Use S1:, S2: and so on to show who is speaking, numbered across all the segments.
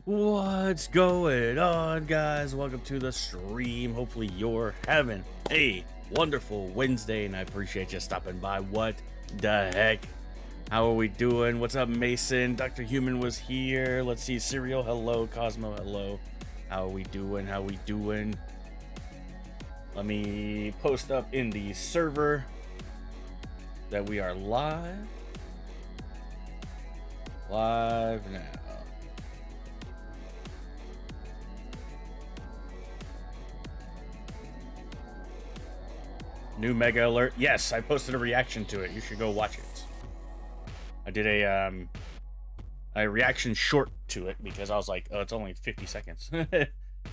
S1: What's going on, guys? Welcome to the stream. Hopefully you're having a wonderful Wednesday, and I appreciate you stopping by. What the heck? How are we doing? What's up, Mason? Dr. Human was here. Let's see. Serial, hello. Cosmo, hello. How are we doing? How are we doing? Let me post up in the server that we are live. Live now. New mega alert. Yes, I posted a reaction to it. You should go watch it. I did a reaction short to it because I was like, oh, it's only 50 seconds.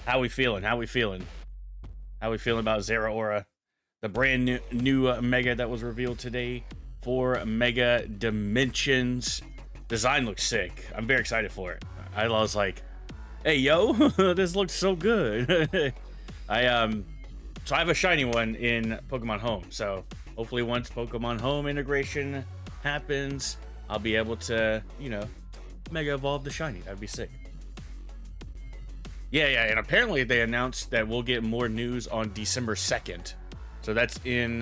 S1: How we feeling? How we feeling? How we feeling about Zera Aura? The brand new mega that was revealed today for Mega Dimensions. Design looks sick. I'm very excited for it. I was like, hey, yo, this looks so good. So I have a shiny one in Pokemon Home. So hopefully once Pokemon Home integration happens, I'll be able to, you know, Mega Evolve the shiny. That'd be sick. Yeah, and apparently they announced that we'll get more news on December 2nd. So that's in,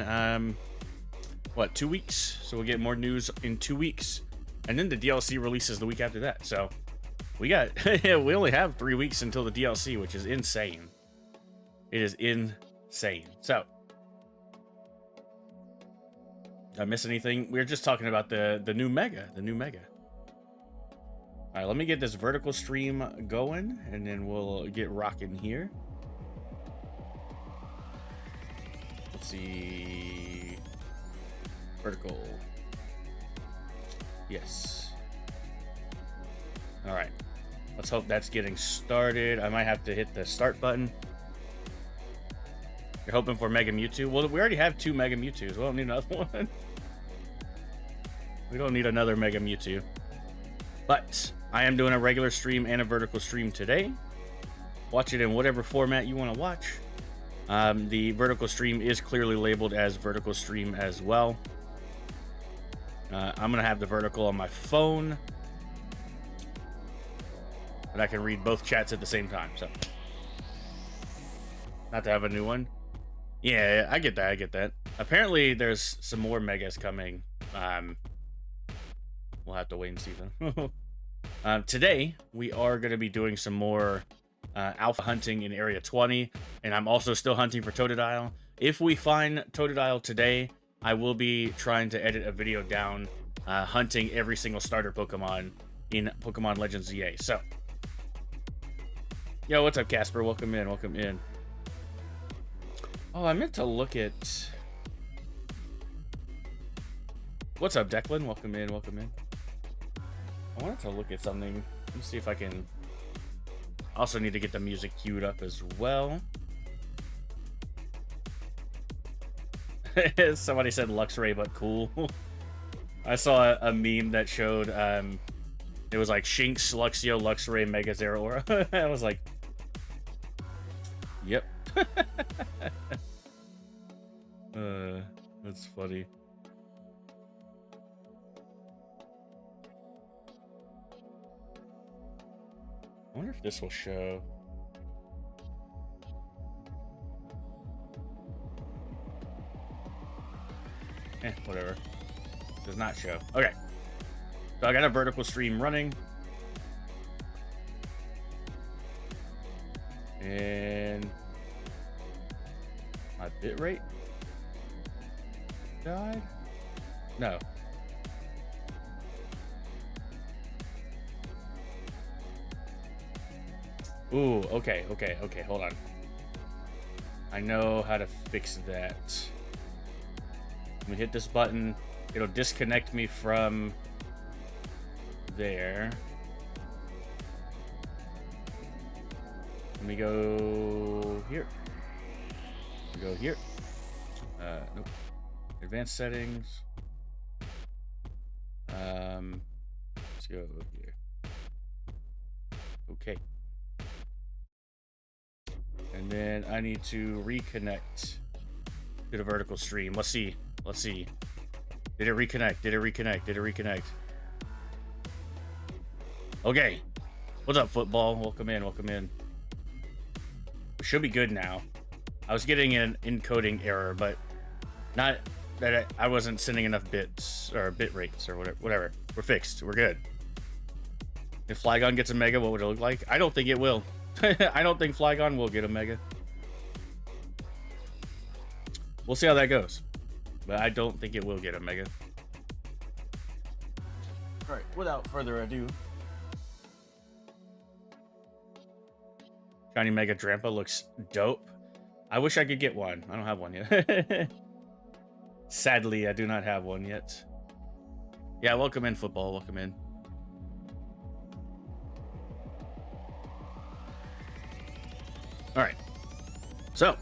S1: what, 2 weeks? So we'll get more news in 2 weeks. And then the DLC releases the week after that. So we got, we only have 3 weeks until the DLC, which is insane. It is insane. So, did I miss anything? We were just talking about the new mega, All right, let me get this vertical stream going, and then we'll get rocking here. Let's see, vertical. Yes. All right. Let's hope that's getting started. I might have to hit the start button. You're hoping for Mega Mewtwo? Well, we already have 2 Mega Mewtwoos. We don't need another one. We don't need another Mega Mewtwo. But I am doing a regular stream and a vertical stream today. Watch it in whatever format you want to watch. The vertical stream is clearly labeled as vertical stream as well. I'm going to have the vertical on my phone. But I can read both chats at the same time. So, not to have a new one. Yeah, I get that. Apparently, there's some more megas coming. We'll have to wait and see them. Today, we are going to be doing some more alpha hunting in Area 20. And I'm also still hunting for Totodile. If we find Totodile today, I will be trying to edit a video down hunting every single starter Pokemon in Pokemon Legends ZA. So, yo, what's up, Casper? Welcome in. Oh, I meant to look at... What's up, Declan? Welcome in. I wanted to look at something. Let's see if I can... Also need to get the music queued up as well. Somebody said Luxray, but cool. I saw a meme that showed... it was like Shinx, Luxio, Luxray, Mega Zera Aura. I was like... Yep. That's funny. I wonder if this will show. Whatever. Does not show. Okay. So I got a vertical stream running. And my bitrate died? No. Ooh, okay, hold on. I know how to fix that. Let me hit this button. It'll disconnect me from there. Let me go here. Go here. Nope. Advanced settings. Let's go here. Okay. And then I need to reconnect to the vertical stream. Let's see. Did it reconnect? Okay. What's up, football? Welcome in, welcome in. Should be good now. I was getting an encoding error, but not that I wasn't sending enough bits or bit rates or whatever. We're fixed. We're good. If Flygon gets a mega, what would it look like? I don't think it will. I don't think Flygon will get a mega. We'll see how that goes. But I don't think it will get a mega. Alright, without further ado. Shiny Mega Drampa looks dope. I wish I could get one. I don't have one yet. Sadly, I do not have one yet. Yeah, welcome in, football. Welcome in. Alright. So,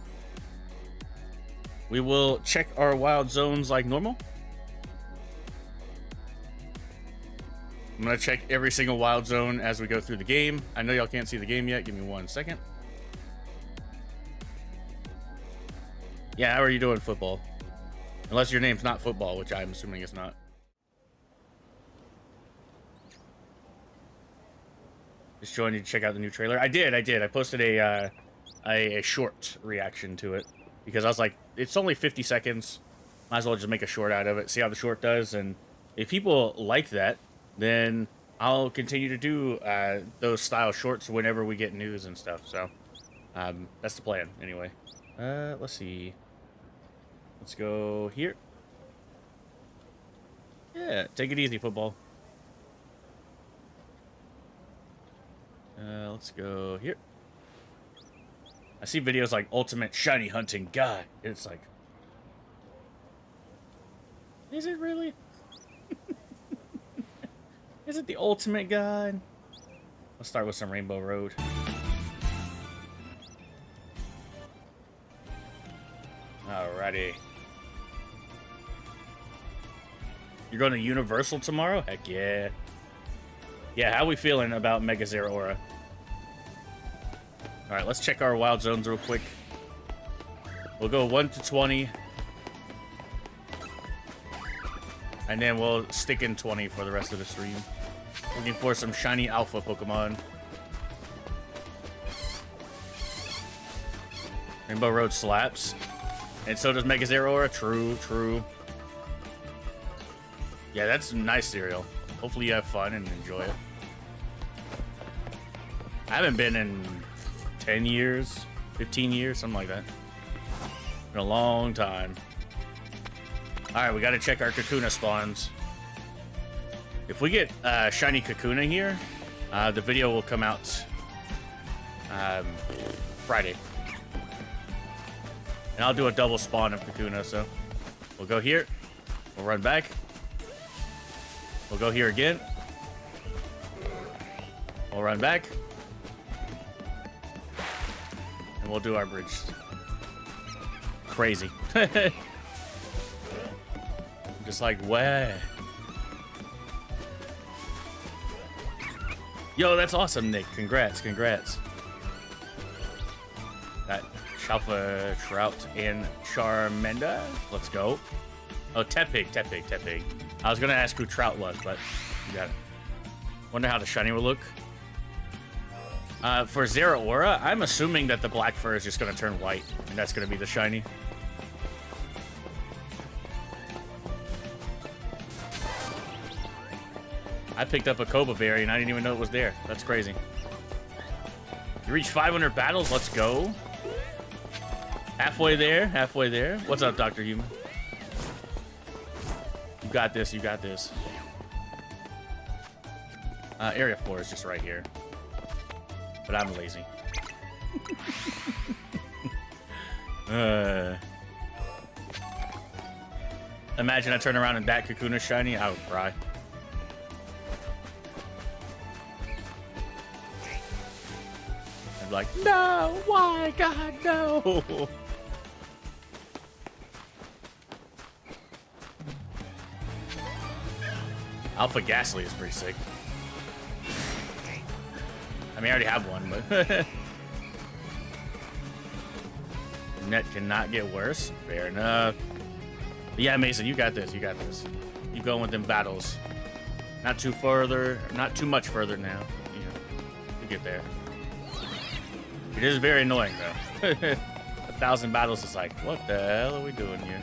S1: we will check our wild zones like normal. I'm going to check every single wild zone as we go through the game. I know y'all can't see the game yet. Give me 1 second. Yeah, how are you doing, football? Unless your name's not football, which I'm assuming it's not. Just joined you to check out the new trailer. I did. I posted a short reaction to it because I was like, it's only 50 seconds. Might as well just make a short out of it, see how the short does. And if people like that, then I'll continue to do those style shorts whenever we get news and stuff. So that's the plan anyway. Let's see. Let's go here. Yeah, take it easy, football. Let's go here. I see videos like Ultimate Shiny Hunting Guide. It's like, is it really? Is it the ultimate guide? Let's start with some Rainbow Road. Alrighty. You're going to Universal tomorrow? Heck yeah. Yeah, how we feeling about Mega Zeraora? Alright, let's check our wild zones real quick. We'll go 1 to 20. And then we'll stick in 20 for the rest of the stream. Looking for some shiny alpha Pokemon. Rainbow Road slaps. And so does Mega Zeraora. True, true. Yeah, that's nice cereal. Hopefully you have fun and enjoy it. I haven't been in 10 years, 15 years, something like that. Been a long time. Alright, we gotta check our Kakuna spawns. If we get shiny Kakuna here, the video will come out Friday. And I'll do a double spawn of Kakuna, so we'll go here. We'll run back. We'll go here again. We'll run back. And we'll do our bridge. Crazy. Just like, what? Yo, that's awesome, Nick. Congrats, congrats. Got Shalfa, Trout, and Charmander. Let's go. Oh, Tepig. I was gonna ask who Trout was, but you got it. Wonder how the shiny will look. For Zeraora, I'm assuming that the black fur is just gonna turn white, and that's gonna be the shiny. I picked up a Koba Berry and I didn't even know it was there. That's crazy. You reached 500 battles. Let's go. Halfway there. Halfway there. What's up, Dr. Human? You got this. You got this. Area 4 is just right here. But I'm lazy. Imagine I turn around and that Kakuna shiny. I would cry. Like, no, why, God, no. Alpha Ghastly is pretty sick. I mean, I already have one, but net cannot get worse. Fair enough. But yeah, Mason, you got this. You got this. You going with them battles. Not too much further now. to get there. It is very annoying, though. 1,000 battles is like, what the hell are we doing here?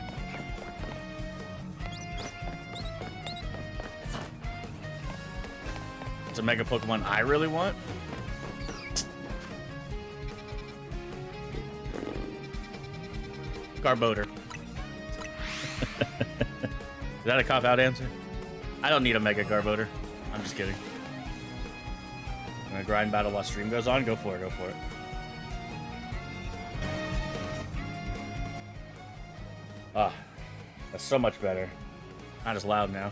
S1: It's a Mega Pokemon I really want. Garbodor. Is that a cop-out answer? I don't need a Mega Garbodor. I'm just kidding. I'm gonna grind battle while stream goes on. Go for it, go for it. Ah, that's so much better. Not as loud now.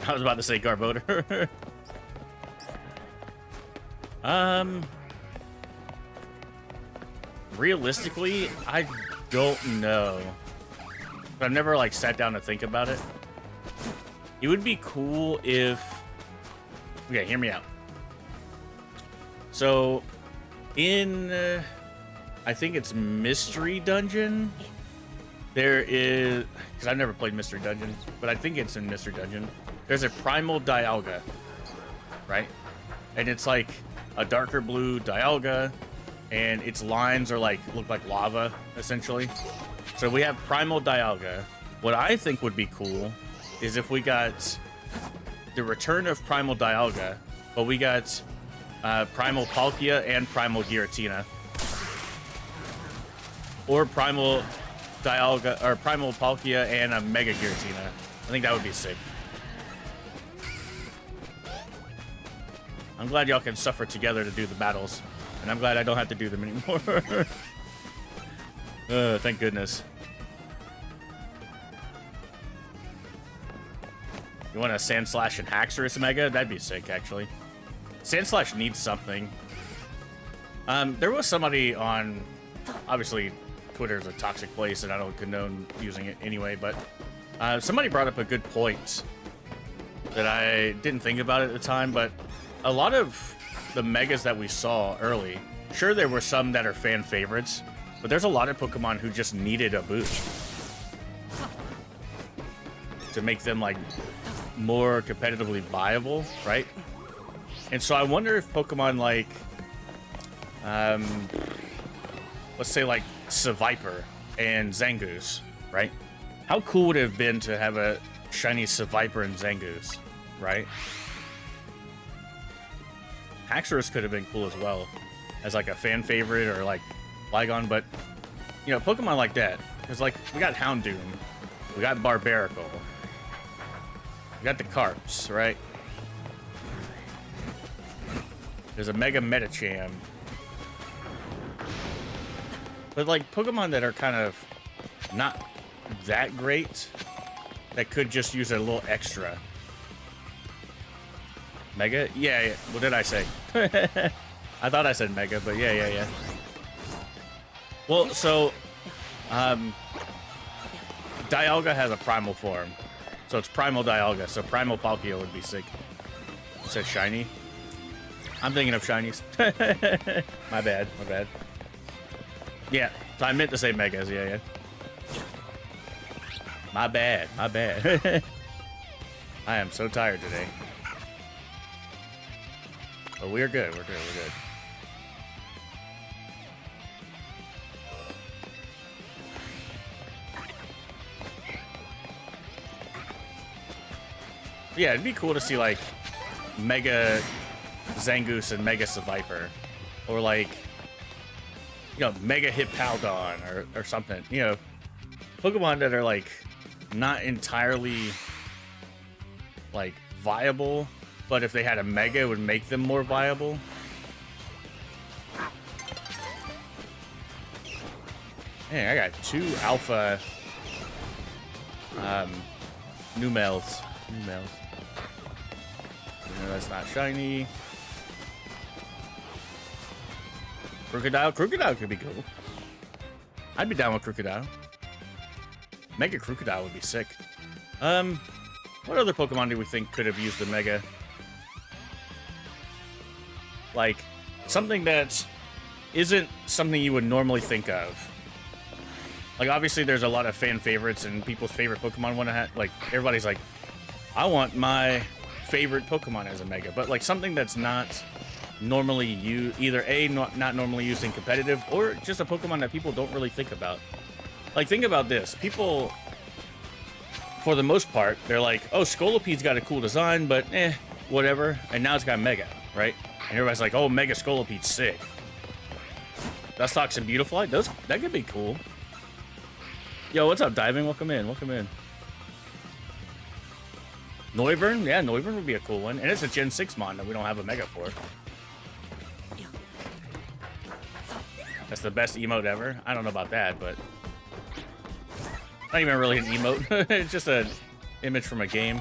S1: I was about to say Garbodor. Realistically, I don't know. But I've never like sat down to think about it. It would be cool if... Okay, hear me out. So, in... I think it's Mystery Dungeon. There is... Because I've never played Mystery Dungeons, but I think it's in Mystery Dungeon. There's a Primal Dialga, right? And it's like a darker blue Dialga, and its lines are like, look like lava, essentially. So we have Primal Dialga. What I think would be cool is if we got the return of Primal Dialga, but we got Primal Palkia and Primal Giratina. Or Primal Dialga, or Primal Palkia and a Mega Giratina. I think that would be sick. I'm glad y'all can suffer together to do the battles. And I'm glad I don't have to do them anymore. Thank goodness. You want a Sandslash and Haxorus Mega? That'd be sick, actually. Sandslash needs something. There was somebody on... Obviously, Twitter's a toxic place, and I don't condone using it anyway, but... somebody brought up a good point that I didn't think about at the time, but a lot of the Megas that we saw early, sure, there were some that are fan favorites, but there's a lot of Pokemon who just needed a boost to make them, like, more competitively viable, right? And so I wonder if Pokemon like, let's say like Seviper and Zangoose, right? How cool would it have been to have a shiny Seviper and Zangoose, right? Haxorus could have been cool as well, as like a fan favorite or like Flygon, but you know, Pokemon like that, because like we got Houndoom, we got Barbaracle, we got the Carps, right? There's a Mega Metacham. But like Pokemon that are kind of not that great, that could just use a little extra. Mega? Yeah. What did I say? I thought I said Mega, but yeah. Well, so, Dialga has a primal form. So it's Primal Dialga, so Primal Palkia would be sick. It says shiny. I'm thinking of shinies. My bad. Yeah, so I meant to say Megas, yeah. My bad. I am so tired today. But we're good. Yeah, it'd be cool to see like Mega Zangoose and Mega Seviper, or like, you know, Mega Hippowdon or something. You know, Pokemon that are like not entirely like viable, but if they had a Mega, it would make them more viable. Hey, I got 2 Alpha Numels. No, that's not shiny. Crocodile could be cool. I'd be down with Crocodile. Mega Crocodile would be sick. What other Pokemon do we think could have used the Mega? Like, something that isn't something you would normally think of. Like, obviously there's a lot of fan favorites and people's favorite Pokemon want to have, like, everybody's like, I want my favorite Pokemon as a Mega, but like something that's not normally used, either not normally used in competitive, or just a Pokemon that people don't really think about. Like, think about this. People, for the most part, they're like, oh, Scolopede's got a cool design, but whatever. And now it's got Mega, right? And everybody's like, oh, Mega Scolopede's sick. Dustox and Beautifly, that could be cool. Yo, what's up, Diving? Welcome in, welcome in. Noivern? Yeah, Noivern would be a cool one. And it's a Gen 6 mon that we don't have a Mega for. That's the best emote ever. I don't know about that, but... not even really an emote. It's just an image from a game.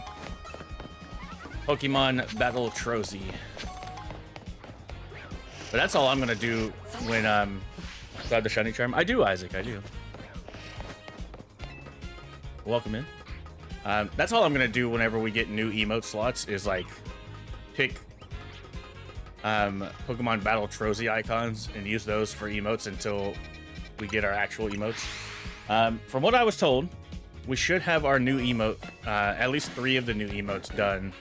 S1: Pokemon Battle Trozy. But that's all I'm gonna do when grab the shiny charm. I do, Isaac, I do. Welcome in. That's all I'm gonna do whenever we get new emote slots, is like pick Pokemon Battle Trozy icons and use those for emotes until we get our actual emotes. From what I was told, we should have our new emote, at least 3 of the new emotes done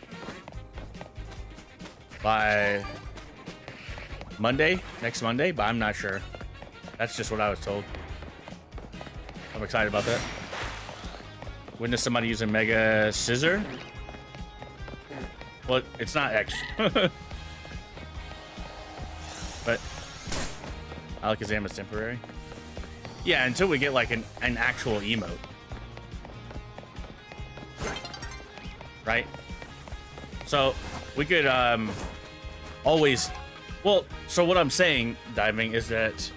S1: by next Monday, but I'm not sure. That's just what I was told. I'm excited about that. Witness somebody using Mega Scissor. Well, it's not X. But Alakazam is temporary. Yeah, until we get like an actual emote. Right? So we could always... well, so what I'm saying, Diving, is that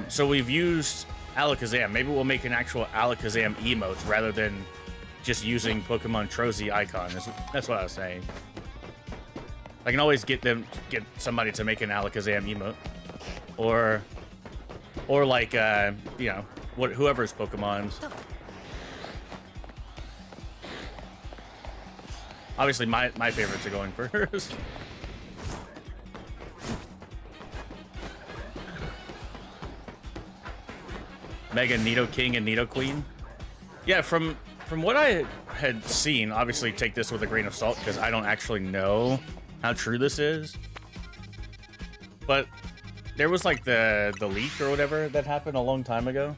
S1: so we've used Alakazam. Maybe we'll make an actual Alakazam emote rather than just using Pokemon Trozy icon. That's what I was saying. I can always get somebody to make an Alakazam emote, or like you know, whoever's Pokemon's. Obviously, my favorites are going first. Mega Nidoking and Nidoqueen. Yeah, from what I had seen, obviously take this with a grain of salt because I don't actually know how true this is. But there was like the leak or whatever that happened a long time ago.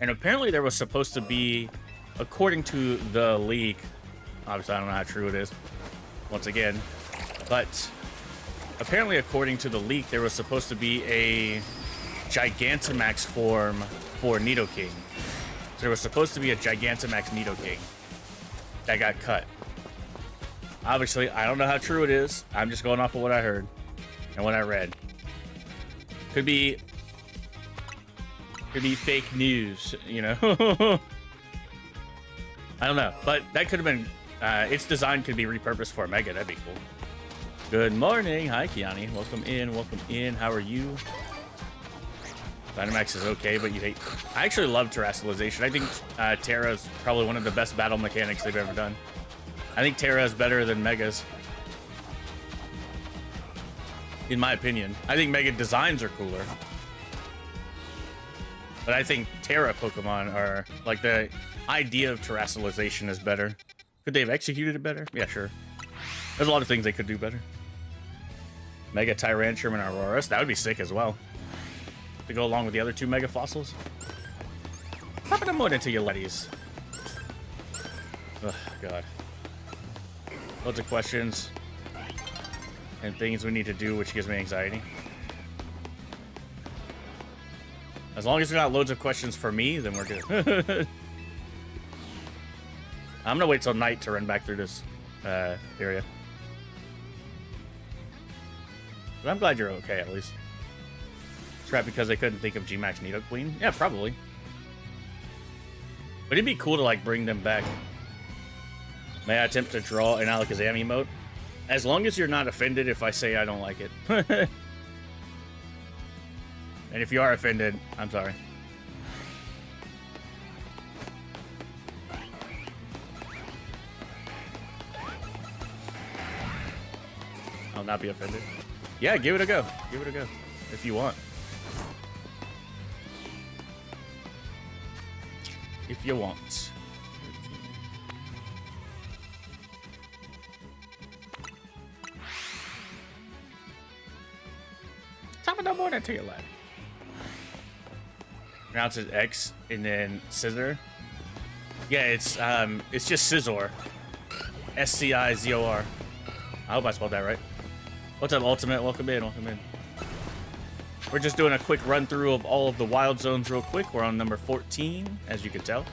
S1: And apparently there was supposed to be, according to the leak, obviously I don't know how true it is, once again, but apparently according to the leak, there was supposed to be a Gigantamax form for Nidoking. So there was supposed to be a Gigantamax Nidoking that got cut. Obviously, I don't know how true it is. I'm just going off of what I heard and what I read. Could be fake news, you know? I don't know, but that could have been, its design could be repurposed for a Mega. That'd be cool. Good morning. Hi, Kiani. Welcome in. Welcome in. How are you? Dynamax is okay, but you hate... I actually love Terastallization. I think Terra is probably one of the best battle mechanics they've ever done. I think Terra is better than Megas, in my opinion. I think Mega designs are cooler, but I think Terra Pokemon are... like, the idea of Terastallization is better. Could they have executed it better? Yeah, sure. There's a lot of things they could do better. Mega Tyrantrum and Auroras. That would be sick as well, to go along with the other 2 Mega Fossils. Popping a mood into your leddies. Oh, God. Loads of questions and things we need to do, which gives me anxiety. As long as there's not loads of questions for me, then we're good. I'm gonna wait till night to run back through this area. But I'm glad you're okay, at least. Scrap because they couldn't think of G-Max Nidoqueen? Yeah, probably. But it'd be cool to, like, bring them back. May I attempt to draw an Alakazam emote? As long as you're not offended if I say I don't like it. And if you are offended, I'm sorry. I'll not be offended. Yeah, give it a go. Give it a go. If you want. If you want. top of the morning to your left. Pronounce it X and then scissor. Yeah, it's just scissor. SCIZOR. I hope I spelled that right. What's up, Ultimate? Welcome in, welcome in. We're just doing a quick run through of all of the wild zones real quick. We're on number 14, as you can tell.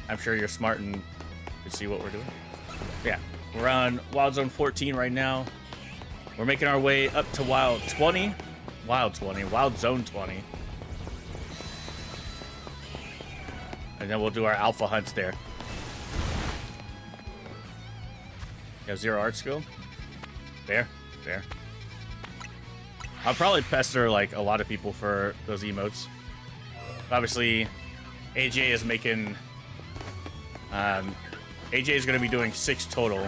S1: I'm sure you're smart and can see what we're doing. Yeah, we're on wild zone 14 right now. We're making our way up to wild 20. Wild zone 20. And then we'll do our alpha hunts there. You have 0 art skill? Fair. I'll probably pester like a lot of people for those emotes. Obviously, AJ is making... AJ is going to be doing 6 total.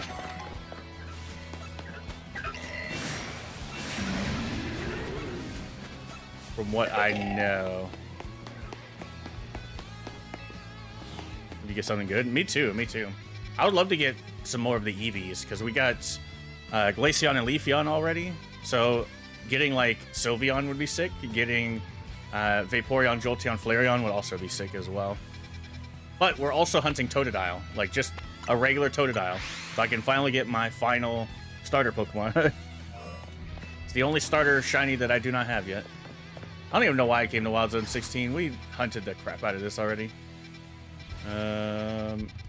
S1: From what I know. Did you get something good? Me too. I would love to get some more of the EVs, because we got Glaceon and Leafeon already. So getting like Sylveon would be sick. Getting Vaporeon, Jolteon, Flareon would also be sick as well. But we're also hunting Totodile, like just a regular Totodile. So I can finally get my final starter Pokemon. It's the only starter shiny that I do not have yet. I don't even know why I came to Wild Zone 16. We hunted the crap out of this already.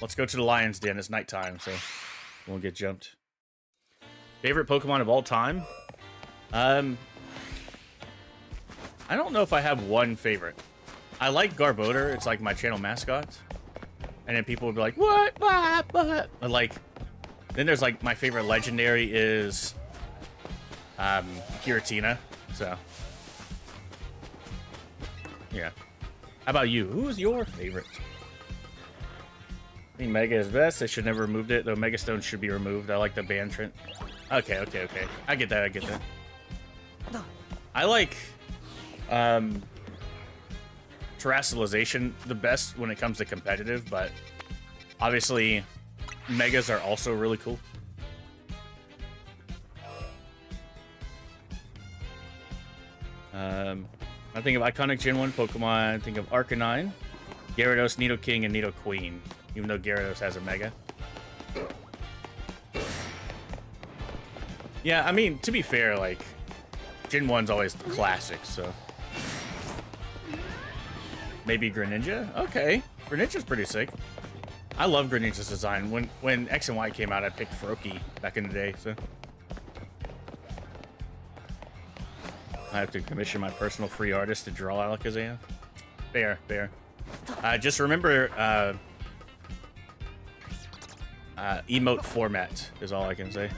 S1: Let's go to the Lion's Den. It's nighttime, so we won't get jumped. Favorite Pokemon of all time? I don't know if I have one favorite. I like Garbodor. It's like my channel mascot. And then people would be like, what? But like, then there's like my favorite legendary is Giratina. So yeah. How about you? Who's your favorite? I think Mega is best. They should never have removed it, though Mega Stone should be removed. I like the ban Trent. Okay. I get that. I like Terrestrialization the best when it comes to competitive, but obviously Megas are also really cool. I think of iconic Gen 1 Pokemon. I think of Arcanine, Gyarados, Nidoking, and Nidoqueen. Even though Gyarados has a Mega. Yeah, I mean, to be fair, like, Gen 1's always the classic, so... Maybe Greninja? Okay. Greninja's pretty sick. I love Greninja's design. When X and Y came out, I picked Froakie back in the day, so... I have to commission my personal free artist to draw Alakazam. Fair. Just remember, emote format is all I can say.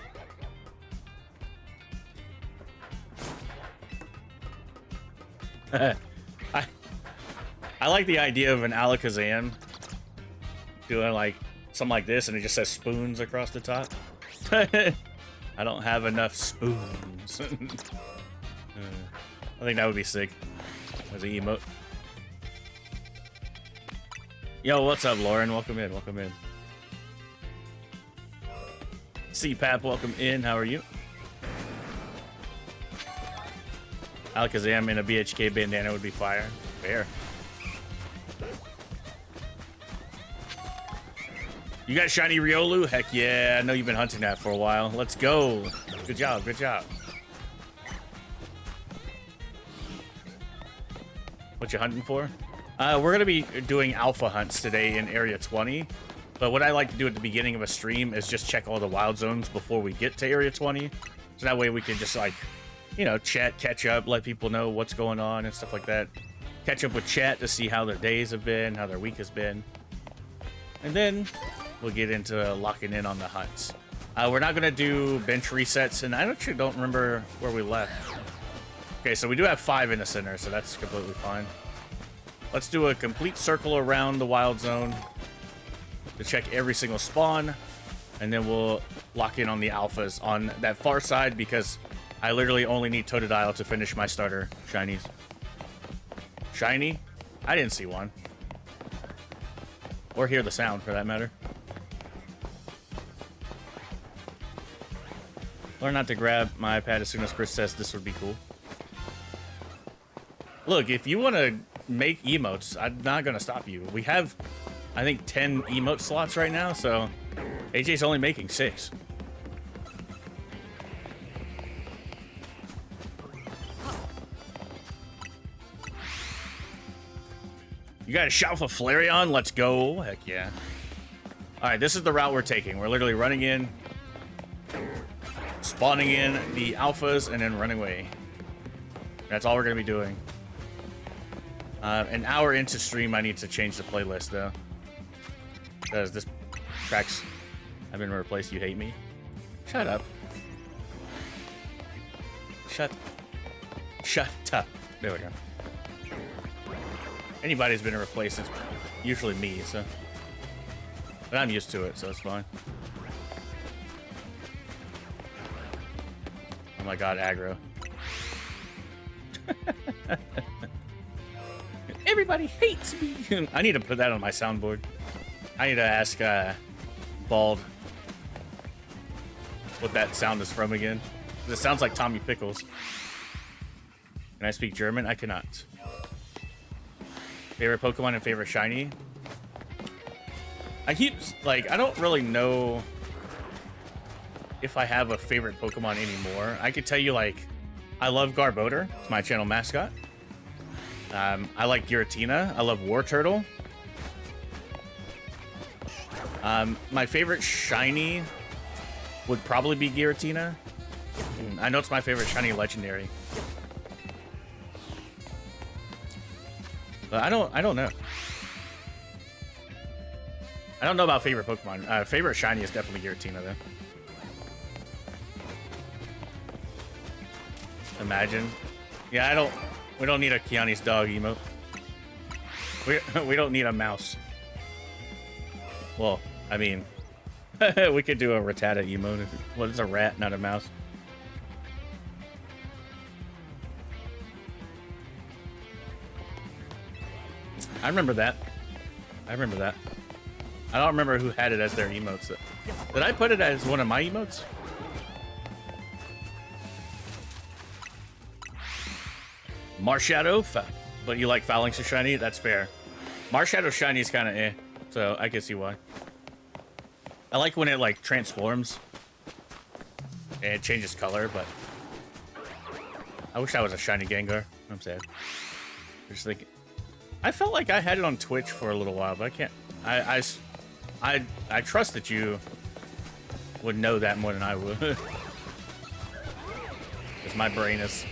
S1: I like the idea of an Alakazam doing like something like this, and it just says spoons across the top. I don't have enough spoons. I think that would be sick as an emote. Yo, what's up, Lauren? Welcome in. CPAP, welcome in. How are you? Alakazam in a BHK bandana would be fire. Fair. You got shiny Riolu? Heck yeah, I know you've been hunting that for a while. Let's go. Good job. What you hunting for? We're gonna be doing alpha hunts today in Area 20. But what I like to do at the beginning of a stream is just check all the wild zones before we get to Area 20. So that way we can just like, you know, chat, catch up, let people know what's going on and stuff like that. Catch up with chat to see how their days have been, how their week has been. And then we'll get into locking in on the hunts. We're not gonna do bench resets, and I actually don't remember where we left. Okay, so we do have 5 in the center, so that's completely fine. Let's do a complete circle around the wild zone to check every single spawn, and then we'll lock in on the alphas on that far side, because I literally only need Totodile to finish my starter shinies. Shiny? I didn't see one. Or hear the sound, for that matter. Learn not to grab my iPad as soon as Chris says this would be cool. Look, if you want to make emotes, I'm not going to stop you. We have, I think, 10 emote slots right now, so AJ's only making 6. You got a shot for Flareon? Let's go. Heck yeah. All right, this is the route we're taking. We're literally running in, spawning in the alphas, and then running away. That's all we're going to be doing. An hour into stream, I need to change the playlist, though. Because this tracks have been replaced. You hate me? Shut up. Shut up. There we go. Anybody's been replaced, it's usually me, so. But I'm used to it, so it's fine. Oh my god, aggro. Everybody hates me. I need to put that on my soundboard. I need to ask Bald what that sound is from again. It sounds like Tommy Pickles. Can I speak German? I cannot. Favorite Pokemon and favorite shiny? I keep, like, I don't really know if I have a favorite Pokemon anymore. I could tell you, like, I love Garbodor. It's my channel mascot. I like Giratina. I love War Turtle. My favorite shiny would probably be Giratina. I know it's my favorite shiny legendary. But I don't know. I don't know about favorite Pokemon. Favorite shiny is definitely Giratina, though. Imagine. Yeah, we don't need a Kiani's dog emote. We don't need a mouse. Well, I mean, we could do a Rattata emote. Well, it's a rat, not a mouse. I remember that. I don't remember who had it as their emotes, though. Did I put it as one of my emotes? Marshadow, but you like Phalanx shiny? That's fair. Marshadow shiny is kind of eh, so I can see why. I like when it like transforms and it changes color, but I wish I was a shiny Gengar. I'm sad. Just thinking, I felt like I had it on Twitch for a little while, but I can't. I trust that you would know that more than I would. Because my brain is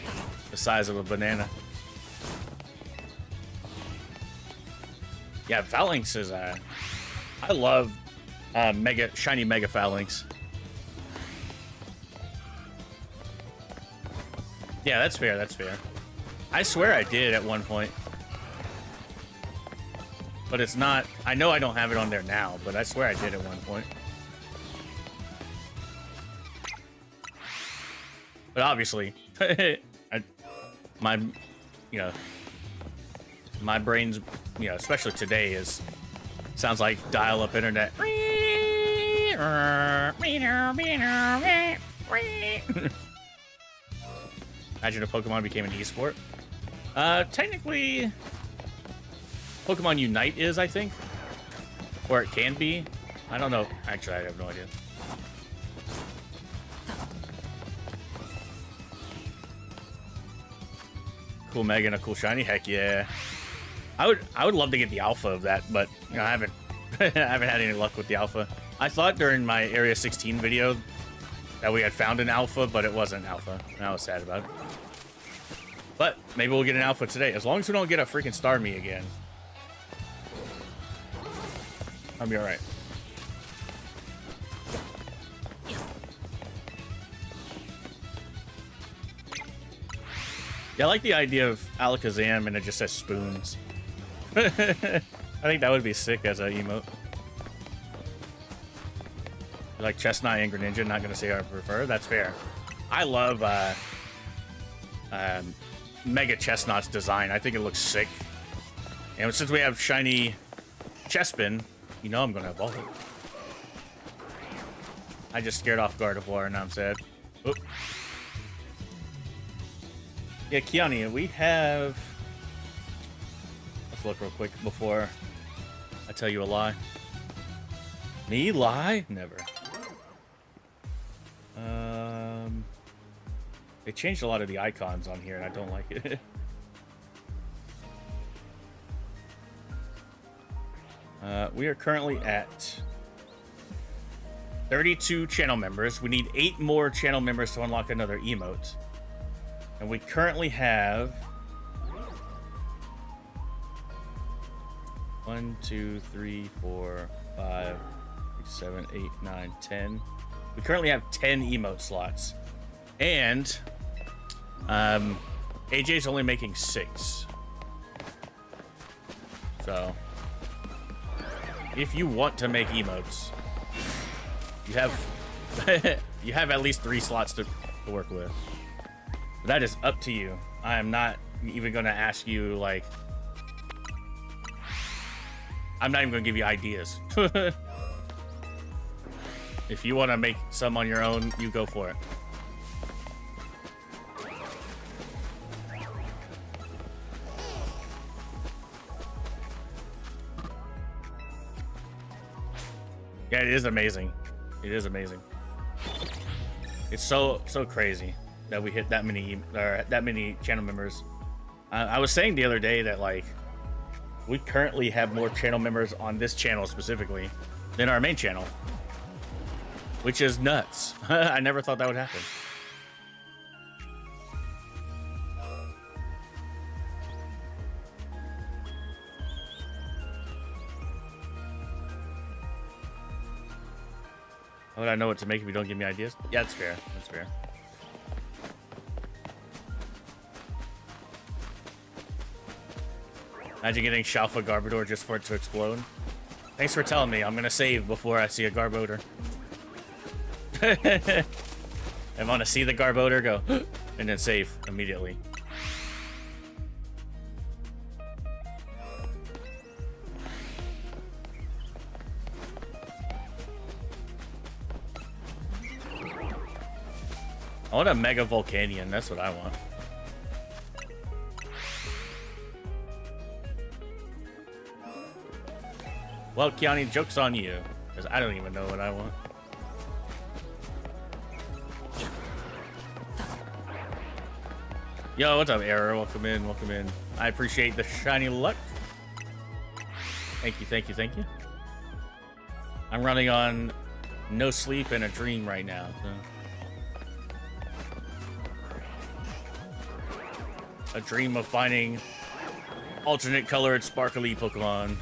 S1: the size of a banana. Yeah, Phalanx is I love shiny Mega Phalanx. Yeah, that's fair, that's fair. I swear I did at one point. But it's not, I know I don't have it on there now, but I swear I did at one point. But obviously, my brain's, especially today sounds like dial-up internet. Imagine if Pokemon became an esport. Technically, Pokemon Unite is, I think. Or it can be. I don't know. Actually, I have no idea. Cool Mega and a cool shiny? Heck yeah. I would love to get the alpha of that, but I haven't I haven't had any luck with the alpha. I thought during my Area 16 video that we had found an alpha, but it wasn't alpha. And I was sad about it. But maybe we'll get an alpha today. As long as we don't get a freaking Starmie again, I'll be alright. Yeah, I like the idea of Alakazam and it just says spoons. I think that would be sick as an emote. Like Chestnut and Greninja, not gonna say I prefer. That's fair. I love Mega Chestnut's design. I think it looks sick. And since we have shiny Chespin, you know I'm gonna evolve it. I just scared off Gardevoir and now I'm sad. Oop. Yeah, Kiani, we have Let's look real quick before I tell you a lie. Me lie? Never. They changed a lot of the icons on here, and I don't like it. We are currently at 32 channel members. We need 8 more channel members to unlock another emote. And we currently have 1, 2, 3, 4, 5, 6, 7, 8, 9, 10. We currently have 10 emote slots. And AJ's only making 6. So if you want to make emotes, you have you have at least 3 slots to work with. But that is up to you. I am not even going to ask you, like, I'm not even going to give you ideas. If you want to make some on your own, you go for it. Yeah, it is amazing. It is amazing. It's so crazy that we hit that many channel members. I was saying the other day that, like, we currently have more channel members on this channel specifically than our main channel, which is nuts. I never thought that would happen. How would I know what to make if you don't give me ideas? Yeah, that's fair. That's fair. Imagine getting Shalfa Garbodor just for it to explode. Thanks for telling me. I'm gonna save before I see a Garbodor. I want to see the Garbodor go, and then save immediately. I want a Mega Volcanion. That's what I want. Well, Kiani, joke's on you, because I don't even know what I want. Yo, what's up, Error? Welcome in, welcome in. I appreciate the shiny luck. Thank you, thank you, thank you. I'm running on no sleep and a dream right now, so. A dream of finding alternate colored sparkly Pokemon.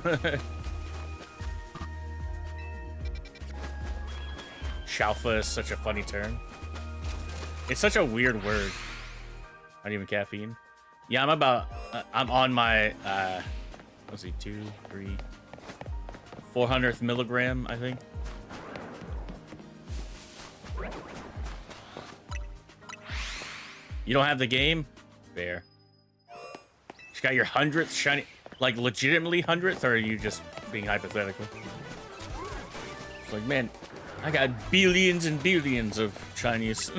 S1: Shalfa is such a funny term. It's such a weird word. Not even caffeine. Yeah, I'm on my, let's see, 2, 3, 400th milligram, I think. You don't have the game? Fair. You got your 100th shiny, like legitimately 100th, or are you just being hypothetical? It's like, man, I got billions and billions of Chinese.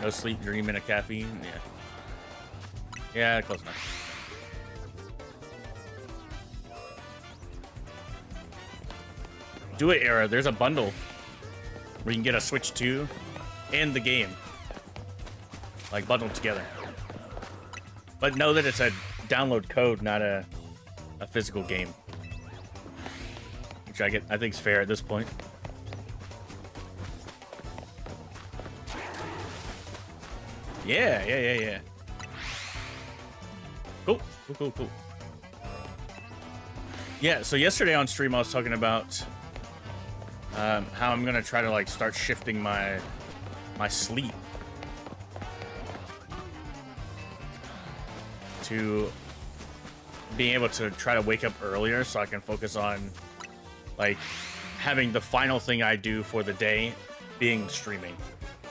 S1: No sleep, dream, and a caffeine. Yeah. Yeah, close enough. Do it, Era. There's a bundle where you can get a Switch 2 and the game, like, bundled together. But know that it's a download code, not a physical game, which I think is fair at this point. Yeah. Cool. Yeah, so yesterday on stream I was talking about how I'm gonna try to, like, start shifting my sleep to being able to try to wake up earlier so I can focus on, like, having the final thing I do for the day being streaming.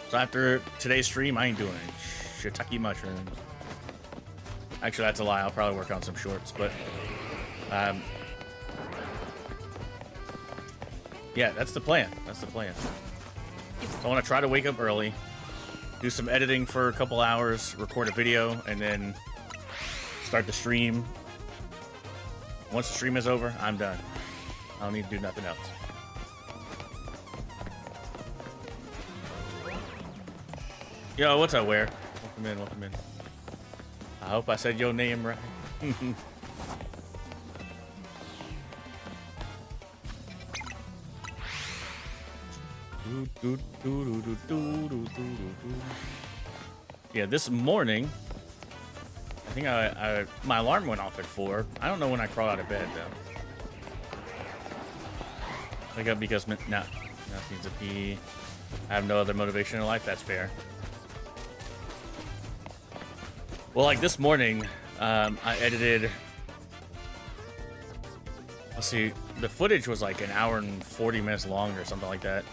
S1: So after today's stream, I ain't doing shiitake mushrooms. Actually, that's a lie. I'll probably work on some shorts, but Yeah, that's the plan. That's the plan. So I want to try to wake up early, do some editing for a couple hours, record a video, and then start the stream. Once the stream is over, I'm done. I don't need to do nothing else. Yo, what's up, Where? Welcome in, welcome in. I hope I said your name right. Yeah, this morning, I think my alarm went off at 4. I don't know when I crawled out of bed, though. Wake up because, no, nothing to pee. I have no other motivation in life. That's fair. Well, like this morning, I edited. Let's see, the footage was like an hour and 40 minutes long or something like that.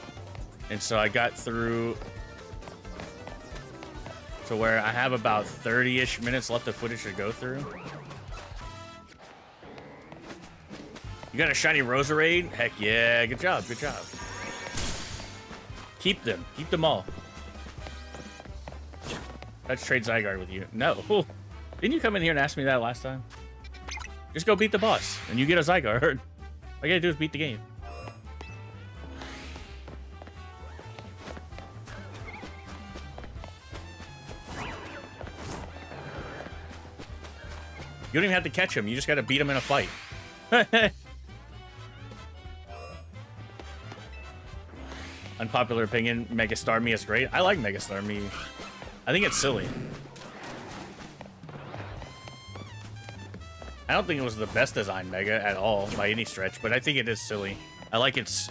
S1: And so I got through to where I have about 30-ish minutes left of footage to go through. You got a shiny Roserade? Heck yeah, good job, good job. Keep them all. Let's trade Zygarde with you. No. Didn't you come in here and ask me that last time? Just go beat the boss, and you get a Zygarde. All you gotta do is beat the game. You don't even have to catch him. You just gotta beat him in a fight. Unpopular opinion, Mega Starmie is great. I like Mega Starmie. I think it's silly. I don't think it was the best designed Mega at all, by any stretch, but I think it is silly. I like its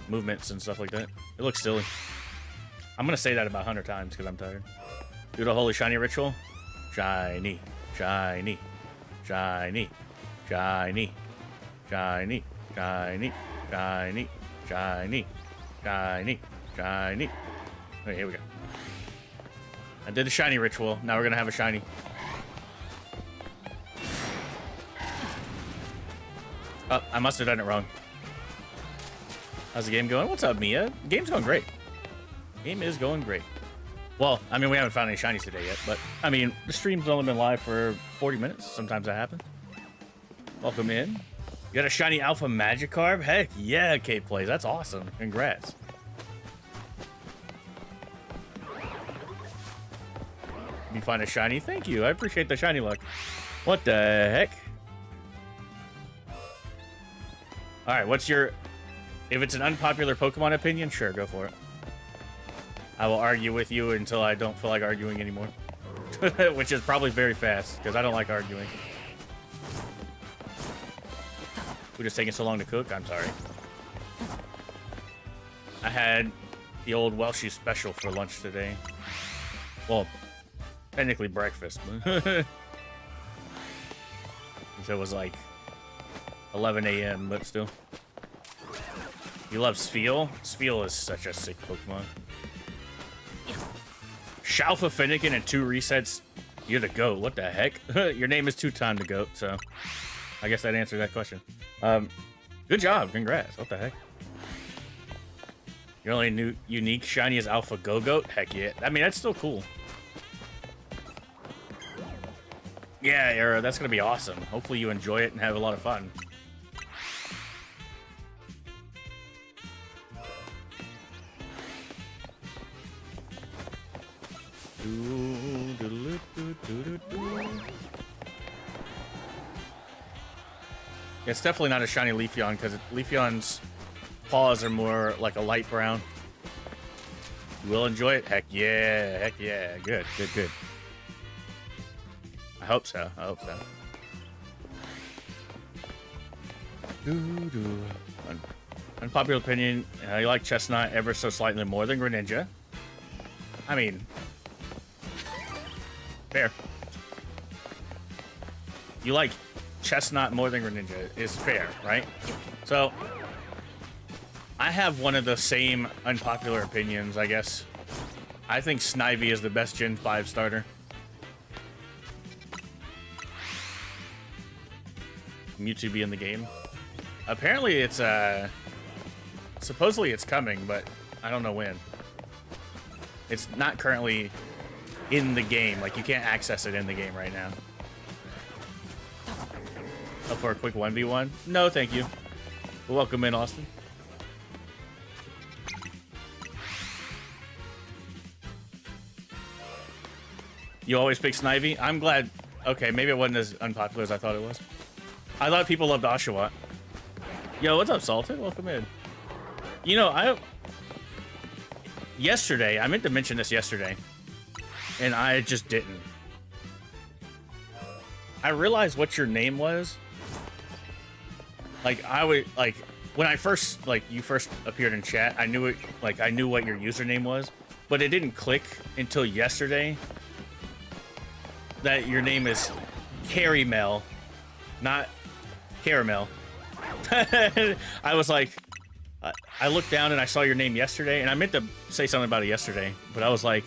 S1: movements and stuff like that. It looks silly. I'm gonna say that about 100 times because I'm tired. Do the holy shiny ritual. Shiny, shiny, shiny, shiny, shiny, shiny, shiny, shiny, shiny, shiny. Okay, here we go. I did the shiny ritual. Now we're gonna have a shiny. Oh, I must have done it wrong. How's the game going? What's up, Mia? Game's going great. Game is going great. Well, I mean, we haven't found any shinies today yet, but I mean, the stream's only been live for 40 minutes. Sometimes that happens. Welcome in. You got a shiny Alpha Magikarp? Heck yeah, Kate Plays. That's awesome. Congrats. You find a shiny? Thank you. I appreciate the shiny luck. What the heck? All right, what's your... If it's an unpopular Pokemon opinion, sure, go for it. I will argue with you until I don't feel like arguing anymore. Which is probably very fast, because I don't like arguing. We're just taking so long to cook? I'm sorry. I had the old Welshie special for lunch today. Well, technically breakfast. So it was like 11 a.m., but still. You love Spheal? Spheal is such a sick Pokemon. Shalfa Finnegan and 2 resets. You're the GOAT. What the heck? Your name is 2-time the GOAT, so I guess that answered that question. Good job. Congrats. What the heck? Your only new unique shiny is Alpha Go-Goat? Heck yeah. I mean, that's still cool. Yeah, Era, that's going to be awesome. Hopefully you enjoy it and have a lot of fun. It's definitely not a shiny Leafeon, because Leafeon's paws are more like a light brown. You will enjoy it? Heck yeah, heck yeah. Good, good, good. I hope so, I hope so. Unpopular opinion, you like Chestnut ever so slightly more than Greninja. I mean, fair. You like Chestnut more than Greninja is fair, right? So, I have one of the same unpopular opinions, I guess. I think Snivy is the best Gen 5 starter. Mewtwo be in the game. Apparently it's Supposedly it's coming, but I don't know when. It's not currently in the game. Like, you can't access it in the game right now. Up for a quick 1v1? No, thank you. Welcome in, Austin. You always pick Snivy? I'm glad. Okay, maybe it wasn't as unpopular as I thought it was. I thought people loved Oshawott. Yo, what's up, Salted? Welcome in. You know, yesterday, I meant to mention this yesterday, and I just didn't. I realized what your name was. Like, when I first, like, you first appeared in chat, I knew it, like, I knew what your username was, but it didn't click until yesterday that your name is Caramel, not Caramel. I was like, I looked down and I saw your name yesterday, and I meant to say something about it yesterday, but I was like,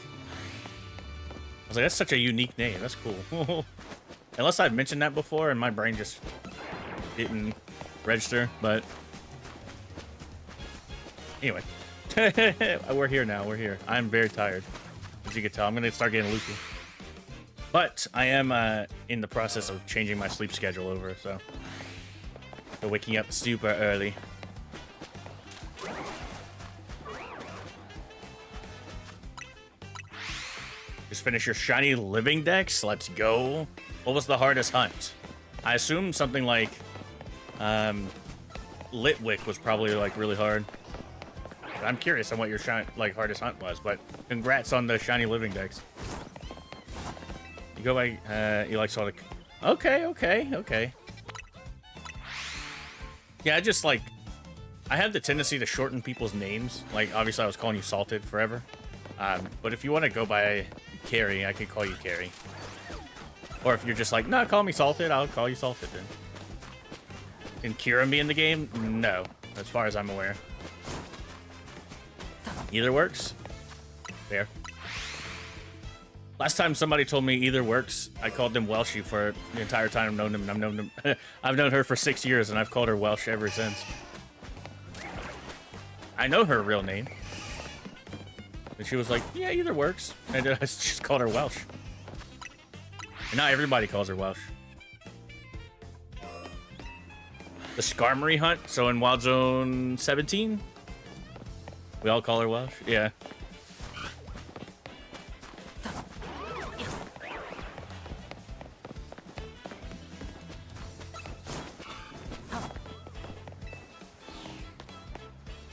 S1: that's such a unique name. That's cool. Unless I've mentioned that before and my brain just didn't register, but anyway. We're here now. We're here. I'm very tired, as you can tell. I'm gonna start getting loopy. But I am in the process of changing my sleep schedule over, so waking up super early. Just finish your shiny living dex. Let's go. What was the hardest hunt? I assume something like Litwick was probably like really hard. I'm curious on what your hardest hunt was, but congrats on the shiny living dex. You go by you like sort of okay. Yeah, I have the tendency to shorten people's names. Like, obviously I was calling you Salted forever. But if you want to go by Carrie, I could call you Carrie. Or if you're just like, no, call me Salted, I'll call you Salted then. Can Kira be in the game? No, as far as I'm aware. Either works. Fair. Last time somebody told me either works, I called them Welshie for the entire time I've known them, and I've known her for 6 years, and I've called her Welsh ever since. I know her real name. And she was like, yeah, either works. And I just called her Welsh. And now everybody calls her Welsh. The Skarmory hunt, so in Wild Zone 17, we all call her Welsh? Yeah.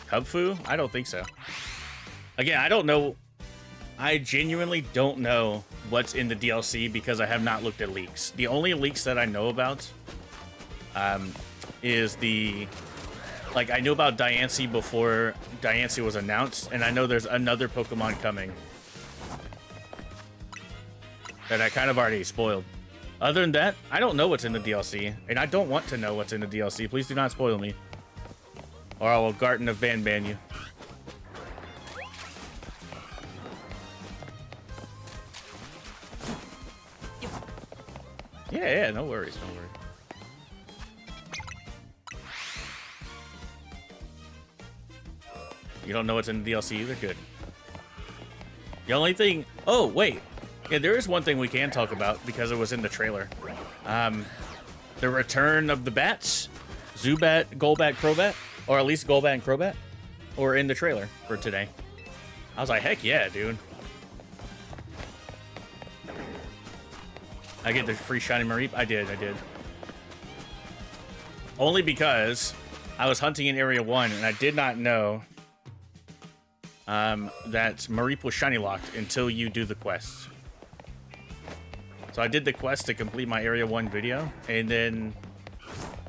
S1: Cubfu? I don't think so. Again, I don't know. I genuinely don't know what's in the DLC because I have not looked at leaks. The only leaks that I know about is the... Like, I knew about Diancie before Diancie was announced, and I know there's another Pokemon coming that I kind of already spoiled. Other than that, I don't know what's in the DLC, and I don't want to know what's in the DLC. Please do not spoil me, or I will Garten of ban you. Yeah, no worries, no worries. You don't know what's in the DLC either? Good. The only thing... Oh, wait. Yeah, there is one thing we can talk about because it was in the trailer. The return of the bats. Zubat, Golbat, Crobat. Or at least Golbat and Crobat. Or in the trailer for today. I was like, heck yeah, dude. I get the free shiny Mareep? I did. Only because I was hunting in Area 1 and I did not know that Mareep was shiny locked until you do the quest. So I did the quest to complete my Area 1 video, and then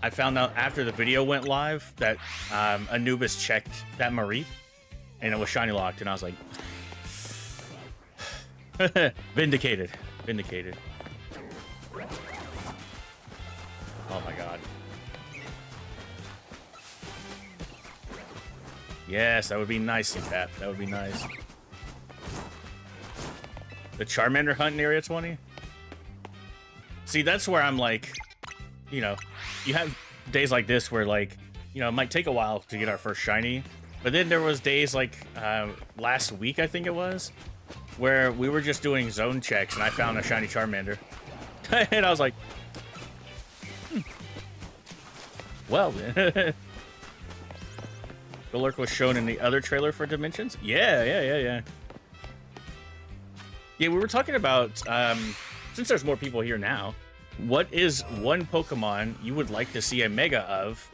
S1: I found out after the video went live that Anubis checked that Mareep and it was shiny locked, and I was like, vindicated. Oh my god. Yes, that would be nice, Pat. That would be nice. The Charmander hunt in Area 20? See, that's where I'm like, you know, you have days like this where, like, you know, it might take a while to get our first shiny, But then there was days like last week, I think it was, where we were just doing zone checks and I found a shiny Charmander. And I was like, well then. Golurk was shown in the other trailer for Dimensions? Yeah. Yeah, we were talking about, since there's more people here now, what is one Pokemon you would like to see a Mega of?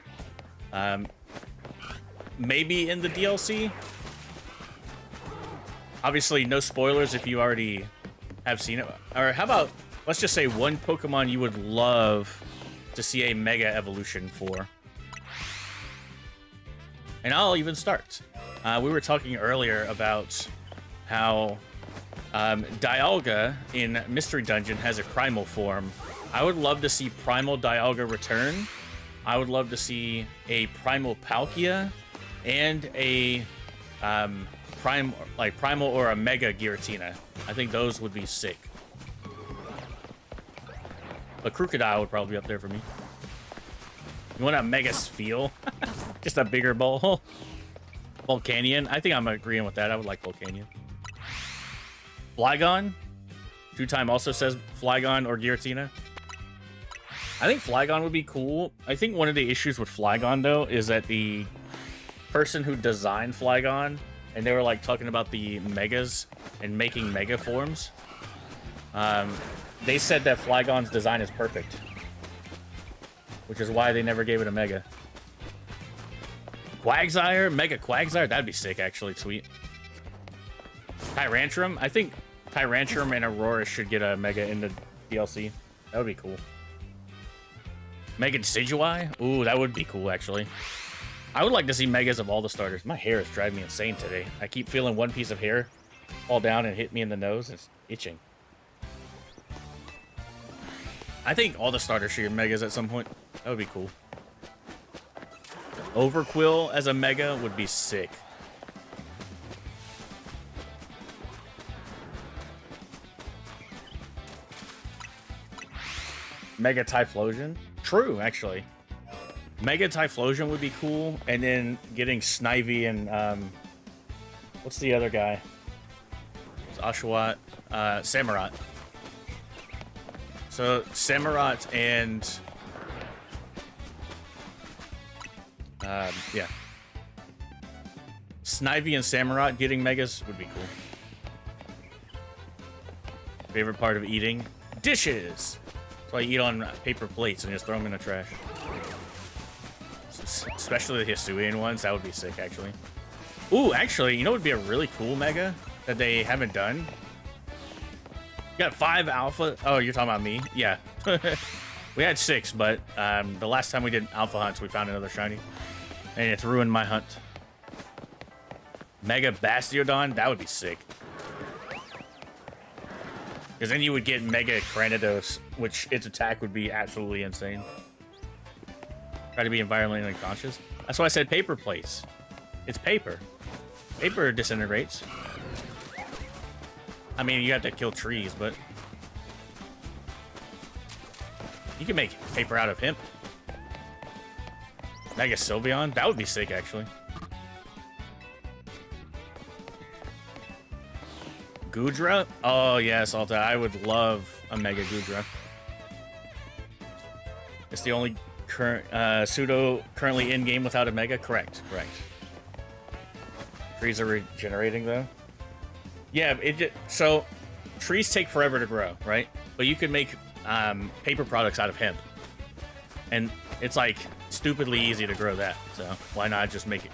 S1: Maybe in the DLC? Obviously, no spoilers if you already have seen it. Or how about, let's just say one Pokemon you would love to see a Mega Evolution for. And I'll even start. We were talking earlier about how Dialga in Mystery Dungeon has a Primal form. I would love to see Primal Dialga return. I would love to see a Primal Palkia and a Primal or a Mega Giratina. I think those would be sick. But Crocodile would probably be up there for me. You want a Mega Spheal? Just a bigger ball. Volcanion. I think I'm agreeing with that. I would like Volcanion. Flygon. Two-Time also says Flygon or Giratina. I think Flygon would be cool. I think one of the issues with Flygon, though, is that the person who designed Flygon, and they were, like, talking about the Megas and making Mega forms, they said that Flygon's design is perfect. Which is why they never gave it a Mega. Quagsire? Mega Quagsire? That'd be sick, actually. Sweet. Tyrantrum? I think Tyrantrum and Aurora should get a Mega in the DLC. That would be cool. Mega Decidueye? Ooh, that would be cool, actually. I would like to see Megas of all the starters. My hair is driving me insane today. I keep feeling one piece of hair fall down and hit me in the nose. It's itching. I think all the starters should get Megas at some point. That would be cool. Overquill as a Mega would be sick. Mega Typhlosion? True, actually. Mega Typhlosion would be cool, and then getting Snivy and, what's the other guy? It's Oshawott, Samurott. So, Samurott and, yeah. Snivy and Samurott getting Megas would be cool. Favorite part of eating? Dishes! So I eat on paper plates and just throw them in the trash. Especially the Hisuian ones. That would be sick, actually. Ooh, actually, you know what would be a really cool Mega that they haven't done? You got 5 Alpha. Oh, you're talking about me? Yeah. We had 6, but the last time we did Alpha hunts, we found another shiny. And it's ruined my hunt. Mega Bastiodon? That would be sick. Because then you would get Mega Cranidos, which its attack would be absolutely insane. Try to be environmentally conscious. That's why I said paper plates. It's paper. Paper disintegrates. I mean, you have to kill trees, but you can make paper out of hemp. Mega Sylveon? That would be sick, actually. Goodra? Oh, yes, Alta. I would love a Mega Goodra. It's the only current pseudo currently in game without a Mega? Correct. Trees are regenerating, though. Yeah, so trees take forever to grow, right? But you could make paper products out of hemp. And it's like stupidly easy to grow that. So why not just make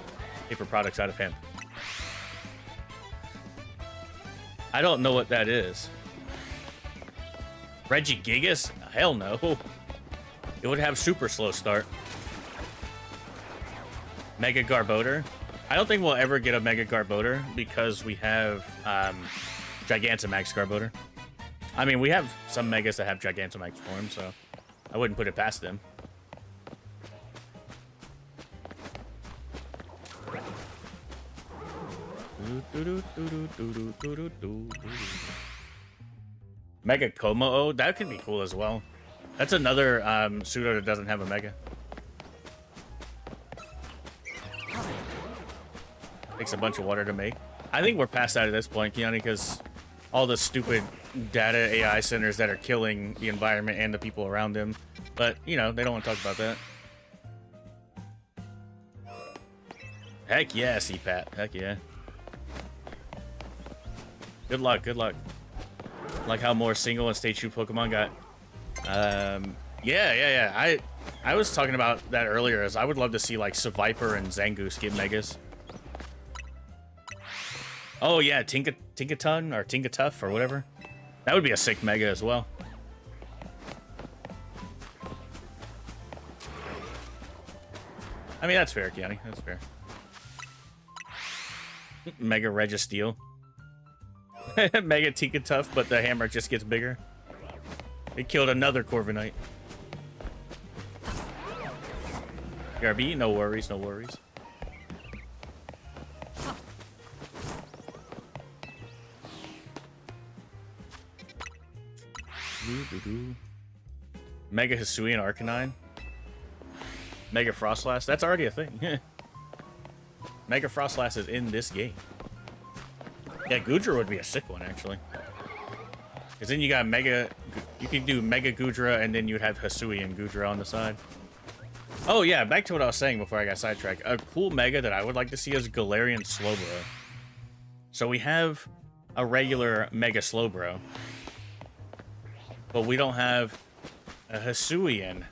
S1: paper products out of hemp? I don't know what that is. Regigigas? Hell no. It would have super slow start. Mega Garbodor? I don't think we'll ever get a Mega Garbodor because we have Gigantamax Garbodor. I mean, we have some Megas that have Gigantamax form, so I wouldn't put it past them. Mega Como-O? That could be cool as well. That's another pseudo that doesn't have a Mega. Takes a bunch of water to make. I think we're past that at this point, Keanu, because all the stupid data AI centers that are killing the environment and the people around them. But, you know, they don't want to talk about that. Heck yeah, CPAT. Heck yeah. Good luck, good luck. Like how more single and stage 2 Pokemon got. Yeah. I was talking about that earlier, as I would love to see like Seviper and Zangoose get Megas. Oh yeah, Tinkaton or Tinkatuff or whatever. That would be a sick Mega as well. I mean, that's fair, Keanu. That's fair. Mega Registeel. Mega Tinkatuff, but the hammer just gets bigger. It killed another Corviknight. BRB, no worries, no worries. Mega Hisuian Arcanine. Mega Frostlass. That's already a thing. Mega Frostlass is in this game. Yeah, Goodra would be a sick one, actually. Because then you got Mega... You can do Mega Goodra, and then you'd have Hisuian Goodra on the side. Oh, yeah, back to what I was saying before I got sidetracked. A cool Mega that I would like to see is Galarian Slowbro. So we have a regular Mega Slowbro. But we don't have a Hisuian.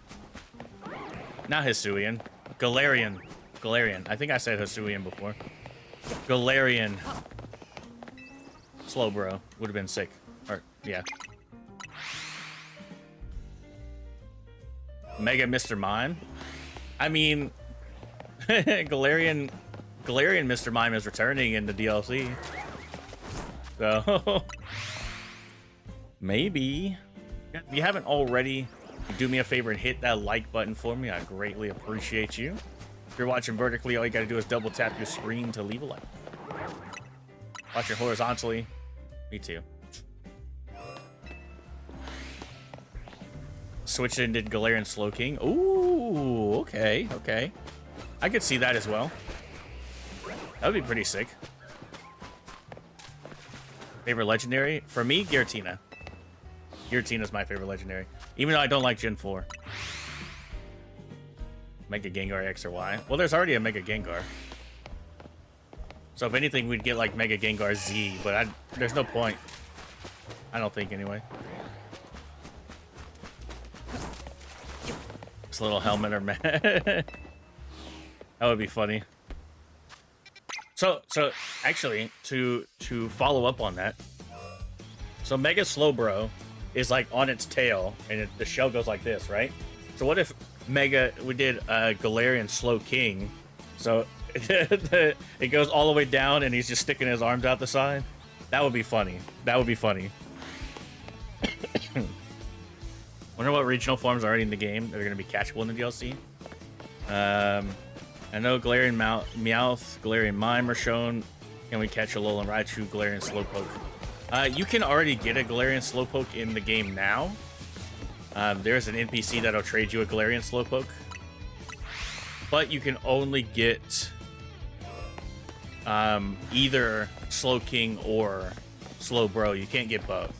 S1: Not Hisuian. Galarian. Galarian. I think I said Hisuian before. Galarian Slowbro would have been sick. Or, yeah. Mega Mr. Mime. I mean, Galarian Mr. Mime is returning in the DLC. So, maybe. If you haven't already, do me a favor and hit that like button for me. I greatly appreciate you. If you're watching vertically, all you gotta do is double tap your screen to leave a like. Watching horizontally, me too. Switched it and did Galarian Slowking. Ooh, okay, okay. I could see that as well. That would be pretty sick. Favorite legendary? For me, Giratina. Giratina's my favorite legendary. Even though I don't like Gen 4. Mega Gengar X or Y. Well, there's already a Mega Gengar. So if anything, we'd get like Mega Gengar Z, but there's no point. I don't think, anyway. This little helmet or man. That would be funny. So actually, to follow up on that, so Mega Slowbro is like on its tail, and the shell goes like this, right? So what if we did Galarian Slowking? So it goes all the way down, and he's just sticking his arms out the side. That would be funny. That would be funny. Wonder what regional forms are already in the game that are going to be catchable in the DLC. I know Galarian Meowth, Galarian Mime are shown. Can we catch a Alolan Raichu, Galarian Slowpoke? You can already get a Galarian Slowpoke in the game now. There's an NPC that'll trade you a Galarian Slowpoke. But you can only get either Slowking or Slowbro. You can't get both.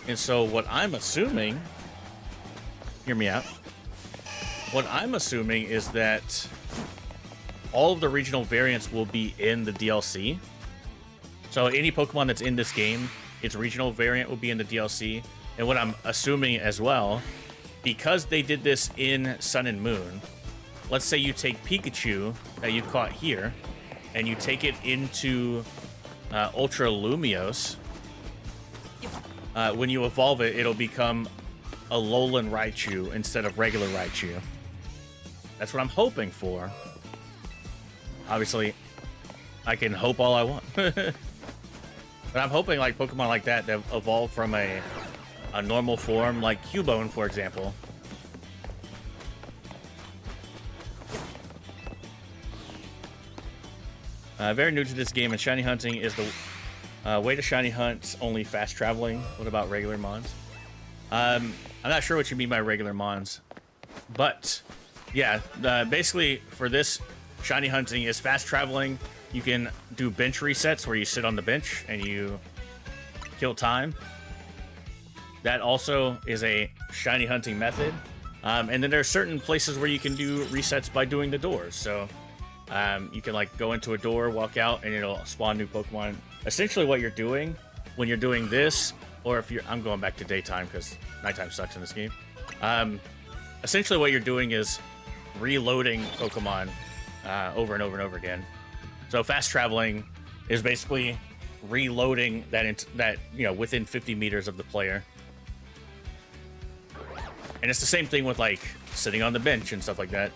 S1: And so what I'm assuming... Hear me out. What I'm assuming is that all of the regional variants will be in the DLC. So any Pokemon that's in this game, its regional variant will be in the DLC. And what I'm assuming as well, because they did this in Sun and Moon, let's say you take Pikachu that you caught here, and you take it into Ultra Lumiose. When you evolve it, it'll become a Alolan Raichu instead of regular Raichu. That's what I'm hoping for. Obviously, I can hope all I want. But I'm hoping like Pokemon like that evolve from a normal form, like Cubone, for example. Very new to this game, and shiny hunting is the way to shiny hunt, only fast traveling. What about regular mons? I'm not sure what you mean by regular mons, but yeah, basically for this shiny hunting is fast traveling. You can do bench resets where you sit on the bench and you kill time. That also is a shiny hunting method. And then there are certain places where you can do resets by doing the doors. So you can like go into a door, walk out, and it'll spawn new Pokemon. Essentially what you're doing when you're doing this, or if you're, I'm going back to daytime because nighttime sucks in this game. Essentially what you're doing is reloading Pokemon over and over and over again. So fast traveling is basically reloading that within 50 meters of the player. And it's the same thing with like sitting on the bench and stuff like that.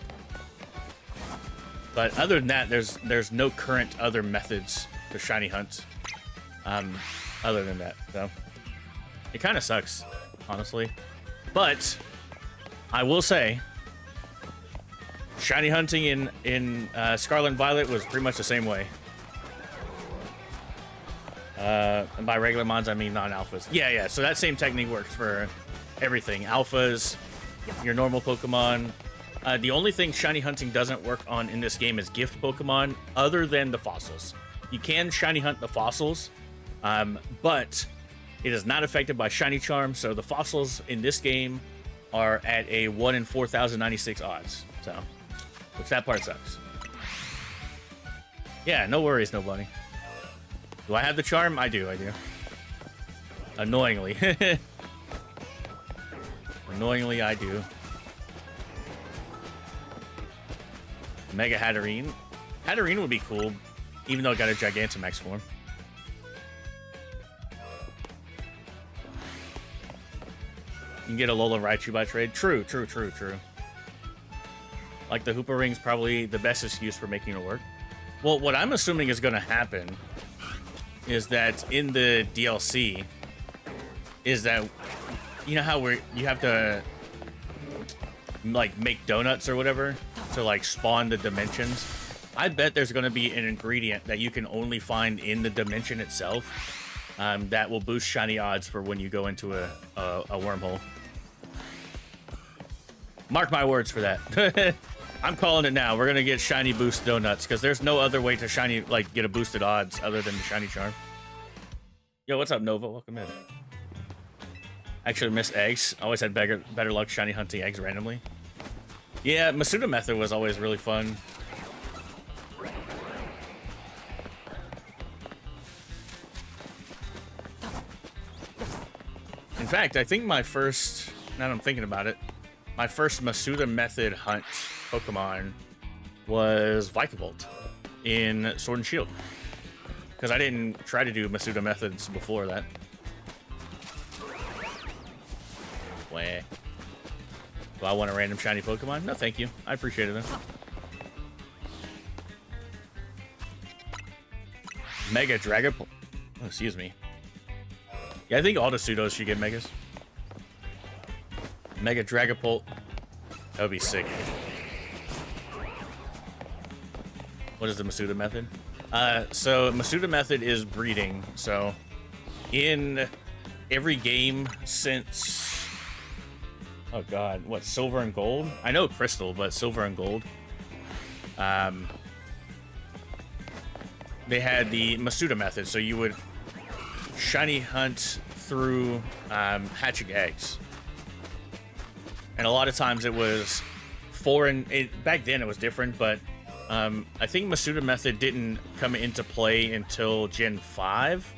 S1: But other than that, there's no current other methods to shiny hunt. Other than that, so it kind of sucks, honestly. But I will say, shiny hunting in Scarlet and Violet was pretty much the same way. And by regular mons, I mean non-alphas. Yeah. So that same technique works for everything. Alphas, your normal Pokemon. The only thing shiny hunting doesn't work on in this game is gift Pokemon, other than the fossils. You can shiny hunt the fossils, but it is not affected by shiny charm. So the fossils in this game are at a 1 in 4,096 odds. So, which that part sucks. Yeah, no worries, no bunny. Do I have the charm? I do. Annoyingly. Annoyingly, I do. Mega Hatterene. Hatterene would be cool, even though it got a Gigantamax form. You can get a Lola Raichu by trade. True. Like, the Hoopa Ring's probably the best excuse for making it work. Well, what I'm assuming is going to happen is that in the DLC, is that, you know how you have to, like, make donuts or whatever to, like, spawn the dimensions? I bet there's going to be an ingredient that you can only find in the dimension itself that will boost shiny odds for when you go into a wormhole. Mark my words for that. I'm calling it now. We're going to get shiny boost donuts because there's no other way to shiny, like, get a boosted odds other than the shiny charm. Yo, what's up, Nova? Welcome in. Actually missed eggs. Always had better luck shiny hunting eggs randomly. Yeah, Masuda method was always really fun. In fact, I think my first, now that I'm thinking about it, my first Masuda method hunt Pokemon was Vikavolt in Sword and Shield. Because I didn't try to do Masuda methods before that. Wah. Do I want a random shiny Pokemon? No, thank you. I appreciate it, though. Mega Dragapult. Oh, excuse me. Yeah, I think all the pseudos should get Megas. Mega Dragapult. That would be sick. What is the Masuda method? So Masuda method is breeding. So in every game since, oh god, what, Silver and Gold? I know Crystal, but Silver and Gold. They had the Masuda method, so you would shiny hunt through hatching eggs. And a lot of times it was foreign. Back then it was different, but I think Masuda method didn't come into play until Gen 5.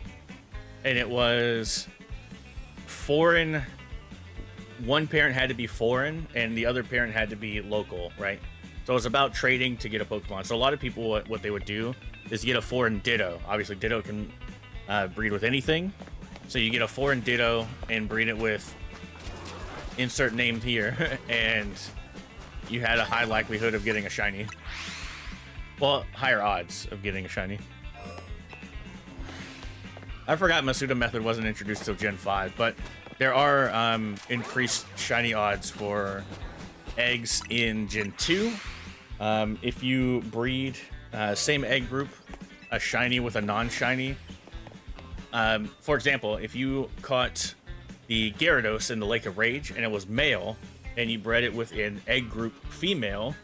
S1: And it was foreign. One parent had to be foreign, and the other parent had to be local, right? So it was about trading to get a Pokemon. So a lot of people, what they would do is get a foreign Ditto. Obviously, Ditto can breed with anything. So you get a foreign Ditto and breed it with insert name here, and you had a high likelihood of getting a shiny. Well, higher odds of getting a shiny. I forgot Masuda method wasn't introduced till Gen 5, but there are increased shiny odds for eggs in Gen 2. If you breed same egg group, a shiny with a non-shiny. For example, if you caught the Gyarados in the Lake of Rage and it was male, and you bred it with an egg group female,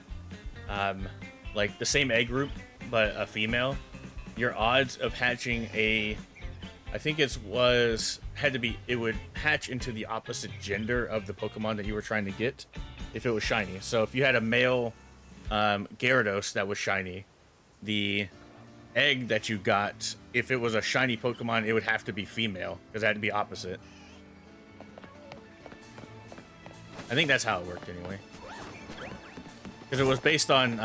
S1: like the same egg group, but a female, your odds of hatching a, I think it would hatch into the opposite gender of the Pokemon that you were trying to get if it was shiny. So if you had a male Gyarados that was shiny, the egg that you got, if it was a shiny Pokemon, it would have to be female because it had to be opposite. I think that's how it worked anyway. Because it was based on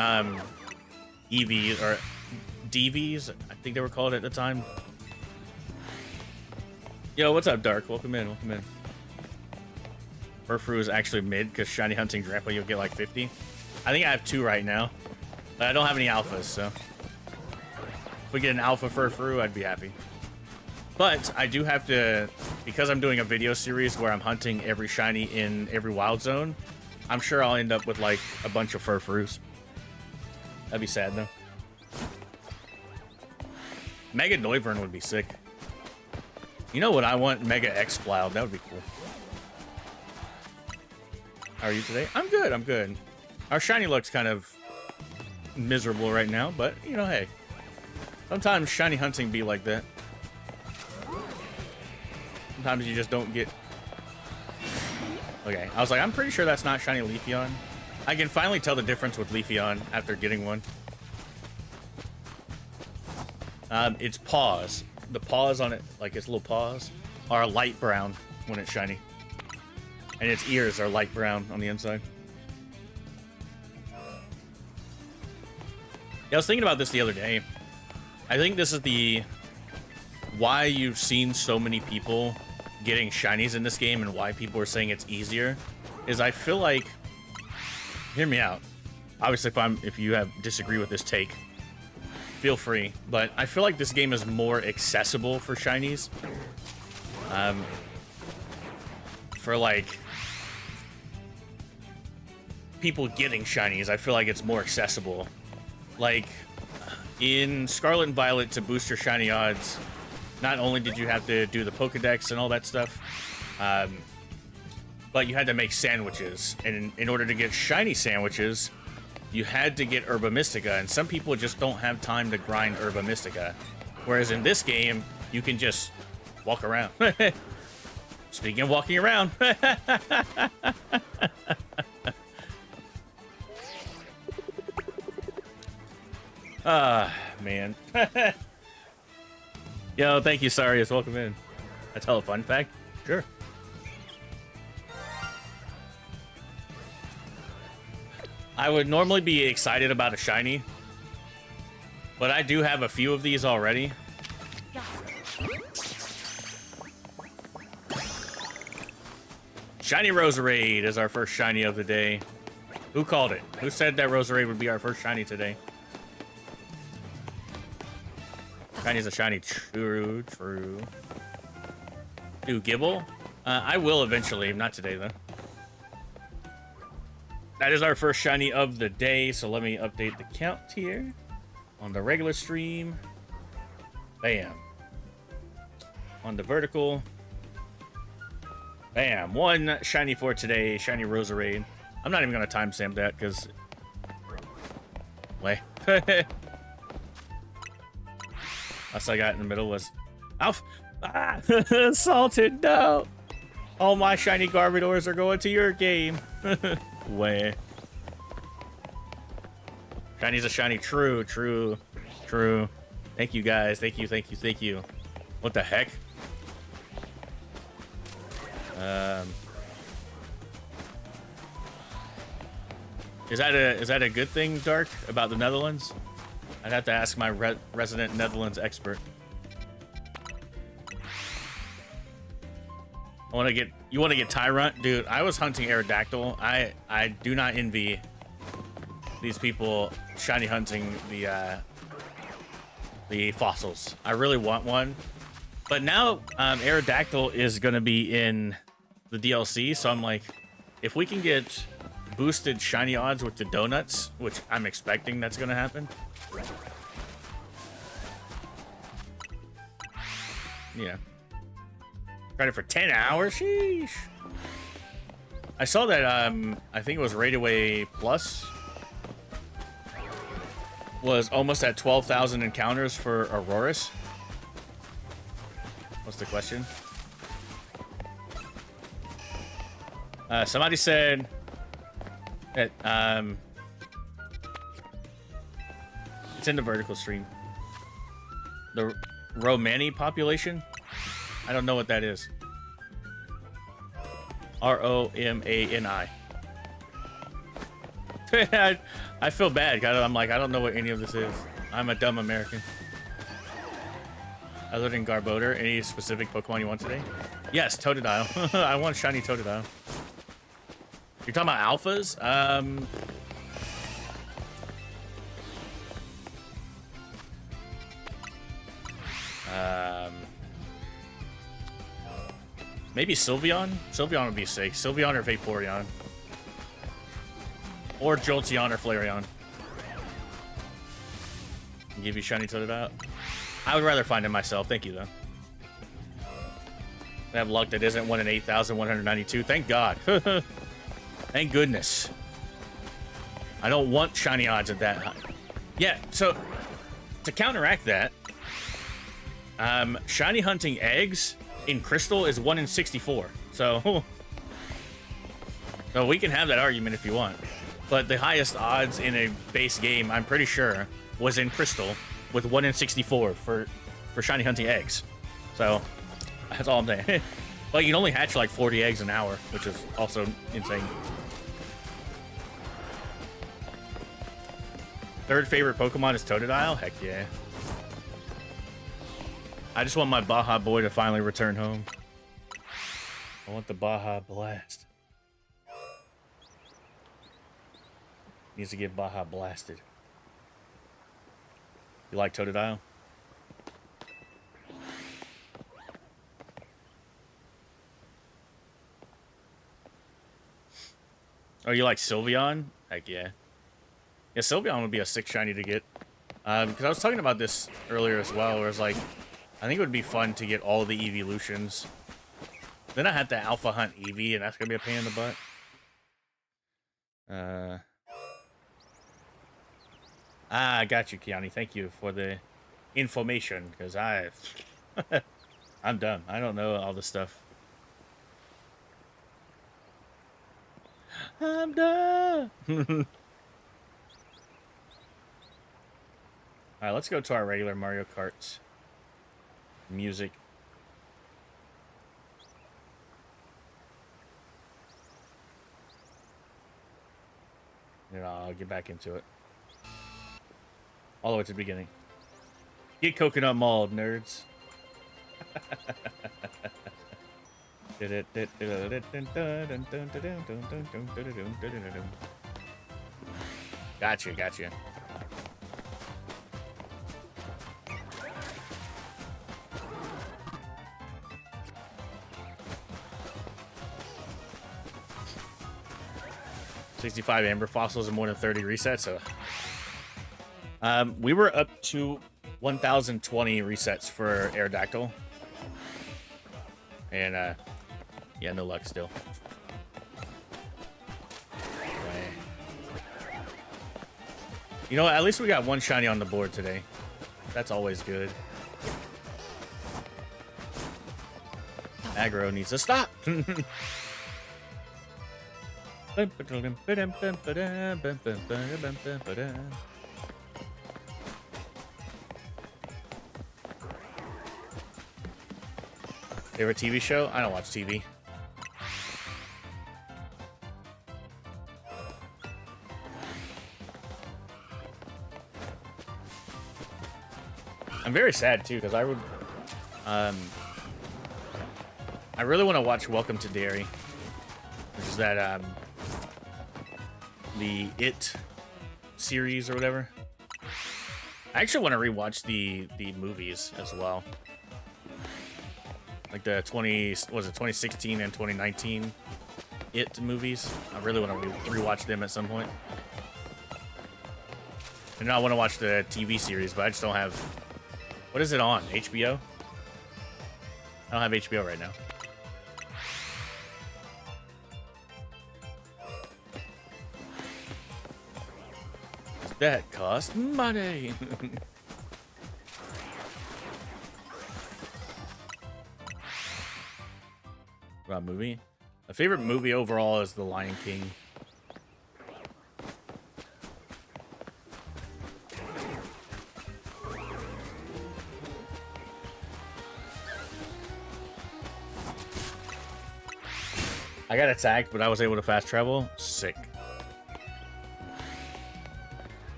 S1: EVs or DVs, I think they were called at the time. Yo, what's up, Dark? Welcome in, welcome in. Furfrou is actually mid because shiny hunting Grandpa, you'll get like 50. I think I have 2 right now, but I don't have any alphas, so if we get an alpha Furfrou, I'd be happy. But I do have to, because I'm doing a video series where I'm hunting every shiny in every wild zone, I'm sure I'll end up with like a bunch of Furfrous. That'd be sad though. Mega Noivern would be sick. You know what I want? Mega Exploud. That would be cool. How are you today? I'm good, I'm good. Our shiny luck's kind of miserable right now, but you know, hey. Sometimes shiny hunting be like that. Sometimes you just don't get... Okay, I was like, I'm pretty sure that's not shiny Leafeon. I can finally tell the difference with Leafeon after getting one. Its paws. The paws on it, like its little paws, are light brown when it's shiny. And its ears are light brown on the inside. Yeah, I was thinking about this the other day. I think this is why you've seen so many people getting shinies in this game and why people are saying it's easier is I feel like, hear me out. Obviously, if you disagree with this take, feel free. But I feel like this game is more accessible for shinies. For like people getting shinies, I feel like it's more accessible. Like in Scarlet and Violet, to boost your shiny odds, not only did you have to do the Pokedex and all that stuff, but you had to make sandwiches. And in order to get shiny sandwiches, you had to get Herba Mystica, and some people just don't have time to grind Herba Mystica. Whereas in this game, you can just walk around. Speaking of walking around. Man. Yo, thank you, Sarius. Welcome in. I tell a fun fact? Sure. I would normally be excited about a shiny, but I do have a few of these already. Shiny Roserade is our first shiny of the day. Who called it? Who said that Roserade would be our first shiny today? Shiny's a shiny. True. Do Gibble? I will eventually. Not today, though. That is our first shiny of the day, so let me update the count here on the regular stream. Bam. On the vertical. Bam. 1 shiny for today, shiny Roserade. I'm not even going to timestamp that, because... Wait. Last I got in the middle was... Alf! Ah! Salted, no! All my shiny Garbodors are going to your game. Way. Shiny's a shiny. True. Thank you, guys. Thank you. What the heck? Is that a good thing, Dark, about the Netherlands? I'd have to ask my resident Netherlands expert. You want to get Tyrant? Dude, I was hunting Aerodactyl. I do not envy these people shiny hunting the fossils. I really want one. But now Aerodactyl is going to be in the DLC, so I'm like, if we can get boosted shiny odds with the donuts, which I'm expecting that's going to happen. Yeah. Tried it for 10 hours? Sheesh. I saw that, I think it was Raid Away Plus. was almost at 12,000 encounters for Auroras. What's the question? Somebody said that it's in the vertical stream. The Romani population? I don't know what that is. Romani. I feel bad, because I'm like, I don't know what any of this is. I'm a dumb American. Other than Garbodor, any specific Pokemon you want today? Yes, Totodile. I want shiny Totodile. You're talking about alphas? Maybe Sylveon? Sylveon would be sick. Sylveon or Vaporeon. Or Jolteon or Flareon. Give you shiny Totodile? I would rather find it myself. Thank you, though. I have luck that isn't 1 in 8,192. Thank God. Thank goodness. I don't want shiny odds at that high. Yeah, so to counteract that, shiny hunting eggs in Crystal is 1 in 64. So we can have that argument if you want. But the highest odds in a base game, I'm pretty sure, was in Crystal with 1 in 64 for shiny hunting eggs. So that's all I'm saying. But you can only hatch like 40 eggs an hour, which is also insane. Third favorite Pokemon is Totodile? Heck yeah. I just want my Baja boy to finally return home. I want the Baja Blast. Needs to get Baja blasted. You like Totodile? Oh, you like Sylveon? Heck yeah. Yeah, Sylveon would be a sick shiny to get. Because I was talking about this earlier as well, where it's like, I think it would be fun to get all the evolutions. Then I had to alpha hunt Eevee, and that's going to be a pain in the butt. I got you, Kiani. Thank you for the information, because I'm dumb. I don't know all this stuff. I'm dumb. Alright, let's go to our regular Mario Kart music. And I'll get back into it. All the way to the beginning. Get coconut mauled, nerds. Gotcha. 65 amber fossils and more than 30 resets. So, we were up to 1,020 resets for Aerodactyl. And, yeah, no luck still. You know what? At least we got one shiny on the board today. That's always good. Aggro needs to stop. Favorite TV show? I don't watch TV. I'm very sad too, because I would, I really want to watch Welcome to Derry, which is that, the It series or whatever. I actually want to rewatch the movies as well. Like the 2016 and 2019 It movies. I really want to rewatch them at some point. And I want to watch the TV series, but I just don't have... What is it on? HBO? I don't have HBO right now. that cost money. About movie? My favorite movie overall is The Lion King. I got attacked, but I was able to fast travel. Sick.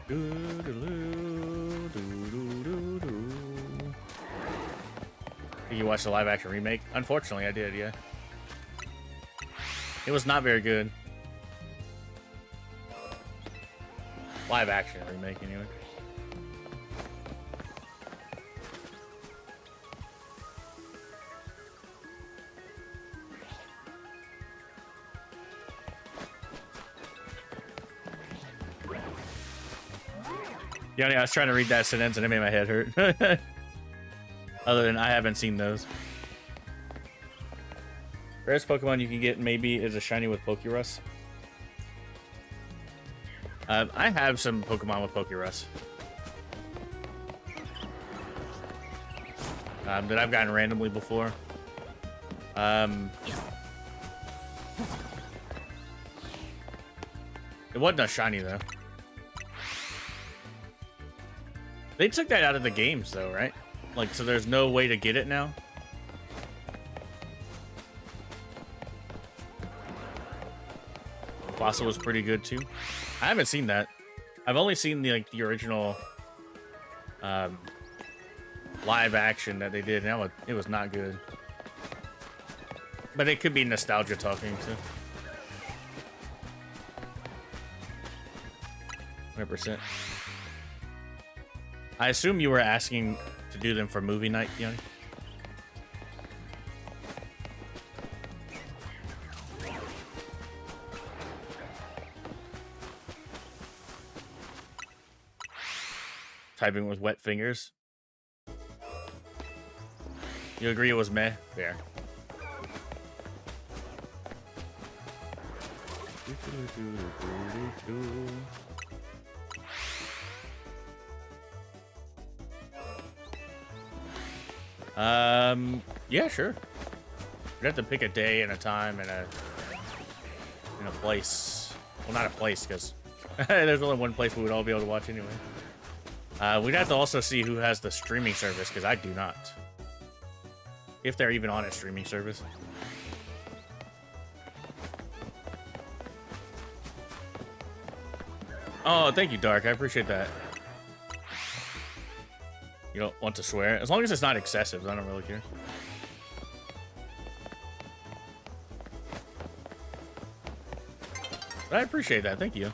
S1: Did you watch the live action remake? Unfortunately, I did, yeah. It was not very good. Live action remake, anyway. Yeah, I was trying to read that sentence and it made my head hurt. Other than I haven't seen those. Rarest Pokemon you can get maybe is a shiny with Pokerus. I have some Pokemon with Pokerus. That I've gotten randomly before. It wasn't a shiny though. They took that out of the games though, right? Like, so there's no way to get it now? Fossil was pretty good too. I haven't seen that. I've only seen the original live action that they did. Now it was not good. But it could be nostalgia talking too. 100%. I assume you were asking to do them for movie night, Yoni? Typing with wet fingers. You agree it was meh? Fair. Yeah, sure. You'd have to pick a day and a time and a place. Well, not a place, because there's only one place we would all be able to watch anyway. We'd have to also see who has the streaming service, because I do not. If they're even on a streaming service. Oh, thank you, Dark. I appreciate that. You don't want to swear? As long as it's not excessive, I don't really care. But I appreciate that. Thank you.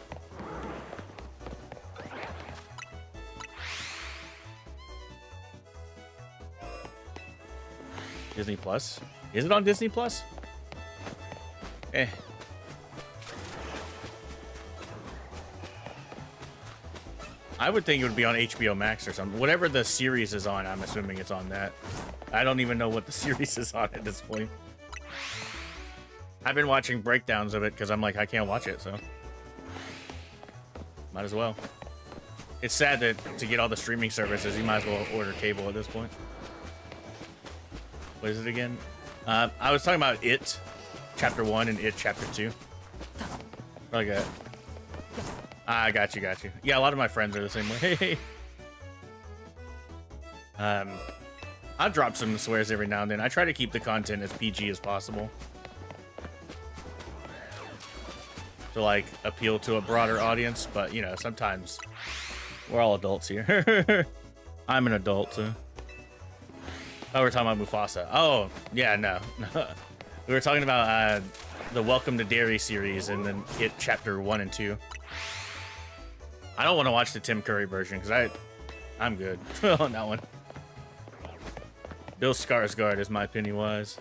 S1: Disney Plus? Is it on Disney Plus? Eh. I would think it would be on HBO Max or something. Whatever the series is on, I'm assuming it's on that. I don't even know what the series is on at this point. I've been watching breakdowns of it because I'm like, I can't watch it, so. Might as well. It's sad that to get all the streaming services, you might as well order cable at this point. What is it again? I was talking about It Chapter 1 and It Chapter 2. Okay. I got you. Yeah, a lot of my friends are the same way. I drop some swears every now and then. I try to keep the content as PG as possible. To, like, appeal to a broader audience. But, you know, sometimes we're all adults here. I'm an adult, too. Oh, we're talking about Mufasa. Oh, yeah, no. We were talking about the Welcome to Derry series and then It Chapter 1 and 2. I don't want to watch the Tim Curry version because I'm good on that one. Bill Skarsgård is my Pennywise.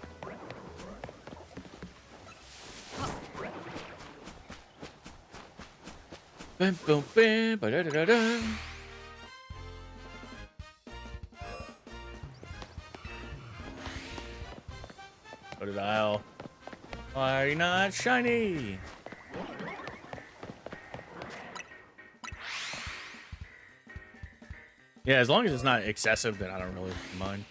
S1: Bam, boom, bam, ba-da-da-da-da. Go to the aisle. Why are you not shiny? Yeah, as long as it's not excessive, then I don't really mind.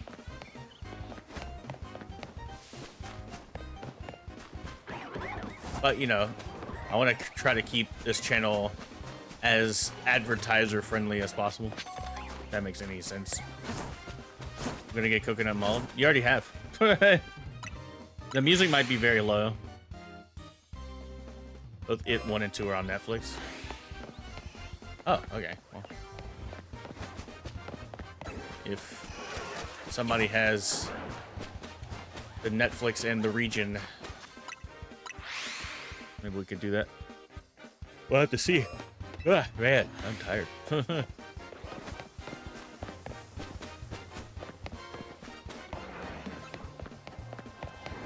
S1: But, you know, I want to try to keep this channel as advertiser friendly as possible. If that makes any sense. I'm gonna get coconut mulled. You already have. The music might be very low. Both It 1 and 2 are on Netflix. Oh, okay. Well, if somebody has the Netflix in the region, maybe we could do that. We'll have to see. Ah, man, I'm tired.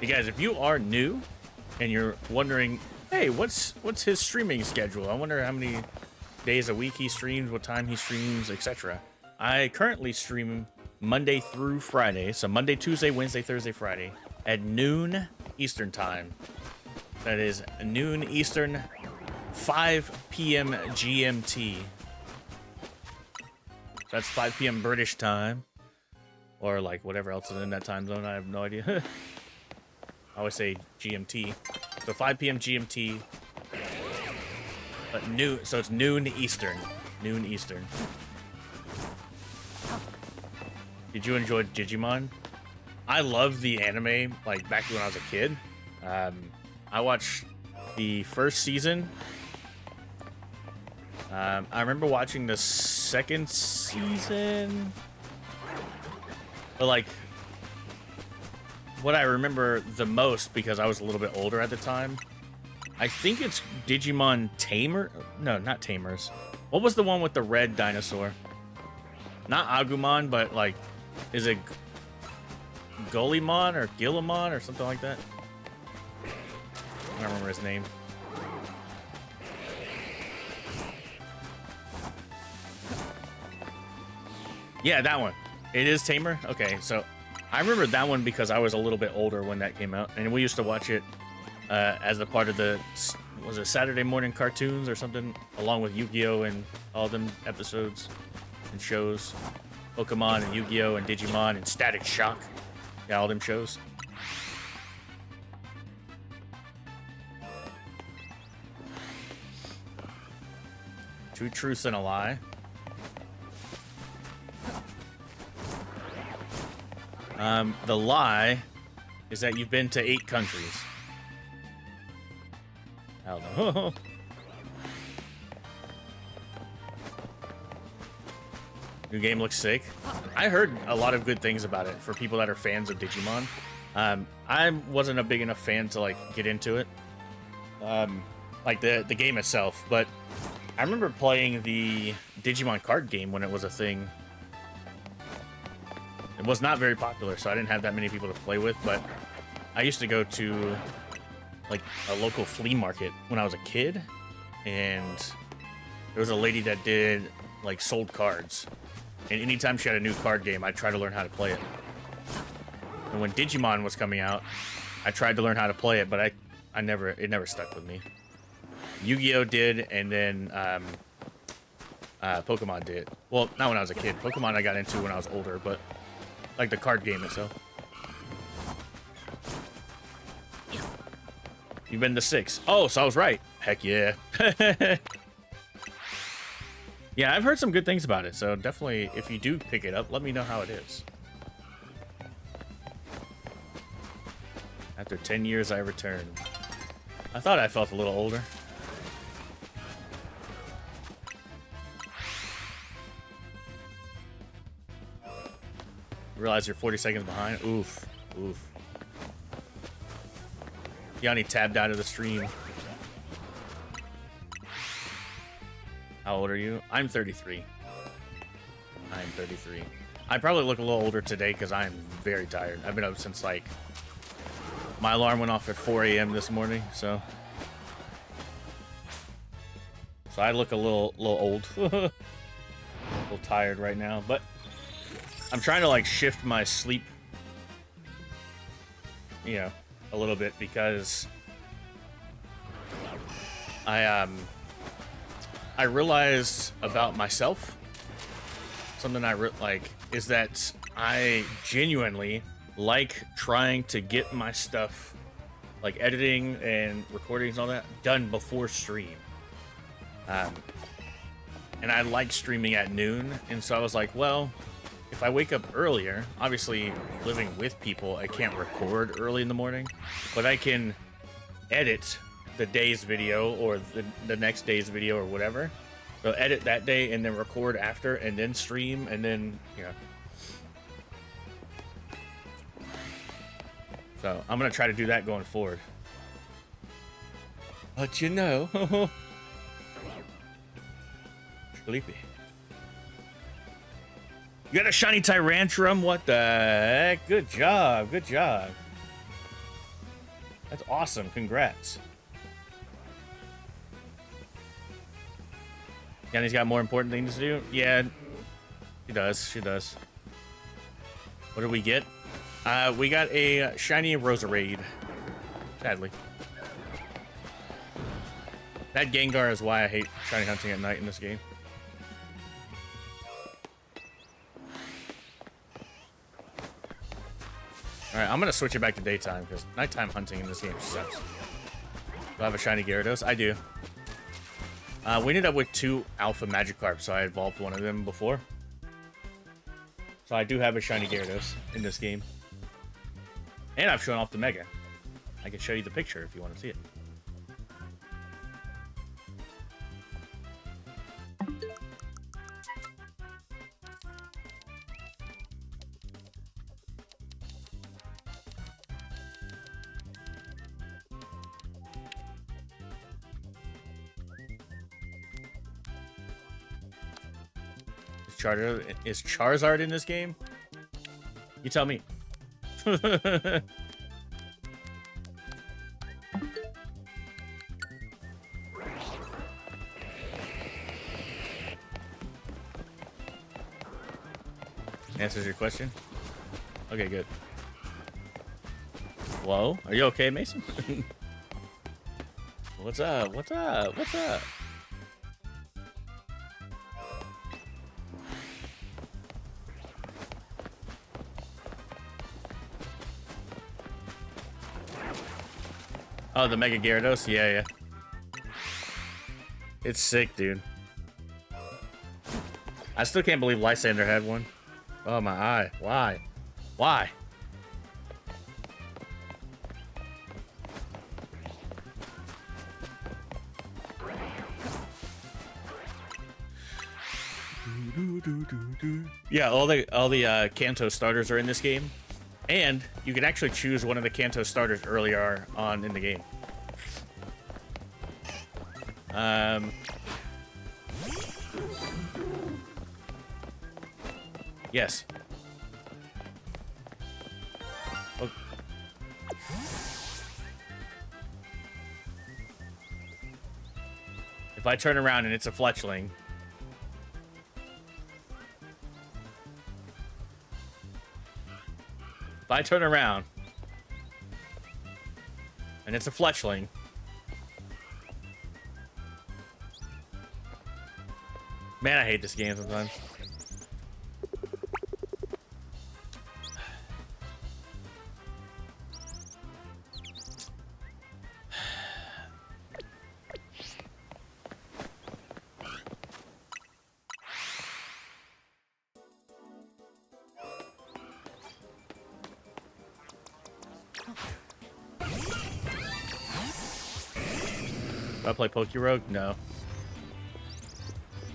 S1: You guys, if you are new and you're wondering, hey, what's his streaming schedule? I wonder how many days a week he streams, what time he streams, etc. I currently stream Monday through Friday, so Monday, Tuesday, Wednesday, Thursday, Friday at noon Eastern time. That is noon Eastern, 5 p.m. GMT. That's 5 p.m. British time, or like whatever else is in that time zone. I have no idea. I always say GMT. So 5 p.m. GMT, but noon. So it's noon Eastern. Noon Eastern. Did you enjoy Digimon? I loved the anime, like back when I was a kid. I watched the first season. I remember watching the second season, but like what I remember the most, because I was a little bit older at the time, I think it's Digimon Tamer. No, not Tamers. What was the one with the red dinosaur? Not Agumon, but like, is it Golimon or Gillimon or something like that? I don't remember his name. Yeah, that one. It is Tamer? Okay, so I remember that one because I was a little bit older when that came out, and we used to watch it as a part of the, was it Saturday morning cartoons or something, along with Yu-Gi-Oh! And all them episodes and shows. Pokemon and Yu-Gi-Oh! And Digimon and Static Shock. Yeah, all them shows. Two truths and a lie. The lie is that you've been to 8 countries. I don't know. New game looks sick. I heard a lot of good things about it for people that are fans of Digimon. I wasn't a big enough fan to like get into it, like the game itself. But I remember playing the Digimon card game when it was a thing. It was not very popular, so I didn't have that many people to play with, but I used to go to like a local flea market when I was a kid, and there was a lady that did like sold cards, and anytime she had a new card game, I'd try to learn how to play it. And when Digimon was coming out, I tried to learn how to play it, but it never stuck with me. Yu-Gi-Oh! Did, and then Pokemon did. Well, not when I was a kid. Pokemon I got into when I was older, but like the card game itself. You've been to 6. Oh, so I was right. Heck yeah. Yeah, I've heard some good things about it, so definitely, if you do pick it up, let me know how it is. After 10 years, I returned. I thought I felt a little older. Realize you're 40 seconds behind. Oof. Oof. Yanni tabbed out of the stream. How old are you? I'm 33. I'm 33. I probably look a little older today because I'm very tired. I've been up since like my alarm went off at 4 a.m. this morning, so I look a little old. A little tired right now, but I'm trying to like shift my sleep, you know, a little bit, because I realized about myself something I like is that I genuinely like trying to get my stuff, like editing and recordings and all that, done before stream. And I like streaming at noon, and so I was like, well, if I wake up earlier, obviously living with people, I can't record early in the morning, but I can edit the day's video or the next day's video or whatever. So edit that day and then record after and then stream and then, yeah. So I'm going to try to do that going forward. But you know, sleepy. You got a shiny Tyrantrum? What the heck? Good job. Good job. That's awesome. Congrats. Yanni's got more important things to do? Yeah, she does. She does. What did we get? We got a shiny Roserade. Sadly. That Gengar is why I hate shiny hunting at night in this game. Alright, I'm gonna switch it back to daytime because nighttime hunting in this game sucks. Do I have a shiny Gyarados? I do. We ended up with 2 Alpha Magikarp, so I evolved one of them before. So I do have a shiny Gyarados in this game. And I've shown off the Mega. I can show you the picture if you want to see it. Is Charizard in this game? You tell me. Answers your question? Okay, good. Whoa, are you okay, Mason? What's up? What's up? What's up? Oh, the Mega Gyarados? Yeah, yeah. It's sick, dude. I still can't believe Lysander had one. Oh, my eye. Why? Why? Yeah, all the Kanto starters are in this game. And you can actually choose one of the Kanto starters earlier on in the game. Yes. Oh. If I turn around and it's a Fletchling. If I turn around and it's a Fletchling. Man, I hate this game sometimes. Do I play Pokerogue? No.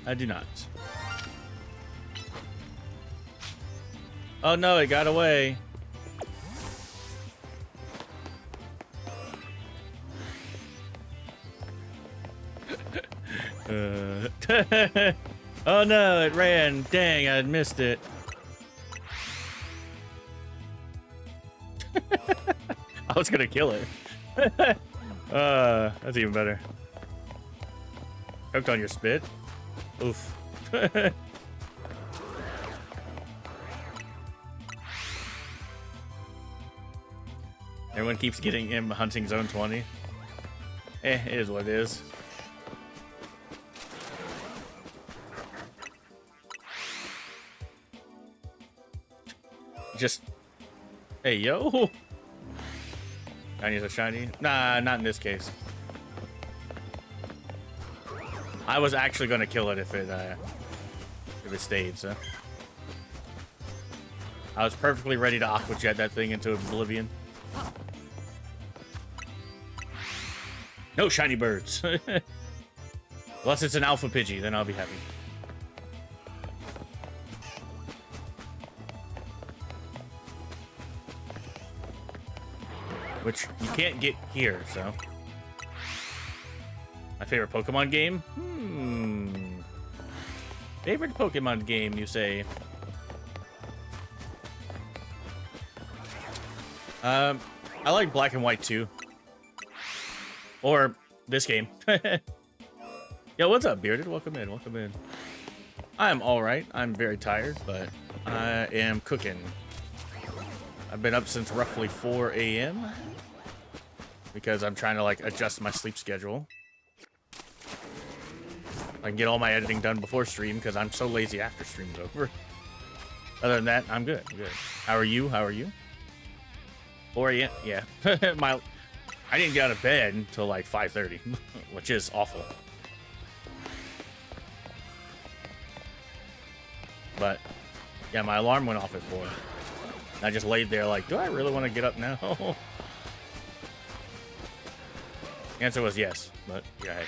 S1: I do not. Oh no, it got away. Oh no, it ran. Dang, I missed it. I was gonna kill it. That's even better. Hooked on your spit? Oof. Everyone keeps getting him hunting zone 20. It is what it is. Just, hey, yo. Shiny a shiny? Nah, not in this case. I was actually gonna kill it if it stayed, so. I was perfectly ready to Aqua Jet that thing into oblivion. No shiny birds. Unless it's an Alpha Pidgey, then I'll be happy. Which you can't get here, so. My favorite Pokemon game? Favorite Pokemon game, you say? I like Black and White too. Or this game. Yo, what's up, Bearded? Welcome in, welcome in. I'm alright. I'm very tired, but I am cooking. I've been up since roughly 4 a.m. because I'm trying to like adjust my sleep schedule. I can get all my editing done before stream because I'm so lazy after stream's over. Other than that, I'm good. I'm good. How are you? How are you? 4 a.m. Yeah. I didn't get out of bed until like 5:30, which is awful. But yeah, my alarm went off at 4. And I just laid there like, do I really want to get up now? The answer was yes, but yeah. Hey.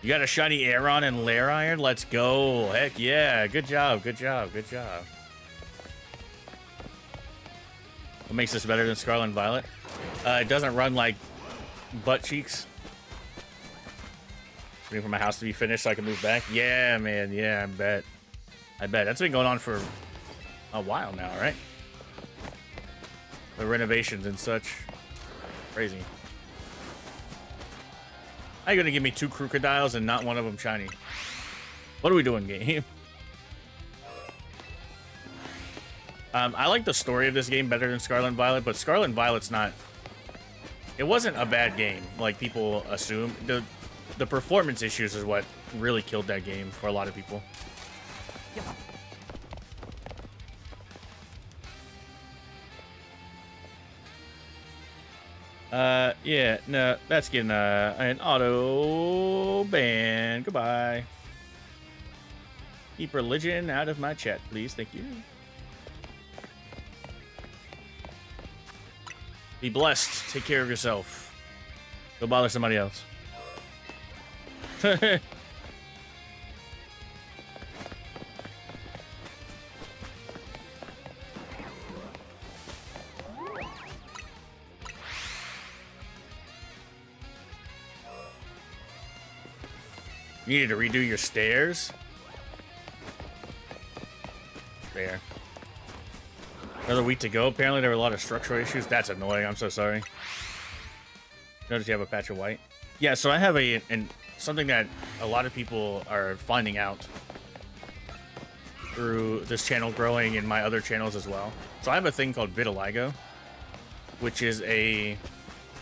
S1: You got a shiny Aeron and Lair Iron? Let's go. Heck yeah. Good job. Good job. Good job. What makes this better than Scarlet and Violet? It doesn't run like butt cheeks. Waiting for my house to be finished so I can move back. Yeah, man. Yeah, I bet. I bet. That's been going on for a while now, right? The renovations and such. Crazy. How you gonna give me 2 crocodiles and not one of them shiny? What are we doing, game? I like the story of this game better than Scarlet and Violet, but Scarlet and Violet's not... It wasn't a bad game, like people assume. The performance issues is what really killed that game for a lot of people. Yeah, no, that's getting an auto ban. Goodbye. Keep religion out of my chat, please. Thank you. Be blessed. Take care of yourself. Go bother somebody else. You needed to redo your stairs? There. Another week to go. Apparently there were a lot of structural issues. That's annoying. I'm so sorry. Notice you have a patch of white. Yeah, so I have something that a lot of people are finding out through this channel growing in my other channels as well. So I have a thing called vitiligo, which is an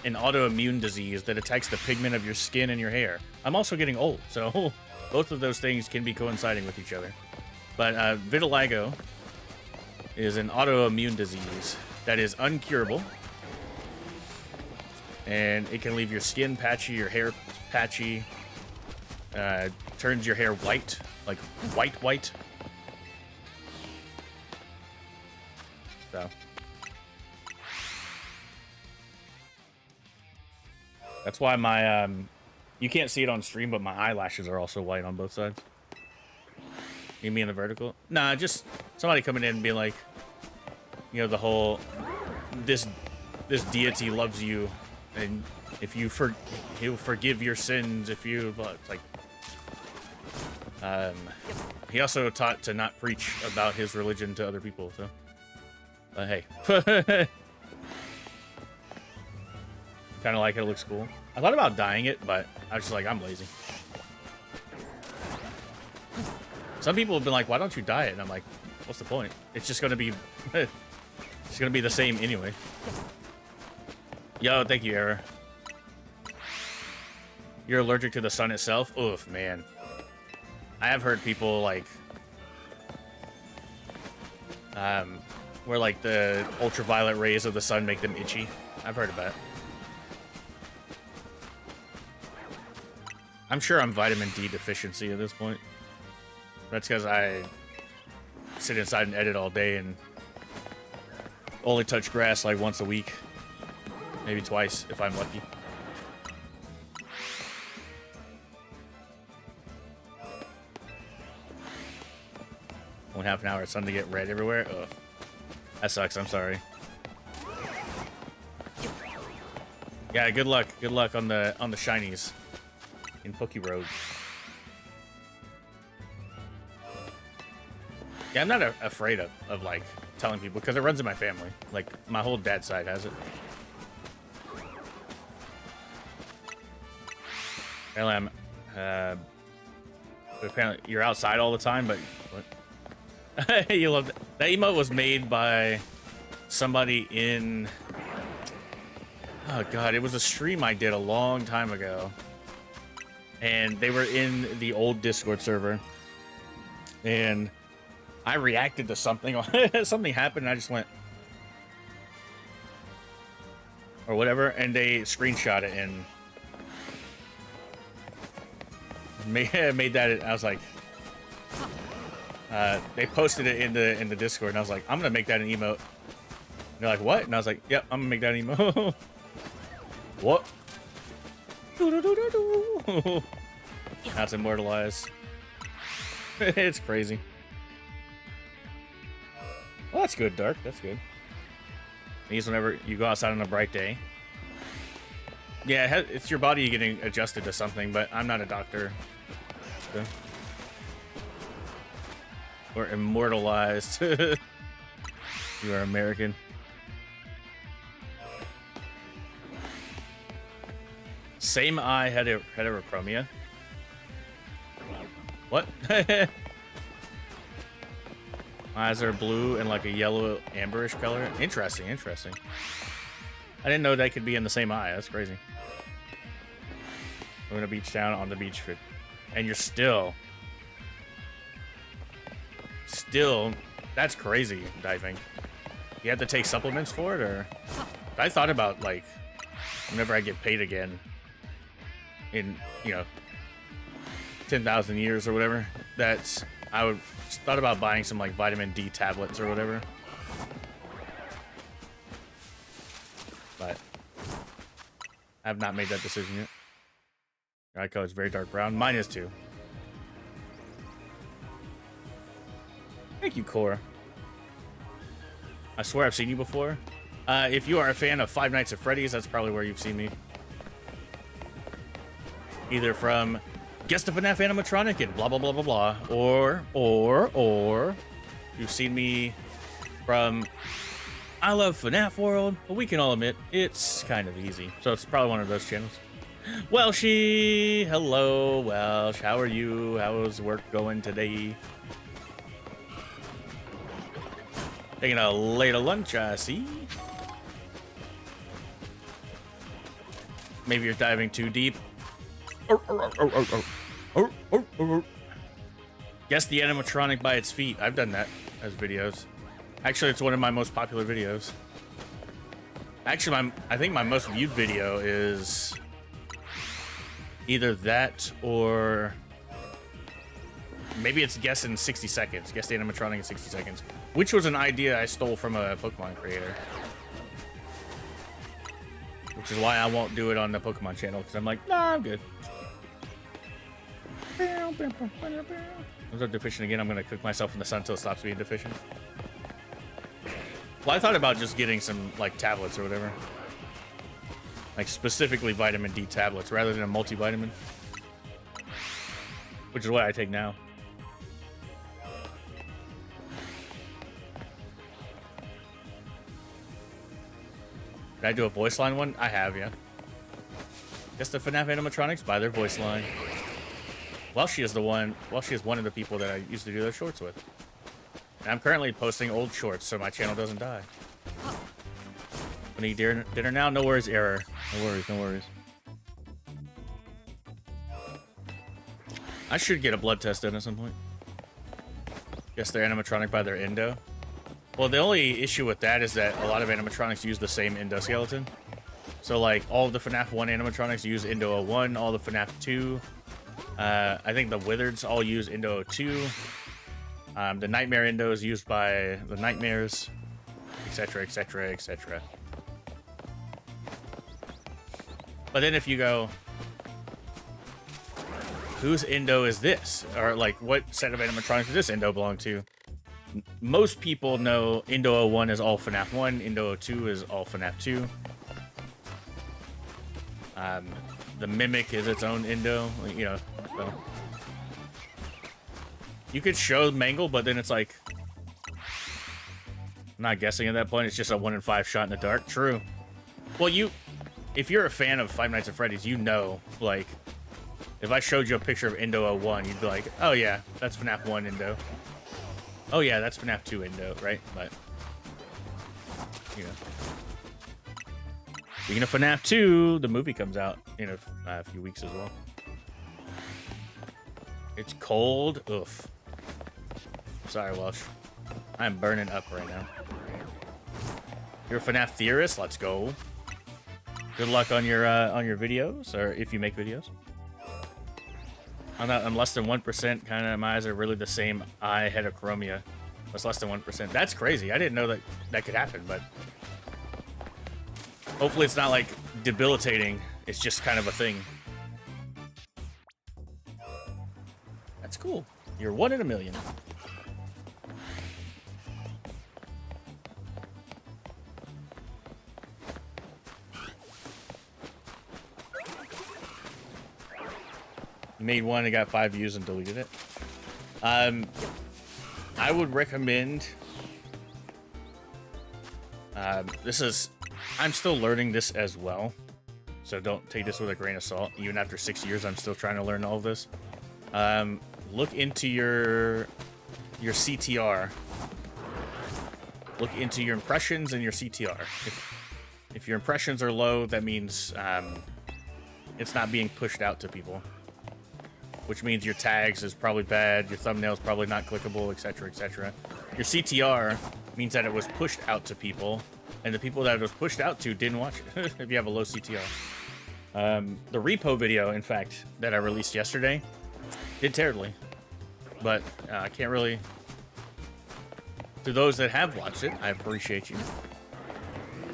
S1: autoimmune disease that attacks the pigment of your skin and your hair. I'm also getting old, so both of those things can be coinciding with each other. But vitiligo is an autoimmune disease that is uncurable, and it can leave your skin patchy, your hair patchy, turns your hair white, like white. So that's why my you can't see it on stream, but my eyelashes are also white on both sides. You mean the vertical? Nah, just somebody coming in and being like, you know, the whole this deity loves you, and if you he'll forgive your sins if you. But it's like, he also taught to not preach about his religion to other people. So, hey, kind of like it. It looks cool. I thought about dyeing it, but I was just like, I'm lazy. Some people have been like, why don't you dye it? And I'm like, what's the point? It's just gonna be it's gonna be the same anyway. Yo, thank you, Era. You're allergic to the sun itself? Oof, man. I have heard people like Where like the ultraviolet rays of the sun make them itchy. I've heard about it. I'm sure I'm vitamin D deficiency at this point. That's because I sit inside and edit all day and only touch grass like once a week. Maybe twice if I'm lucky. Only half an hour, sun to get red everywhere. Ugh. That sucks, I'm sorry. Yeah, good luck. Good luck on the shinies in Poke Road. Yeah, I'm not afraid of like telling people because it runs in my family. Like my whole dad's side has it. Apparently apparently you're outside all the time, but what? You love that. That emote was made by somebody in, oh god, it was a stream I did a long time ago. And they were in the old Discord server. And I reacted to something. Something happened and I just went, or whatever, and they screenshot it and made that. I was like, they posted it in the Discord, and I was like, I'm gonna make that an emote. And they're like, what? And I was like, yep, I'm gonna make that an emote. What? That's immortalized. It's crazy. Well, that's good, Dark. That's good. These whenever you go outside on a bright day. Yeah, it's your body getting adjusted to something, but I'm not a doctor. So. Or immortalized. You are American. Same eye heterochromia. What? Eyes are blue and like a yellow amberish color. Interesting, interesting. I didn't know they could be in the same eye. That's crazy. We're gonna beach down on the beach for, and you're still, that's crazy diving. You have to take supplements for it, or I thought about like whenever I get paid again in 10,000 years or whatever, that I would thought about buying some like vitamin D tablets or whatever, but I have not made that decision yet. Your eye color is very dark brown. Mine is too. Thank you, Cora. I swear I've seen you before. If you are a fan of Five Nights at Freddy's, that's probably where you've seen me. Either from guest of FNAF animatronic and blah blah blah blah blah, or you've seen me from I Love FNAF World, but we can all admit it's kind of easy. So it's probably one of those channels. Welshie, hello Welsh, how are you? How's work going today? Taking a late lunch, I see. Maybe you're diving too deep. Guess the animatronic by its feet. I've done that as videos. Actually, it's one of my most popular videos. Actually, I think my most viewed video is either that or maybe it's Guess in 60 seconds. Guess the animatronic in 60 seconds. Which was an idea I stole from a Pokemon creator. Which is why I won't do it on the Pokemon channel, because I'm like, nah, I'm good. Once I'm deficient again, I'm going to cook myself in the sun until it stops being deficient. Well, I thought about just getting some, like, tablets or whatever. Like, specifically vitamin D tablets, rather than a multivitamin. Which is what I take now. Did I do a voice line one? I have, yeah. Guess the FNAF animatronics by their voice line. Well, she is one of the people that I used to do those shorts with. And I'm currently posting old shorts, so my channel doesn't die. When you dinner now, no worries, error. No worries, no worries. I should get a blood test done at some point. Guess they're animatronic by their endo. Well, the only issue with that is that a lot of animatronics use the same endoskeleton. So, like, all of the FNAF 1 animatronics use Indo 01, all the FNAF 2. I think the Wizards all use Indo 02. The Nightmare Indo is used by the Nightmares, etc., etc., etc. But then if you go, whose Indo is this? Or, like, what set of animatronics does this Indo belong to? Most people know Indo 01 is all FNAF 1, Indo 02 is all FNAF 2. The Mimic is its own Indo, you know. So. You could show Mangle, but then it's like, I'm not guessing at that point. It's just a 1 in 5 shot in the dark. True. Well, if you're a fan of Five Nights at Freddy's, you know, like, if I showed you a picture of Indo 01, you'd be like, oh yeah, that's FNAF 1 Indo. Oh yeah, that's FNAF 2 Indo, right? But, you know. Speaking of FNAF 2, the movie comes out in a few weeks as well. It's cold. Oof. Sorry, Welsh. I'm burning up right now. You're a FNAF theorist? Let's go. Good luck on your videos, or if you make videos. I'm less than 1%. Kind of, my eyes are really the same eye heterochromia. That's less than 1%. That's crazy. I didn't know that could happen, but hopefully it's not like debilitating. It's just kind of a thing. That's cool. You're 1 in a million. You made one and got 5 views and deleted it. I would recommend. I'm still learning this as well, so don't take this with a grain of salt. Even after 6 years, I'm still trying to learn all of this. Look into your CTR. Look into your impressions and your CTR. If your impressions are low, that means it's not being pushed out to people, which means your tags is probably bad, your thumbnail's probably not clickable, etc., etc. Your CTR means that it was pushed out to people, and the people that it was pushed out to didn't watch it, if you have a low CTR. The repo video, in fact, that I released yesterday, did terribly. But I can't really... To those that have watched it, I appreciate you.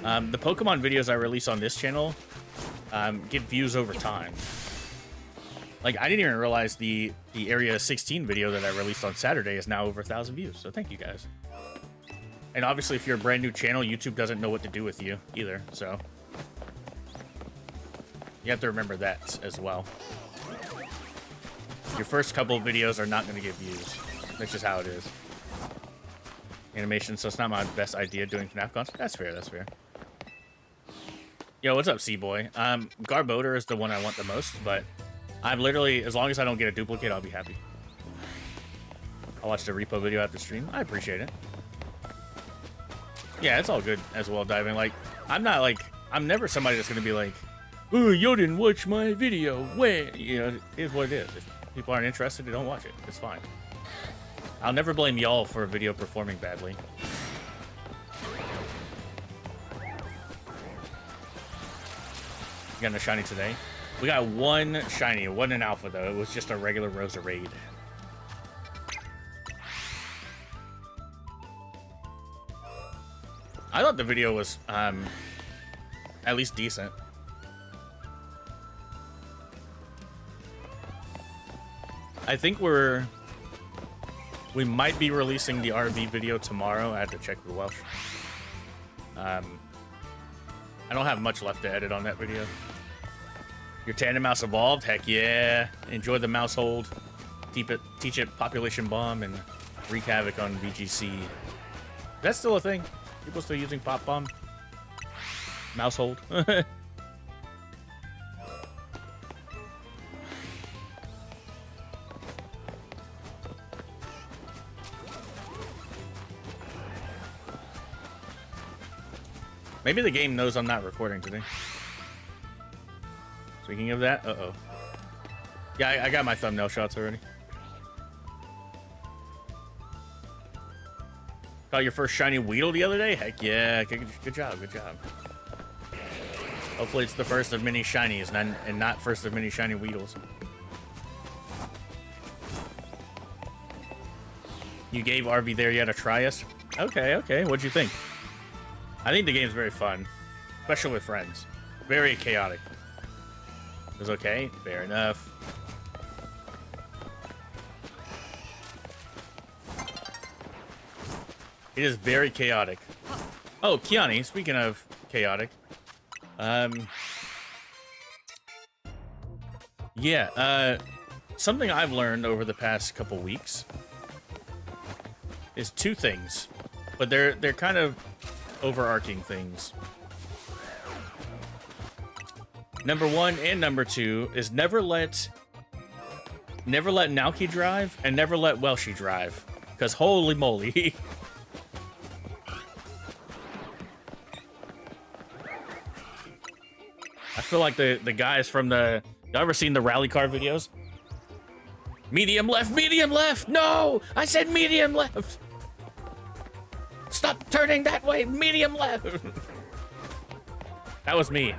S1: The Pokemon videos I release on this channel get views over time. Like, I didn't even realize the Area 16 video that I released on Saturday is now over 1,000 views, so thank you guys. And obviously, if you're a brand new channel, YouTube doesn't know what to do with you either, so you have to remember that as well. Your first couple of videos are not going to get views. That's just how it is. Animation, so it's not my best idea doing FNAF cons. That's fair, that's fair. Yo, what's up, C-Boy? Garbodor is the one I want the most, but I'm literally, as long as I don't get a duplicate, I'll be happy. I'll watch the repo video after stream. I appreciate it. Yeah, it's all good as well, diving. Like, I'm never somebody that's going to be like, oh, you didn't watch my video. When? You know, it is what it is. If people aren't interested, they don't watch it. It's fine. I'll never blame y'all for a video performing badly. You got a shiny today? We got one shiny. It wasn't an alpha, though. It was just a regular Rosa raid. I thought the video was at least decent. I think we might be releasing the RV video tomorrow. I have to check with Welsh. I don't have much left to edit on that video. Your tandem mouse evolved? Heck yeah. Enjoy the mouse hold. Teach it population bomb and wreak havoc on VGC. That's still a thing. People still using pop bomb. Mouse hold. Maybe the game knows I'm not recording today. Speaking of that, uh-oh. Yeah, I got my thumbnail shots already. Got your first shiny Weedle the other day? Heck yeah. Good job. Good job. Hopefully it's the first of many shinies and not first of many shiny Weedles. You gave RV there yet a try us? Okay, okay. What'd you think? I think the game's very fun, especially with friends. Very chaotic. It was okay? Fair enough. It is very chaotic. Oh, Kiani, speaking of chaotic. Yeah, something I've learned over the past couple weeks is two things, but they're kind of overarching things. Number one and number two is never let Naoki drive and never let Welshie drive, because holy moly. I feel like the guys from the... Y'all ever seen the rally car videos? Medium left, medium left! No! I said medium left! Stop turning that way, medium left! That was me.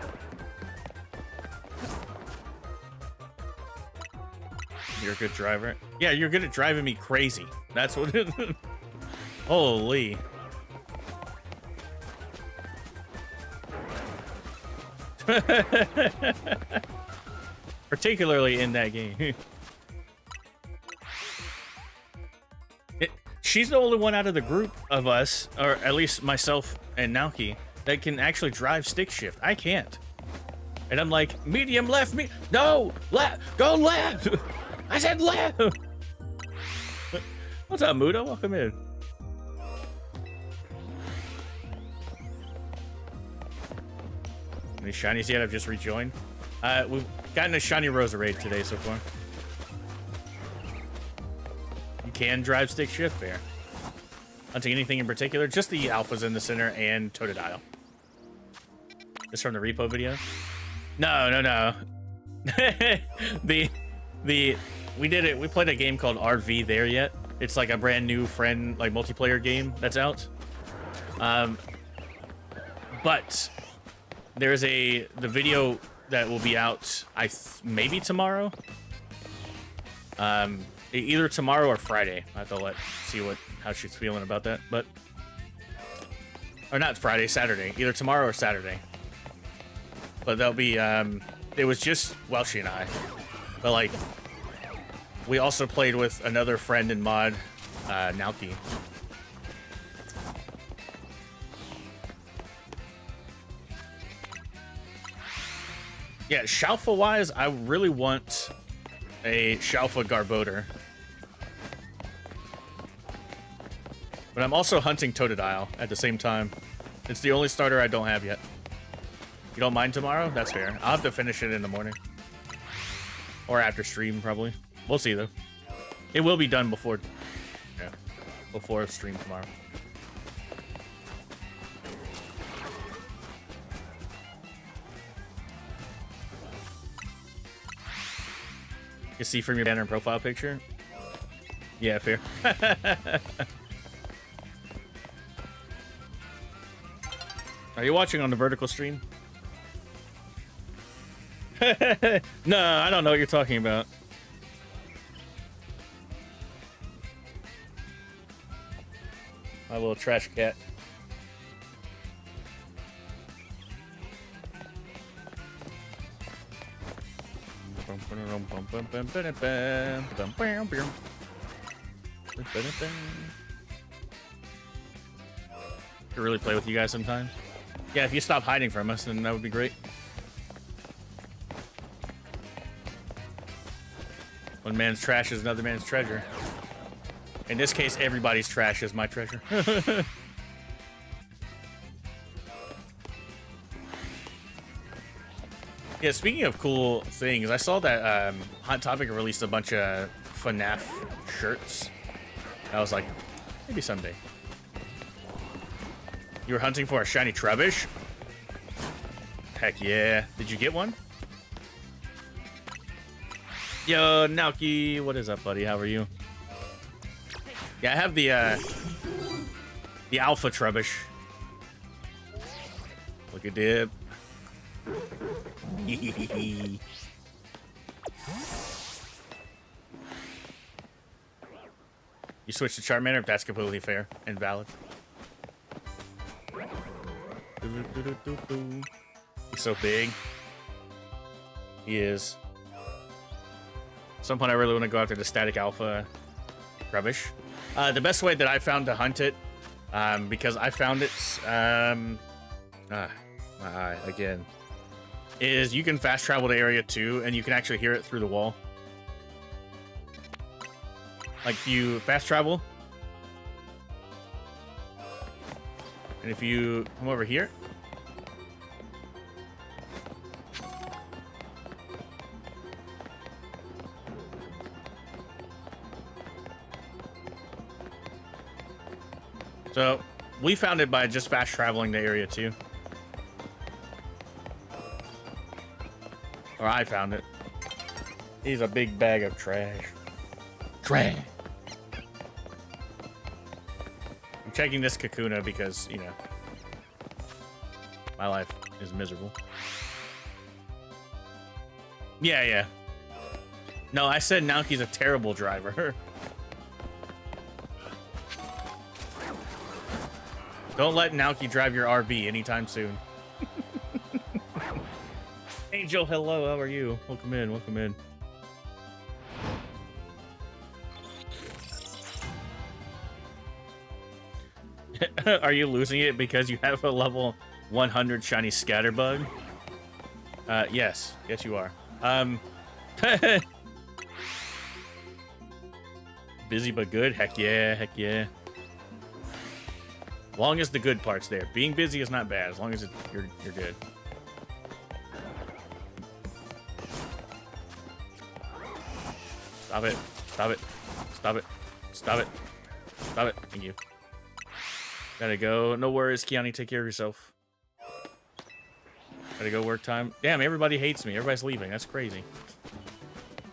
S1: You're a good driver? Yeah, you're good at driving me crazy. That's what it is. Holy. Particularly in that game. She's the only one out of the group of us, or at least myself and Naoki, that can actually drive stick shift. I can't. And I'm like, medium left, no, left, go left. I said left. What's up, Muda? Welcome in. Any shinies yet? I've just rejoined. We've gotten a shiny Roserade today so far. You can drive stick shift, fair. Hunting anything in particular? Just the alphas in the center and Totodile. This from the repo video? No. We did it. We played a game called RV There Yet. It's like a brand new friend, like multiplayer game that's out. But there's the video that will be out, maybe tomorrow. Either tomorrow or Friday. I have to see how she's feeling about that. But or not Friday, Saturday. Either tomorrow or Saturday. But that'll be it was just Welshie and I. But like we also played with another friend in mod, Naoki. Yeah, Shalfa wise, I really want a Shalfa Garbodor. But I'm also hunting Totodile at the same time. It's the only starter I don't have yet. You don't mind tomorrow? That's fair. I'll have to finish it in the morning. Or after stream, probably. We'll see, though. It will be done before stream tomorrow. You see from your banner and profile picture? Yeah, fair. Are you watching on the vertical stream? No, I don't know what you're talking about. My little trash cat. Could really play with you guys sometimes. Yeah, if you stop hiding from us, then that would be great. One man's trash is another man's treasure. In this case, everybody's trash is my treasure. Yeah, speaking of cool things, I saw that Hot Topic released a bunch of FNAF shirts. I was like, maybe someday. You were hunting for a shiny Trubbish? Heck yeah. Did you get one? Yo, Naoki, what is up, buddy? How are you? Yeah, I have the The alpha Trubbish. Look at dip. You switch to Charmander, that's completely fair and valid. He's so big. He is. At some point I really want to go after the static alpha rubbish. The best way that I found to hunt it, because I found it, my eye again, is you can fast travel to area 2 and you can actually hear it through the wall. Like you fast travel, and if you come over here, so we found it by just fast traveling to area 2. Or I found it. He's a big bag of trash. Trash. I'm checking this Kakuna because, you know, my life is miserable. Yeah. No, I said Naoki's a terrible driver. Don't let Naoki drive your RV anytime soon. Angel, hello, how are you? Welcome in, welcome in. Are you losing it because you have a level 100 shiny scatterbug? Yes. Yes, you are. Busy but good? Heck yeah, heck yeah. Long as the good part's there. Being busy is not bad, as long as you're good. Stop it. Stop it. Stop it. Stop it. Stop it. Thank you. Gotta go. No worries, Kiani. Take care of yourself. Gotta go work time. Damn, everybody hates me. Everybody's leaving. That's crazy.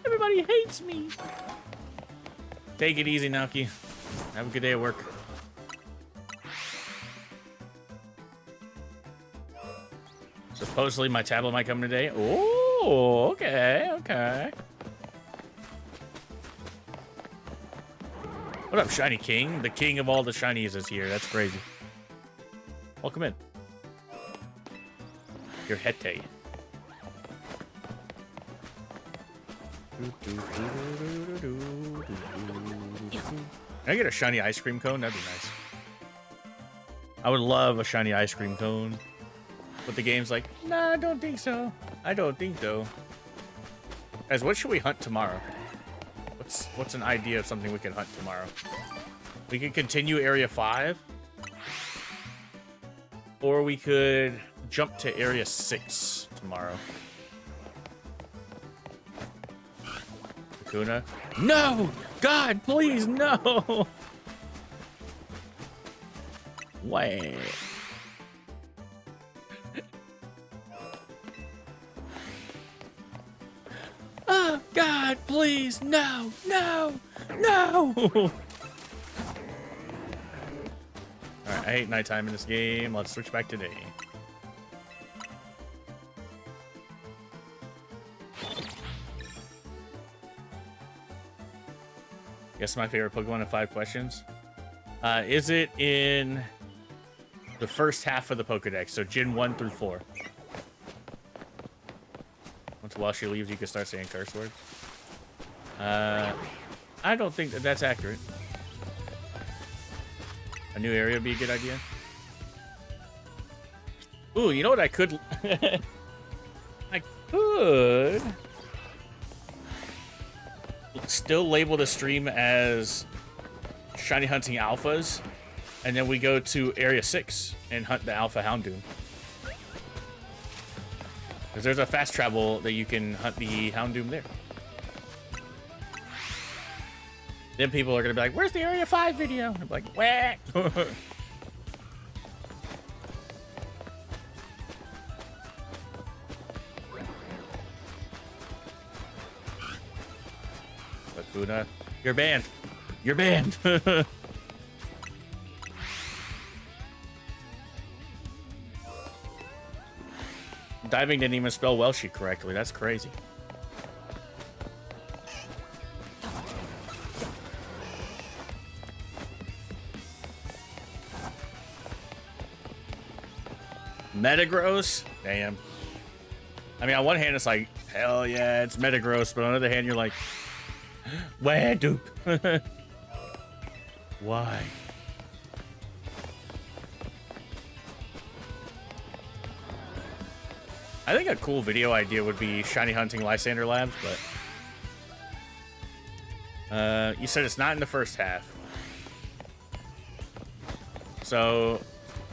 S1: Everybody hates me. Take it easy, Naoki. Have a good day at work. Supposedly my tablet might come today. Oh, okay, okay. What up, Shiny King? The king of all the shinies is here. That's crazy. Welcome in. Your Hete. Can I get a shiny ice cream cone? That'd be nice. I would love a shiny ice cream cone. But the game's like, nah, I don't think so. I don't think so. Guys, what should we hunt tomorrow? What's an idea of something we can hunt tomorrow? We could continue Area 5. Or we could jump to Area 6 tomorrow. Kakuna? No! God, please, no! Wait. Oh, God, please, no, no, no! Alright, I hate nighttime in this game. Let's switch back to day. Guess my favorite Pokemon in 5 questions. Is it in the first half of the Pokedex, so Gen 1 through 4? While she leaves, you can start saying curse words. I don't think that's accurate. A new area would be a good idea. Ooh, you know what I could... I could... still label the stream as Shiny Hunting Alphas, and then we go to Area 6 and hunt the Alpha Houndoom. Because there's a fast travel that you can hunt the Houndoom there. Then people are going to be like, where's the Area 5 video? I'm like, whack. Kakuna, you're banned. You're banned. Diving didn't even spell Welshie correctly. That's crazy. Metagross? Damn. I mean, on one hand, it's like, hell yeah, it's Metagross. But on the other hand, you're like, where, dude? Why? I think a cool video idea would be shiny hunting Lysander Labs, but you said it's not in the first half. So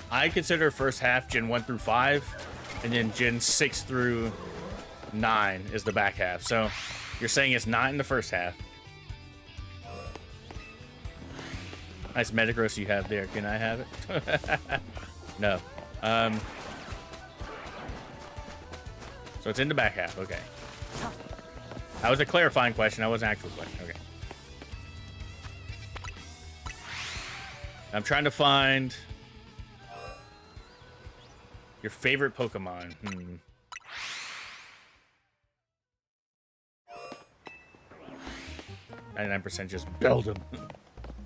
S1: I consider first half Gen 1 through 5, and then Gen 6 through 9 is the back half. So you're saying it's not in the first half. Nice Metagross you have there. Can I have it? No. So it's in the back half. Okay. That was a clarifying question. That was an actual question. Okay. I'm trying to find your favorite Pokemon. 99% just build them.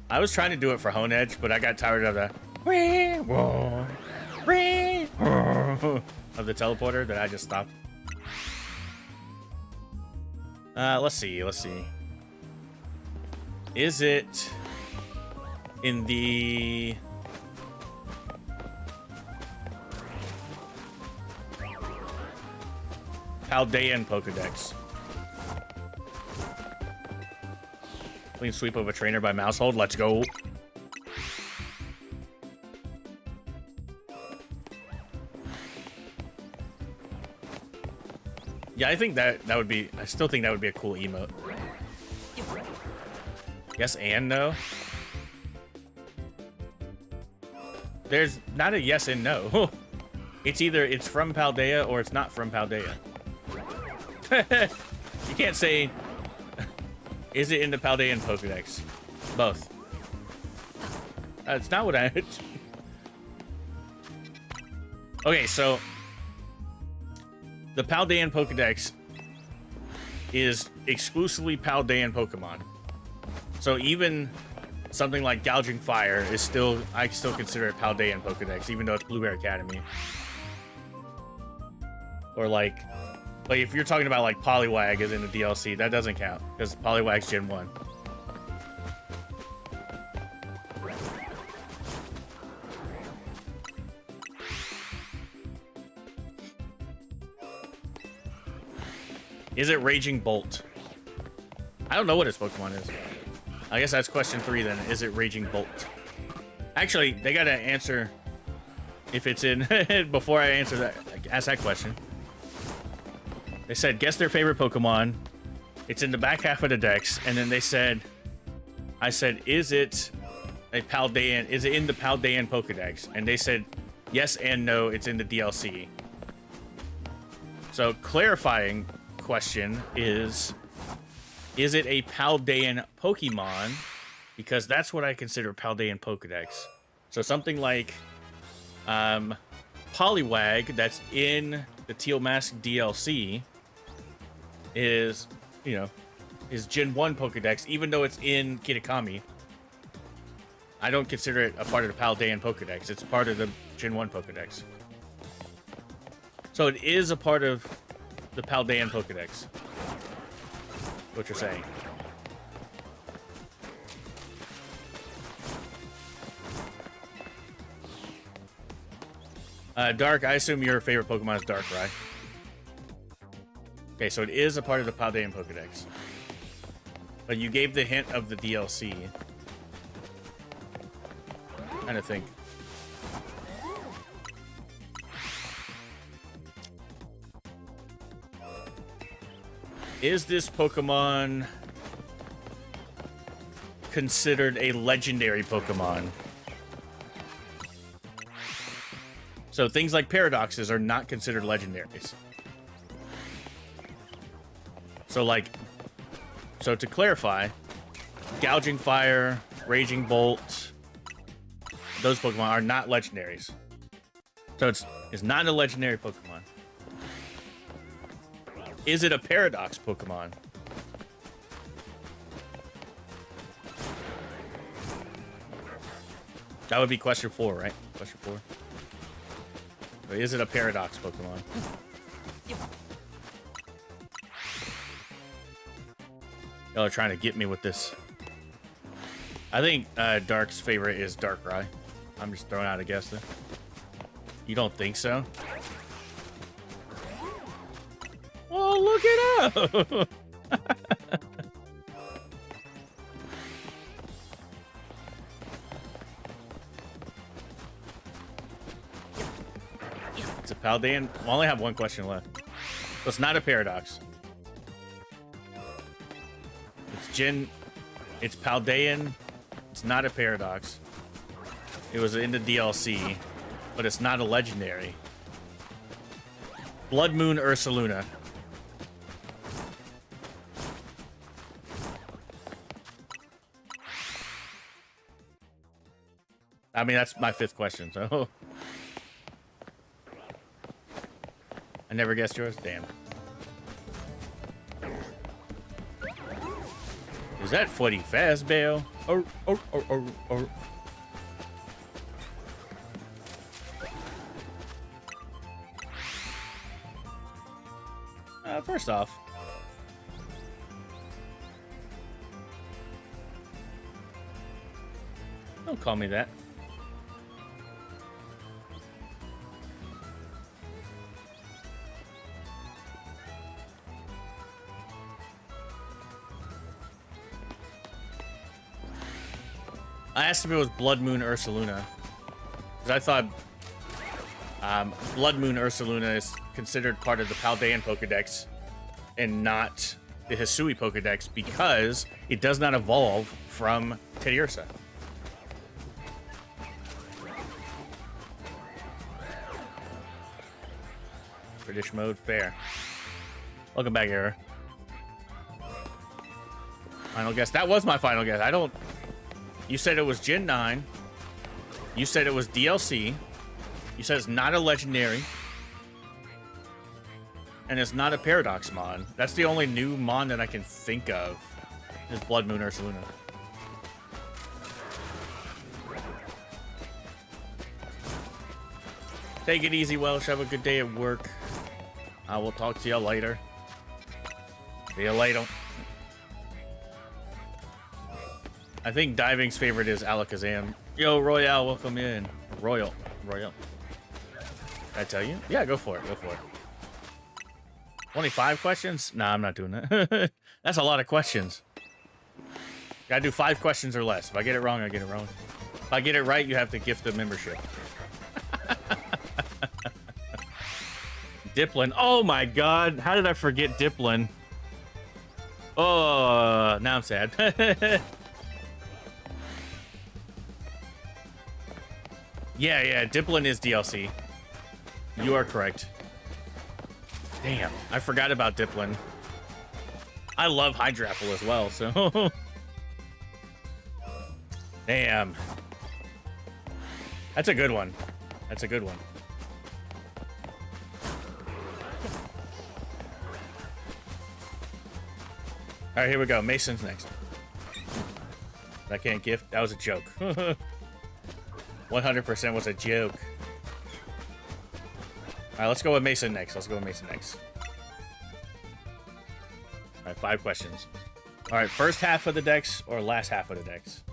S1: I was trying to do it for Honedge, but I got tired of the of the teleporter that I just stopped. Let's see. Is it in the Paldean Pokedex? Clean sweep of a trainer by Mousehold. Let's go. Yeah, I think that would be... I still think that would be a cool emote. Yes and no? There's not a yes and no. It's either it's from Paldea or it's not from Paldea. You can't say... Is it in the Paldean Pokedex? Both. That's not what I... Okay, so... The Paldean Pokedex is exclusively Paldean Pokemon. So even something like Gouging Fire is still... I still consider it Paldean Pokedex, even though it's Blue Bear Academy. Or like if you're talking about like Poliwag is in the DLC, that doesn't count because Poliwag's Gen 1. Is it Raging Bolt? I don't know what his Pokemon is. I guess that's question 3 then. Is it Raging Bolt? Actually, they gotta answer if it's in before I answer that. Ask that question. They said, guess their favorite Pokemon. It's in the back half of the dex. And then they said, I said, is it a Paldean? Is it in the Paldean Pokedex? And they said, yes and no, it's in the DLC. So clarifying question is it a Paldean Pokemon? Because that's what I consider Paldean Pokedex. So something like Poliwag that's in the Teal Mask DLC is, you know, is Gen 1 Pokedex, even though it's in Kitakami. I don't consider it a part of the Paldean Pokedex. It's part of the Gen 1 Pokedex. So it is a part of the Paldean Pokedex. What you're saying. Dark, I assume your favorite Pokemon is Darkrai. Okay, so it is a part of the Paldean Pokedex. But you gave the hint of the DLC. I'm trying to think. Is this Pokemon considered a legendary Pokemon? So things like paradoxes are not considered legendaries. So to clarify, Gouging Fire, Raging Bolt, those Pokemon are not legendaries. So it's not a legendary Pokemon. Is it a paradox Pokemon? That would be question 4, right? Question 4. But is it a paradox Pokemon? Y'all are trying to get me with this. I think Dark's favorite is Darkrai. I'm just throwing out a guess there. You don't think so? Well, look it up! It's a Paldean. I only have one question left. So it's not a paradox. It's Paldean. It's not a paradox. It was in the DLC, but it's not a legendary. Blood Moon Ursaluna. I mean, that's my 5th question, so... I never guessed yours? Damn. Is that Footy Fastbell? Oh. First off, don't call me that. I asked if it was Blood Moon Ursaluna, because I thought Blood Moon Ursaluna is considered part of the Paldean Pokedex and not the Hisui Pokedex because it does not evolve from Teddiursa. British mode, fair. Welcome back, Error. Final guess. That was my final guess. I don't... You said it was Gen 9. You said it was DLC. You said it's not a legendary. And it's not a Paradox Mon. That's the only new Mon that I can think of. Is Blood Moon Ursaluna. Take it easy, Welsh. Have a good day at work. I will talk to you later. See you later. I think Diving's favorite is Alakazam. Yo, Royale, welcome in. Royal. Did I tell you? Yeah, go for it. Go for it. 25 questions? Nah, I'm not doing that. That's a lot of questions. Gotta do 5 questions or less. If I get it wrong, I get it wrong. If I get it right, you have to gift a membership. Dipplin. Oh my god. How did I forget Dipplin? Oh, now I'm sad. Yeah, Dipplin is DLC. You are correct. Damn, I forgot about Dipplin. I love Hydrapple as well, so... Damn. That's a good one. That's a good one. Alright, here we go. Mason's next. I can't gift. That was a joke. 100% was a joke. Alright, let's go with Mason next. Alright, 5 questions. Alright, first half of the decks or last half of the decks?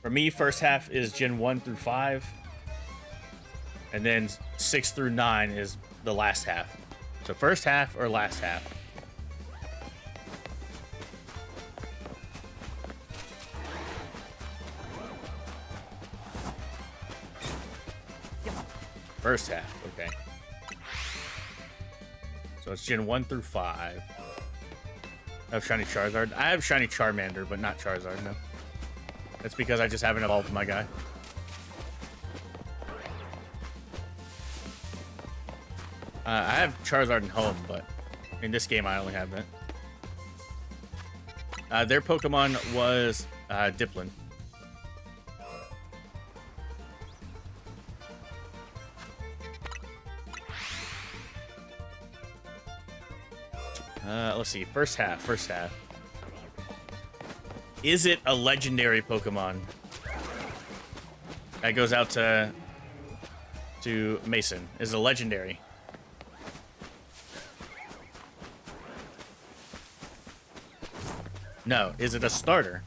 S1: For me, first half is Gen 1 through 5. And then 6 through 9 is the last half. So first half or last half? First half, okay. So it's Gen 1 through 5. I have Shiny Charizard. I have Shiny Charmander, but not Charizard, no. That's because I just haven't evolved my guy. I have Charizard in home, but in this game I only have that. Their Pokemon was Dipplin. Let's see. First half. Is it a legendary Pokemon? That goes out to Mason. Is it a legendary? No. Is it a starter?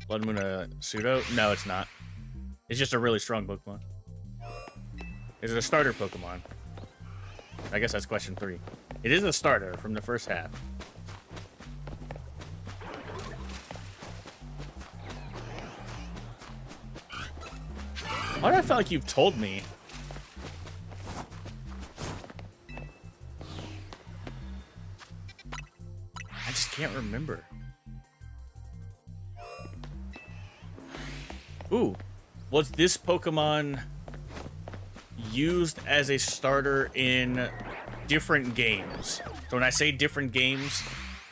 S1: Blood Moon a pseudo? No, it's not. It's just a really strong Pokemon. Is it a starter Pokemon? I guess that's question 3. It is a starter from the first half. Why do I feel like you've told me? I just can't remember. Ooh, was this Pokemon used as a starter in different games? So when I say different games,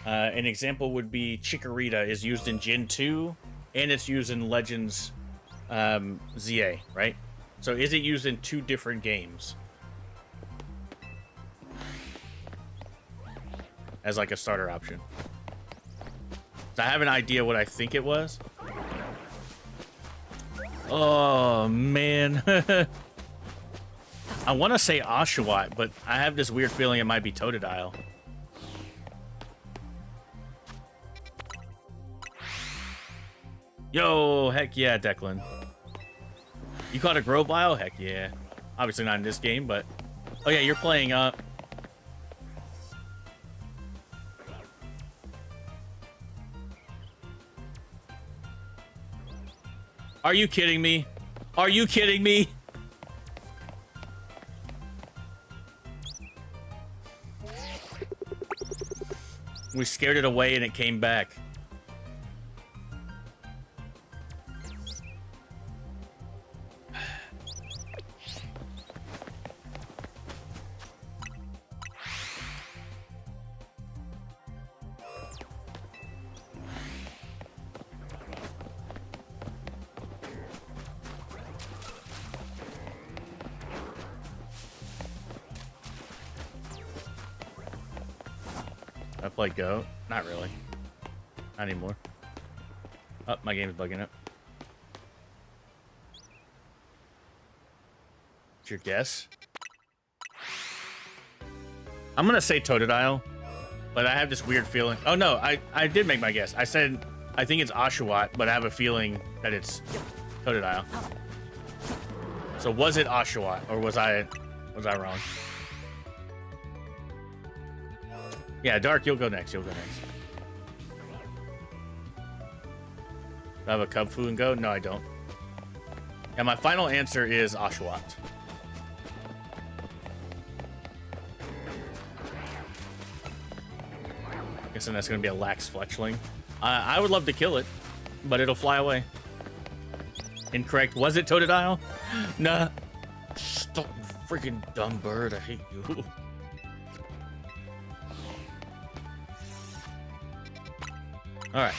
S1: an example would be Chikorita is used in Gen 2, and it's used in Legends ZA, right? So is it used in 2 different games? As like a starter option. So I have an idea what I think it was. Oh, man. I want to say Oshawott, but I have this weird feeling it might be Totodile. Yo, heck yeah, Declan. You caught a Grovyle? Heck yeah. Obviously not in this game, but... Oh yeah, you're playing, Are you kidding me? Are you kidding me? We scared it away and it came back. I play Go? Not really. Not anymore. Oh, my game's bugging up. What's your guess? I'm gonna say Totodile, but I have this weird feeling. Oh no, I did make my guess. I said I think it's Oshawott, but I have a feeling that it's Totodile. So was it Oshawott, or was I wrong? Yeah, Dark, you'll go next. You'll go next. Do I have a Cubfu and go? No, I don't. Yeah, my final answer is Oshawott. Guessing that's going to be a Lax Fletchling. I would love to kill it, but it'll fly away. Incorrect. Was it Totodile? Nah. Stop, freaking dumb bird. I hate you. All right.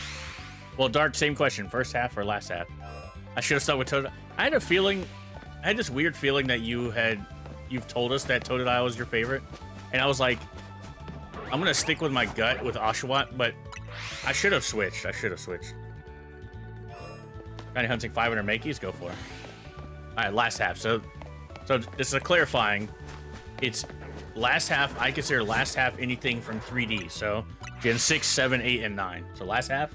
S1: Well, Dark, same question. First half or last half? I should have stuck with Totodile. I had a feeling, I had this weird feeling that you've told us that Totodile was your favorite. And I was like, I'm going to stick with my gut with Oshawott, but I should have switched. I should have switched. Tiny Hunting 500 Makeys? Go for it. All right, last half. So this is a clarifying. It's last half. I consider last half anything from 3D. So Gen 6, 7, 8, and 9. So last half?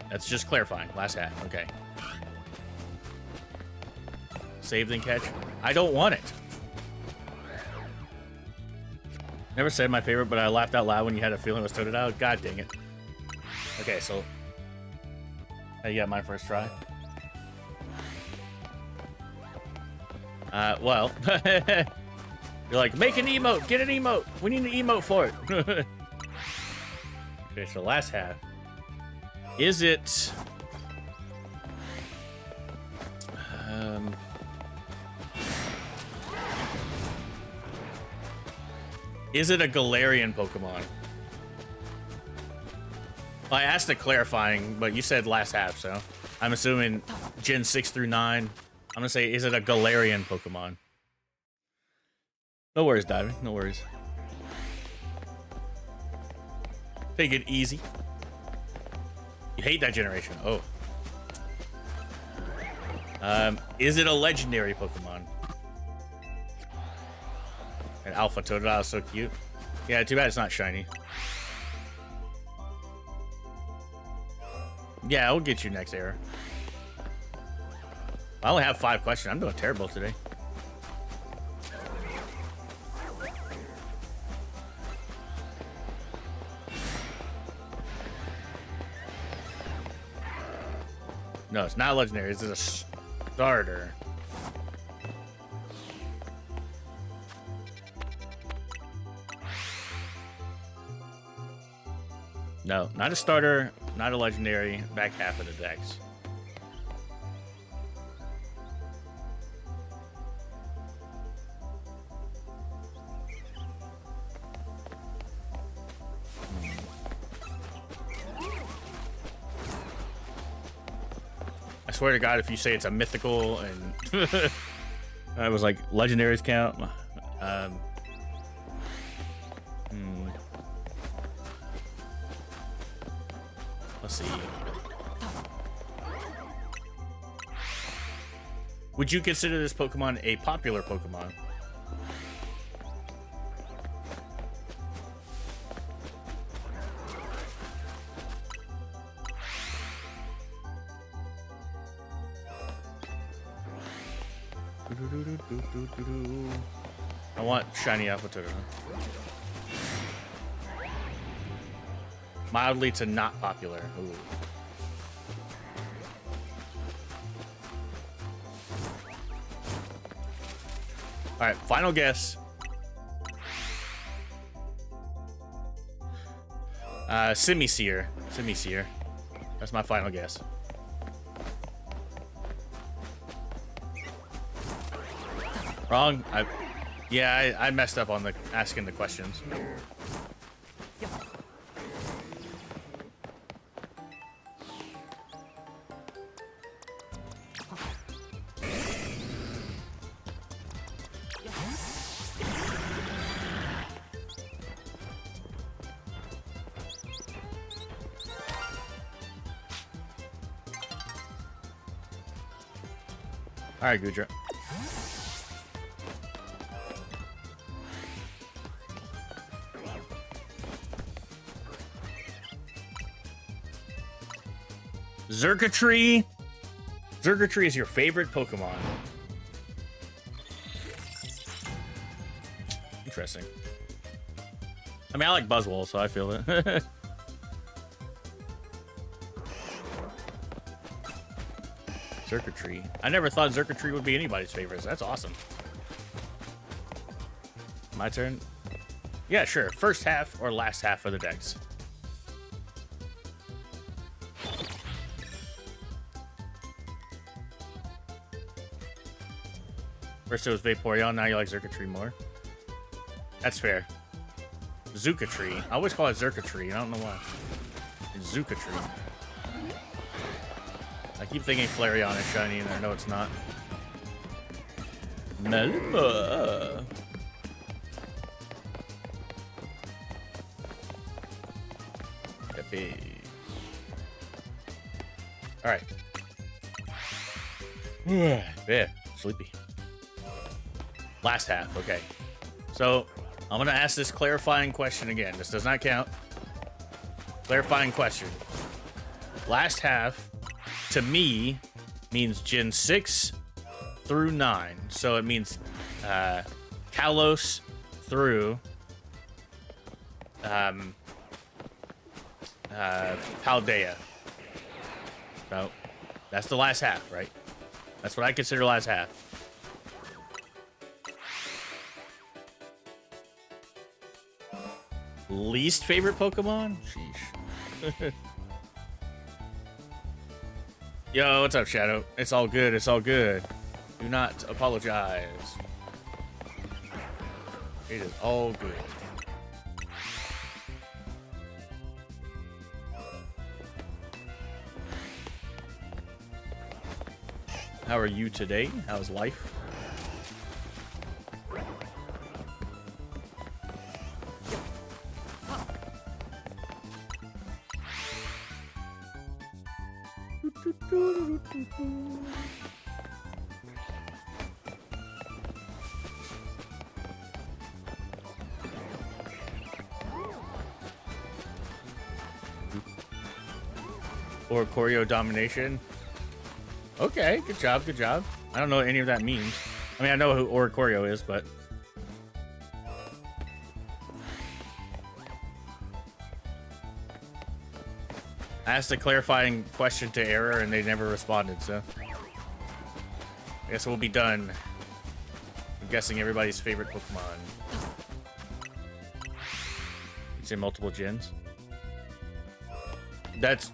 S1: That's just clarifying. Last half. Okay. Save then catch. I don't want it. Never said my favorite, but I laughed out loud when you had a feeling it was Totodile. God dang it. Okay, so... you got mine first try. Well... You're like, make an emote! Get an emote! We need an emote for it! Okay, so last half. Is it... Is it a Galarian Pokemon? Well, I asked the clarifying, but you said last half, so I'm assuming Gen 6 through 9. I'm gonna say, is it a Galarian Pokemon? No worries, diving. No worries. Take it easy. You hate that generation. Oh. Is it a legendary Pokemon? An Alpha Totodile is so cute. Yeah, too bad it's not shiny. Yeah, I'll get you next era. I only have 5 questions. I'm doing terrible today. No, it's not legendary. This is a starter. No, not a starter, not a legendary. Back half of the decks. I swear to God, if you say it's a mythical and I was like legendaries count. Let's see. Would you consider this Pokemon a popular Pokemon? I want shiny Alpha Totodile. Mildly to not popular. Ooh. All right, final guess. Simisear. Simisear. That's my final guess. Wrong. I messed up on the asking the questions. All right, Gudra. Xurkitree. Xurkitree is your favorite Pokemon. Interesting. I mean, I like Buzzwole, so I feel it. Xurkitree. I never thought Xurkitree would be anybody's favorite. So that's awesome. My turn? Yeah, sure. First half or last half of the decks. First it was Vaporeon, now you like Xurkitree more. That's fair. Zucatree. I always call it Xurkitree. I don't know why. It's Zucatree. I keep thinking Flareon is shiny, and I know it's not. Melba. Pepe. All right. Yeah, sleepy. Last half, okay. So, I'm gonna ask this clarifying question again. This does not count. Clarifying question. Last half, to me, means Gen 6 through 9. So it means Kalos through Paldea. So, that's the last half, right? That's what I consider last half. Least favorite Pokemon? Sheesh. Yo, what's up, Shadow? It's all good. It's all good. Do not apologize. It is all good. How are you today? How's life? Or choreo domination. Okay, good job, good job. I don't know what any of that means. I mean, I know who Oricorio is, but... I asked a clarifying question to Error, and they never responded, so... I guess we'll be done. I'm guessing everybody's favorite Pokemon. It's in multiple gens. That's...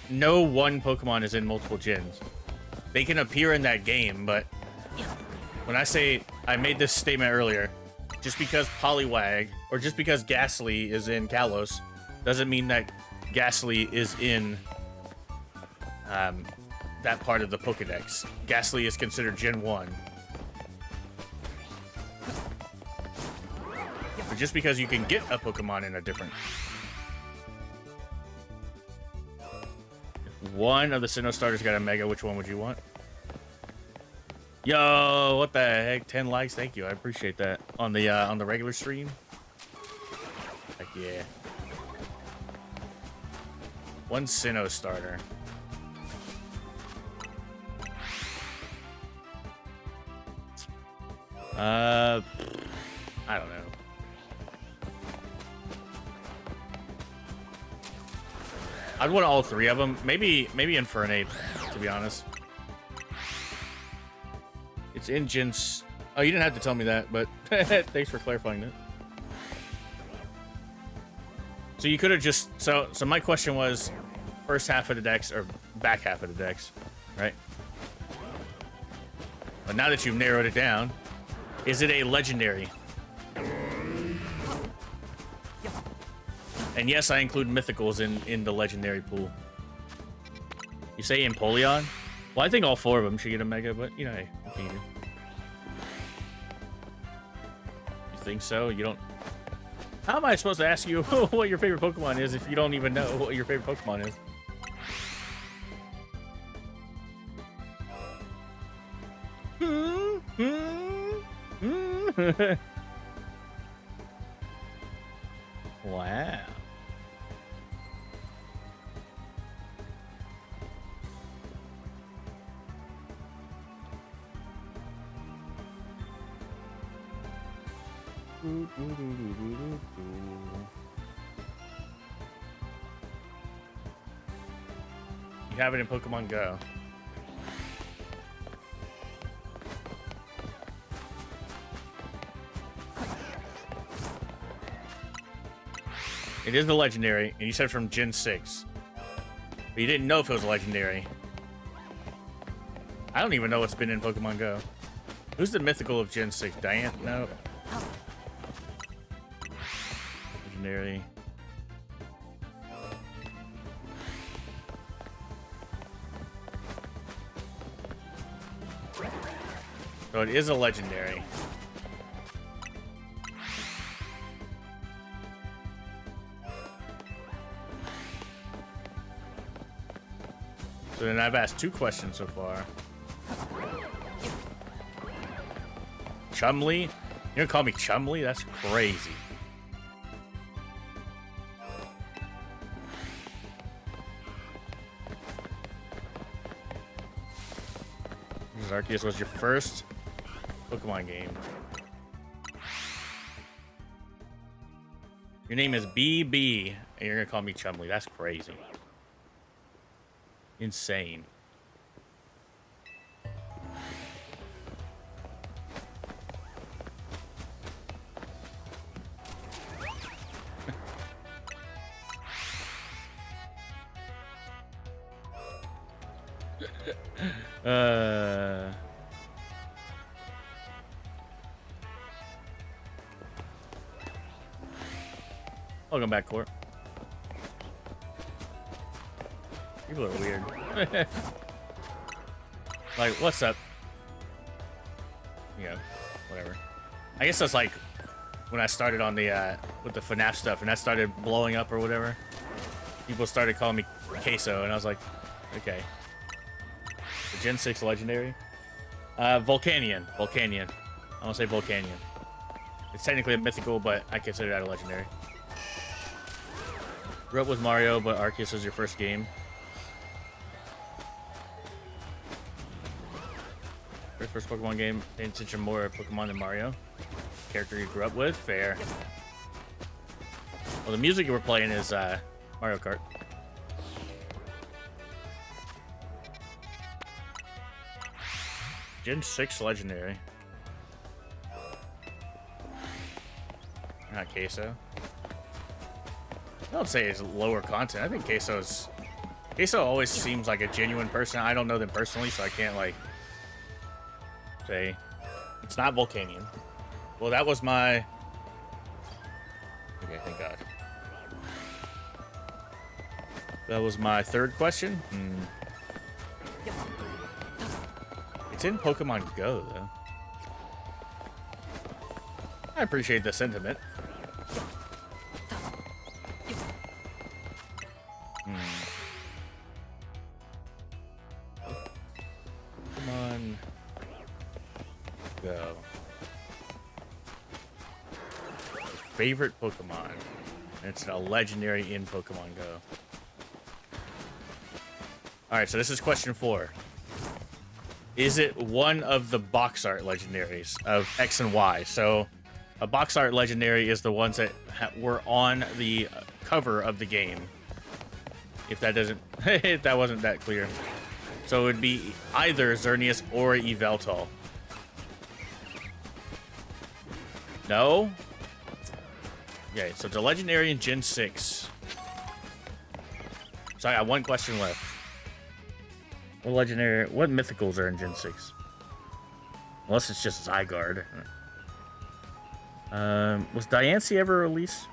S1: No one Pokemon is in multiple gens. They can appear in that game, but... When I say... I made this statement earlier. Just because Poliwag, or just because Ghastly is in Kalos, doesn't mean that Ghastly is in... that part of the Pokedex. Ghastly is considered Gen 1. But just because you can get a Pokemon in a different... If one of the Sinnoh starters got a Mega, which one would you want? Yo, what the heck? 10 likes, thank you. I appreciate that. On the regular stream? Heck yeah. One Sinnoh starter. I don't know. I'd want all three of them. Maybe Infernape, to be honest. It's in Gens. Oh, you didn't have to tell me that, but thanks for clarifying that. So you could have just... So my question was first half of the Dex or back half of the Dex, right? But now that you've narrowed it down, is it a legendary? And yes, I include mythicals in the legendary pool. You say Empoleon? Well, I think all four of them should get a Mega, but, you know, hey, what can you do? You think so? You don't... How am I supposed to ask you what your favorite Pokemon is if you don't even know what your favorite Pokemon is? Wow. You have it in Pokemon Go. It is the legendary, and you said from Gen 6. But you didn't know if it was a legendary. I don't even know what's been in Pokemon Go. Who's the mythical of Gen 6? Diane? No. Legendary. So it is a legendary. So then I've asked 2 questions so far. Chumley? You're gonna call me Chumley? That's crazy. Arceus was your first Pokemon game. Your name is BB, and you're gonna call me Chumley. That's crazy. Insane. Welcome back, Court. People are weird. Like, what's up? Yeah, whatever. I guess that's like when I started on the with the FNAF stuff, and that started blowing up or whatever. People started calling me Queso, and I was like, okay. Gen 6 legendary. Volcanion. Volcanion. I want to say Volcanion. It's technically a mythical, but I consider that a legendary. Grew up with Mario, but Arceus was your first game. First Pokemon game, paying attention more to Pokemon than Mario. Character you grew up with, fair. Well, the music you were playing is Mario Kart. Gen 6 legendary. Not Queso. I don't say it's lower content. I think Queso always seems like a genuine person. I don't know them personally, so I can't like say it's not Volcanion. Well, that was my. Okay, thank God. That was my third question. It's in Pokemon Go, though. I appreciate the sentiment. Pokemon Go. Favorite Pokemon. It's a legendary in Pokemon Go. Alright, so this is question 4. Is it one of the box art legendaries of X and Y? So, a box art legendary is the ones that were on the cover of the game. If that doesn't, if that wasn't that clear. So it would be either Xerneas or Yveltal. No? Okay, so it's a legendary in Gen 6. So I got one question left. What legendary, what mythicals are in Gen 6? Unless it's just Zygarde. Was Diancie ever released?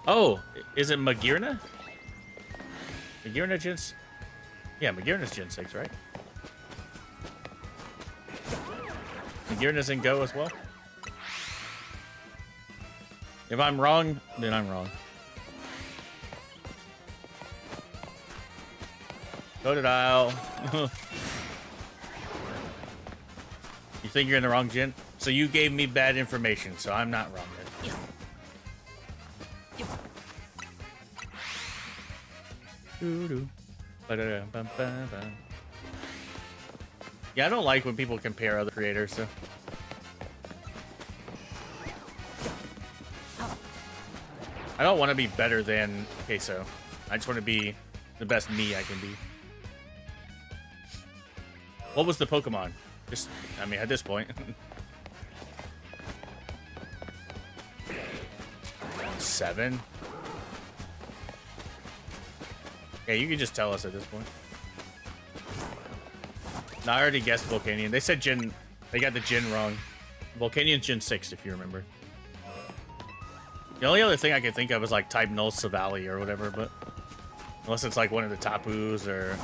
S1: Oh, is it Magearna? Magearna Gen... Yeah, Magearna's Gen 6, right? Magearna's in Go as well? If I'm wrong, then I'm wrong. Totodile. You think you're in the wrong gen? So you gave me bad information, so I'm not wrong then. Yeah, I don't like when people compare other creators, so. I don't want to be better than Queso. I just want to be the best me I can be. What was the Pokemon? Just, I mean, at this point. 7? Yeah, you can just tell us at this point. No, I already guessed Volcanion. They said Gen... They got the Gen wrong. Volcanion's Gen 6, if you remember. The only other thing I could think of is like type Null Savali or whatever, but... Unless it's like one of the Tapus or...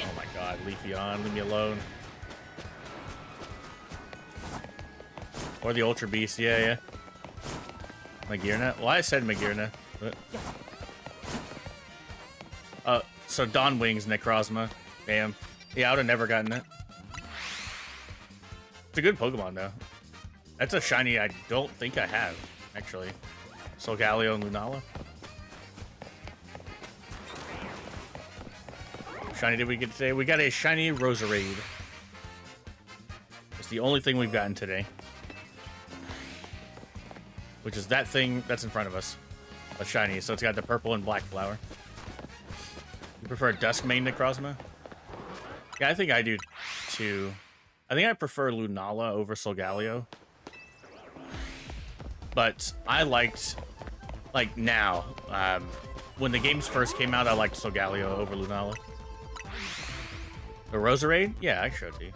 S1: Oh my god, Leafeon, leave me alone. Or the Ultra Beast, yeah. Magearna? Well, I said Magearna, but... So Dawn Wings Necrozma. Damn. Yeah, I would have never gotten it. It's a good Pokemon, though. That's a shiny I don't think I have, actually. Solgaleo and Lunala. Shiny did we get today? We got a shiny Roserade. It's the only thing we've gotten today. Which is that thing that's in front of us. A shiny, so it's got the purple and black flower. You prefer Duskmane Necrozma? Yeah, I think I do too. I think I prefer Lunala over Solgaleo. But I liked, like now, when the games first came out, I liked Solgaleo over Lunala. The Roserade? Yeah, I showed it to you.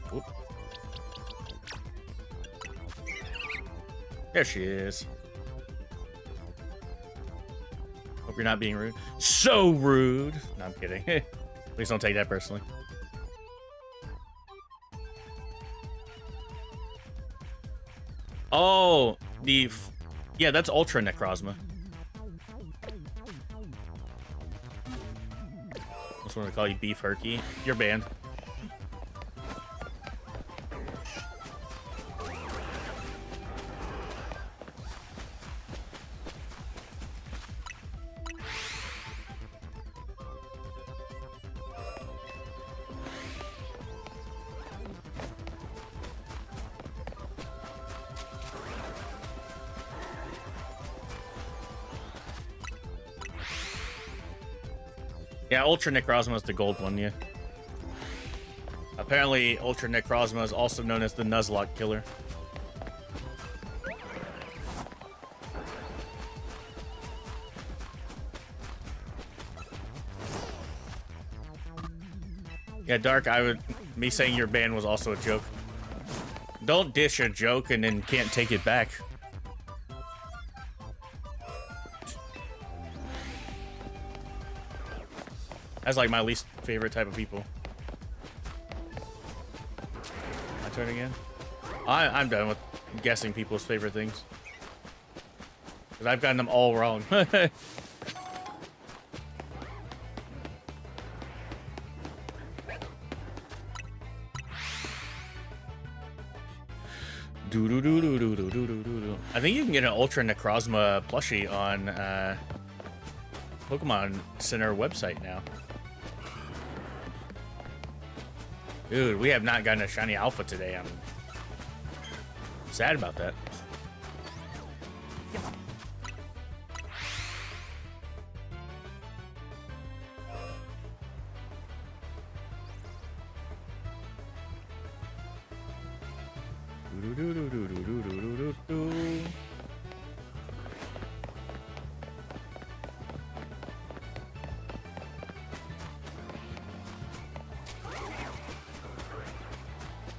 S1: Whoop. There she is. Hope you're not being rude. So rude! No, I'm kidding. Please don't take that personally. Oh, yeah, that's Ultra Necrozma. wants someone to call you Beef Herky. You're banned. Yeah, Ultra Necrozma is the gold one, yeah. Apparently, Ultra Necrozma is also known as the Nuzlocke Killer. Yeah, Dark, me saying your ban was also a joke. Don't dish a joke and then can't take it back. That's like my least favorite type of people. My turn again? I'm done with guessing people's favorite things. Because I've gotten them all wrong. I think you can get an Ultra Necrozma plushie on Pokemon Center website now. Dude, we have not gotten a shiny alpha today. I'm sad about that.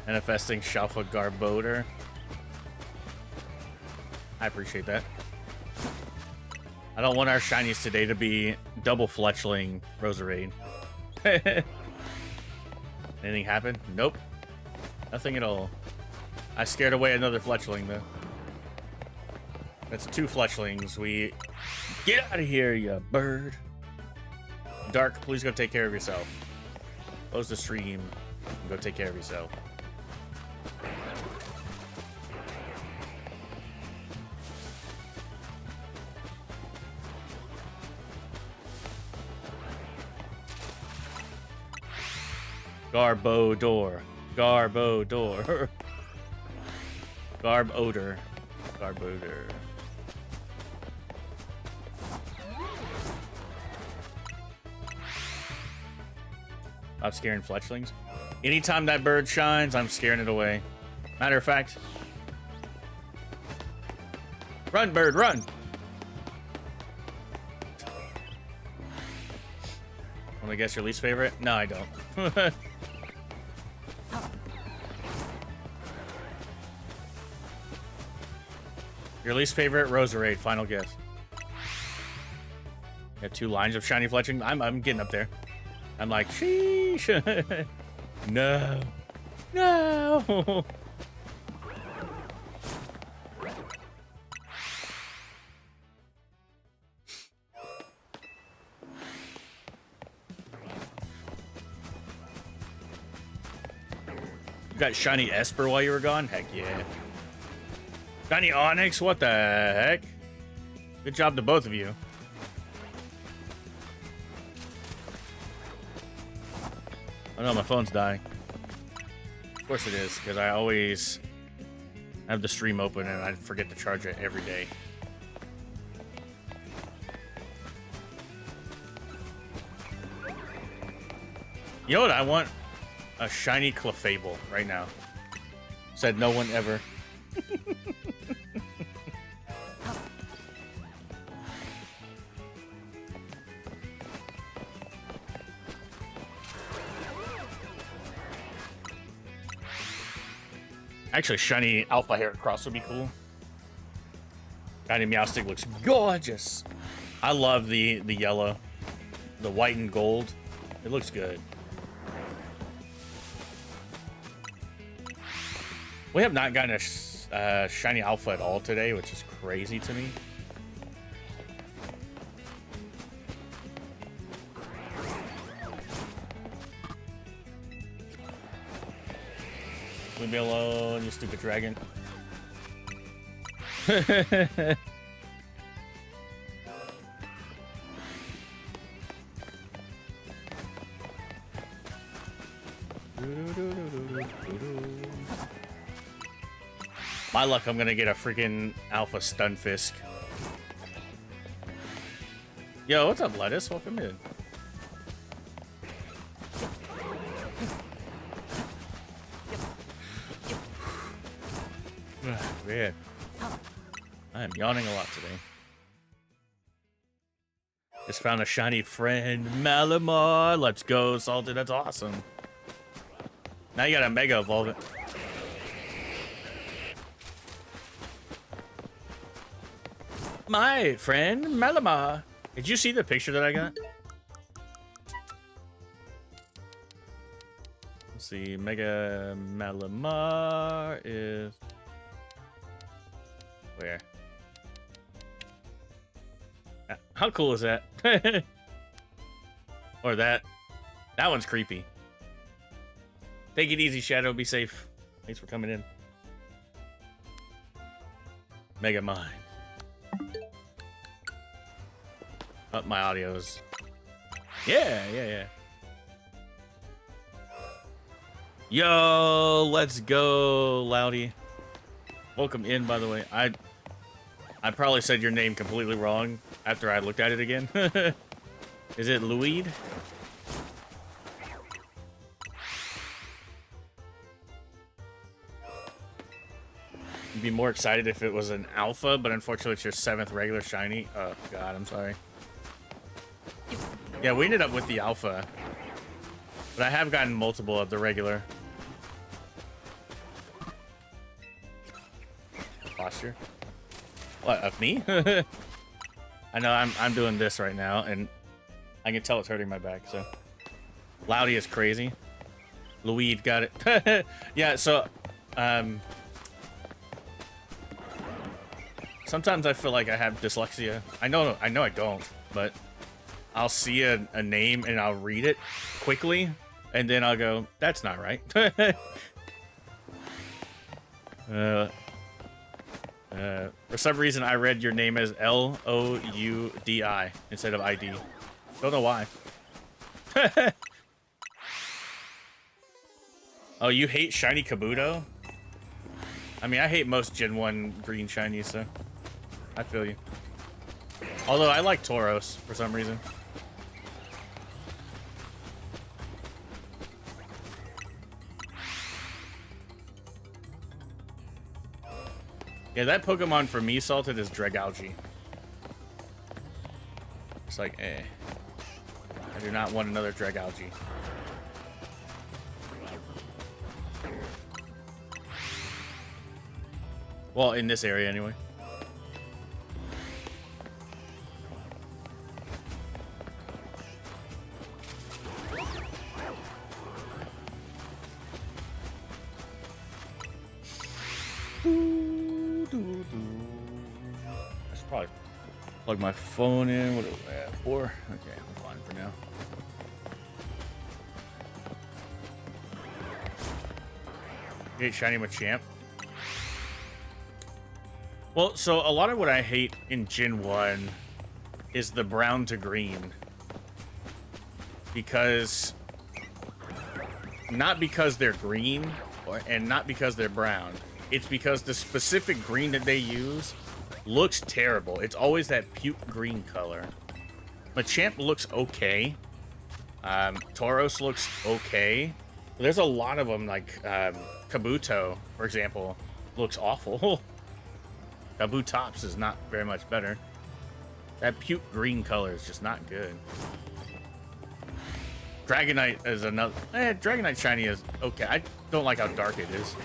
S1: Manifesting Shalfa Garboder. I appreciate that. I don't want our shinies today to be double Fletchling Roserade. Anything happen? Nope. Nothing at all. I scared away another Fletchling though. That's 2 Fletchlings. We get out of here, you bird. Dark, please go take care of yourself. Close the stream and go take care of yourself. Garbodor. Garbodor. Garb odor. Garbodor. I'm scaring Fletchlings. Anytime that bird shines, I'm scaring it away. Matter of fact. Run, bird, run! Want to guess your least favorite? No, I don't. Your least favorite? Roserade. Final guess. Got 2 lines of shiny Fletchling. I'm getting up there. I'm like, sheesh. No. No. You got shiny Esper while you were gone? Heck yeah. Shiny Onyx? What the heck? Good job to both of you. Oh no, my phone's dying. Of course it is, because I always have the stream open and I forget to charge it every day. You know what I want? A shiny Clefable right now. Said no one ever. Actually, shiny Alpha Heracross would be cool. Shiny Meowstic looks gorgeous. I love the yellow, the white and gold. It looks good. We have not gotten a shiny Alpha at all today, which is crazy to me. Leave me alone, you stupid dragon. My luck, I'm gonna get a freaking alpha Stunfisk. Yo, what's up, Lettuce? Welcome in. Man, I am yawning a lot today. Just found a shiny friend, Malamar. Let's go, Salted. That's awesome. Now you gotta Mega Evolve it. My friend, Malamar. Did you see the picture that I got? Let's see. Mega Malamar is... Where? How cool is that? Or that. That one's creepy. Take it easy, Shadow. Be safe. Thanks for coming in. Mega Mind. Oh, my audio's... Yeah. Yo, let's go, Loudy. Welcome in, by the way. I probably said your name completely wrong after I looked at it again. Is it Louid? You'd be more excited if it was an alpha, but unfortunately it's your 7th regular shiny. Oh, God, I'm sorry. Yeah, we ended up with the alpha. But I have gotten multiple of the regular. Posture. What, of me? I know I'm doing this right now, and I can tell it's hurting my back, so. Loudy is crazy. Louid got it. Yeah, so, sometimes I feel like I have dyslexia. I know I don't, but I'll see a name and I'll read it quickly, and then I'll go, that's not right. For some reason, I read your name as Loudi instead of ID. Don't know why. Oh, you hate shiny Kabuto? I mean, I hate most Gen 1 green shinies, so I feel you. Although I like Tauros for some reason. Yeah, that Pokemon for me, Salted, is Dragalge. It's like, eh. I do not want another Dragalge. Well, in this area, anyway. I should probably plug my phone in. What are we at? 4? Okay, I'm fine for now. You hate shiny Machamp? Well, so a lot of what I hate in Gen 1 is the brown to green. Because... Not because they're green, and not because they're brown. It's because the specific green that they use looks terrible. It's always that puke green color. Machamp looks okay. Tauros looks okay. There's a lot of them, like Kabuto, for example, looks awful. Kabutops is not very much better. That puke green color is just not good. Dragonite is another... Dragonite shiny is okay. I don't like how dark it is.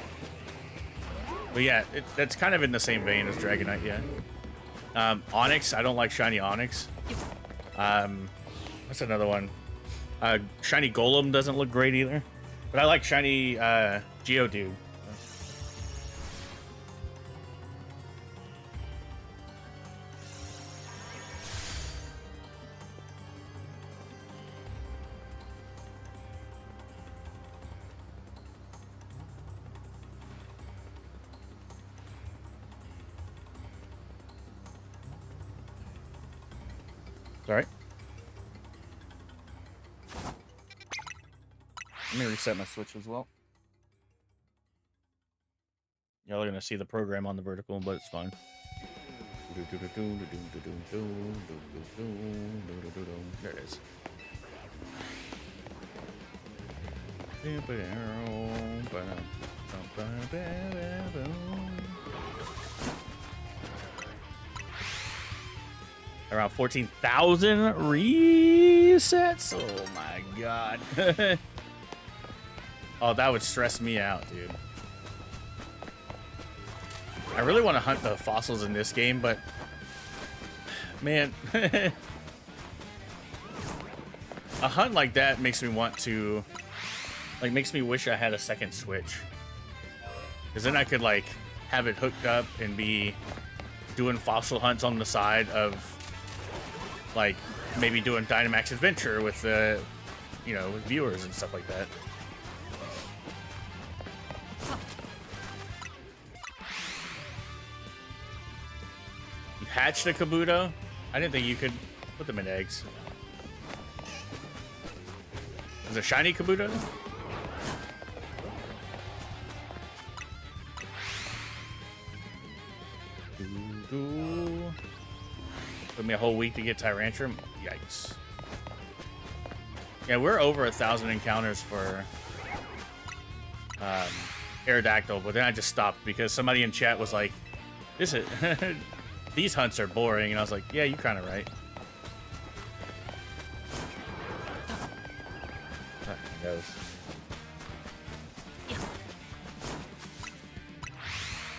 S1: But yeah, that's kind of in the same vein as Dragonite, yeah. Onyx, I don't like shiny Onyx. What's another one? Shiny Golem doesn't look great either. But I like shiny Geodude. reset my Switch as well. Y'all are gonna see the program on the vertical, but it's fine. There it is. Around 14,000 resets? Oh my god. Oh, that would stress me out, dude. I really want to hunt the fossils in this game, but man, a hunt like that makes me want to, like, makes me wish I had a second Switch, because then I could like have it hooked up and be doing fossil hunts on the side of, like, maybe doing Dynamax Adventure with the, you know, with viewers and stuff like that. Hatched a Kabuto? I didn't think you could put them in eggs. Is it a shiny Kabuto? Took me a whole week to get Tyrantrum. Yikes. Yeah, we're over 1,000 encounters for Aerodactyl, but then I just stopped because somebody in chat was like, "This is these hunts are boring," and I was like, "Yeah, you're kind of right."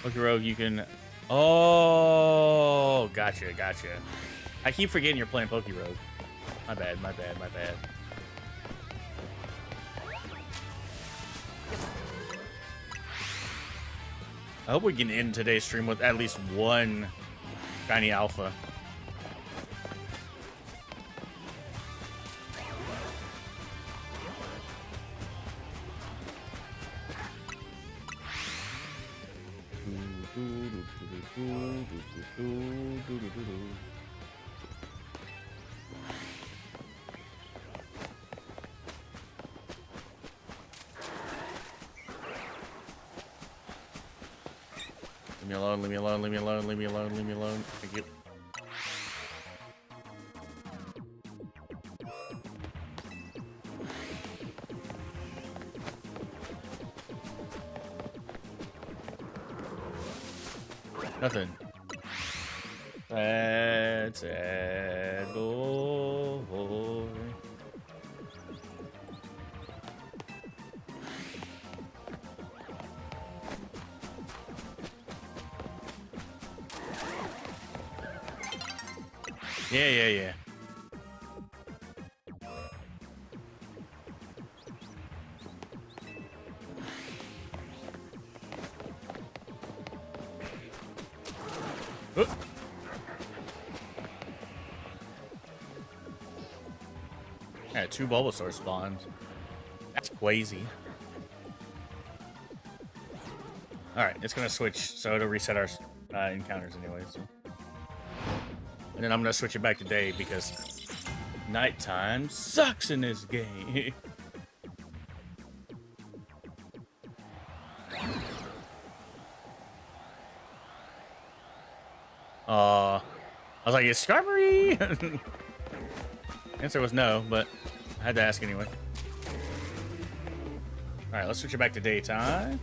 S1: Pokerogue, you can. Oh, gotcha. I keep forgetting you're playing Pokerogue. My bad. I hope we can end today's stream with at least one shiny alpha. Leave me alone. Thank you. Nothing. Sad boy. Yeah. Oop. Yeah, 2 Bulbasaur spawns. That's crazy. Alright, it's gonna switch, so it'll reset our encounters anyway. So. And then I'm gonna switch it back to day because nighttime sucks in this game. I was like, is Skarmory? Answer was no, but I had to ask anyway. Alright, let's switch it back to daytime.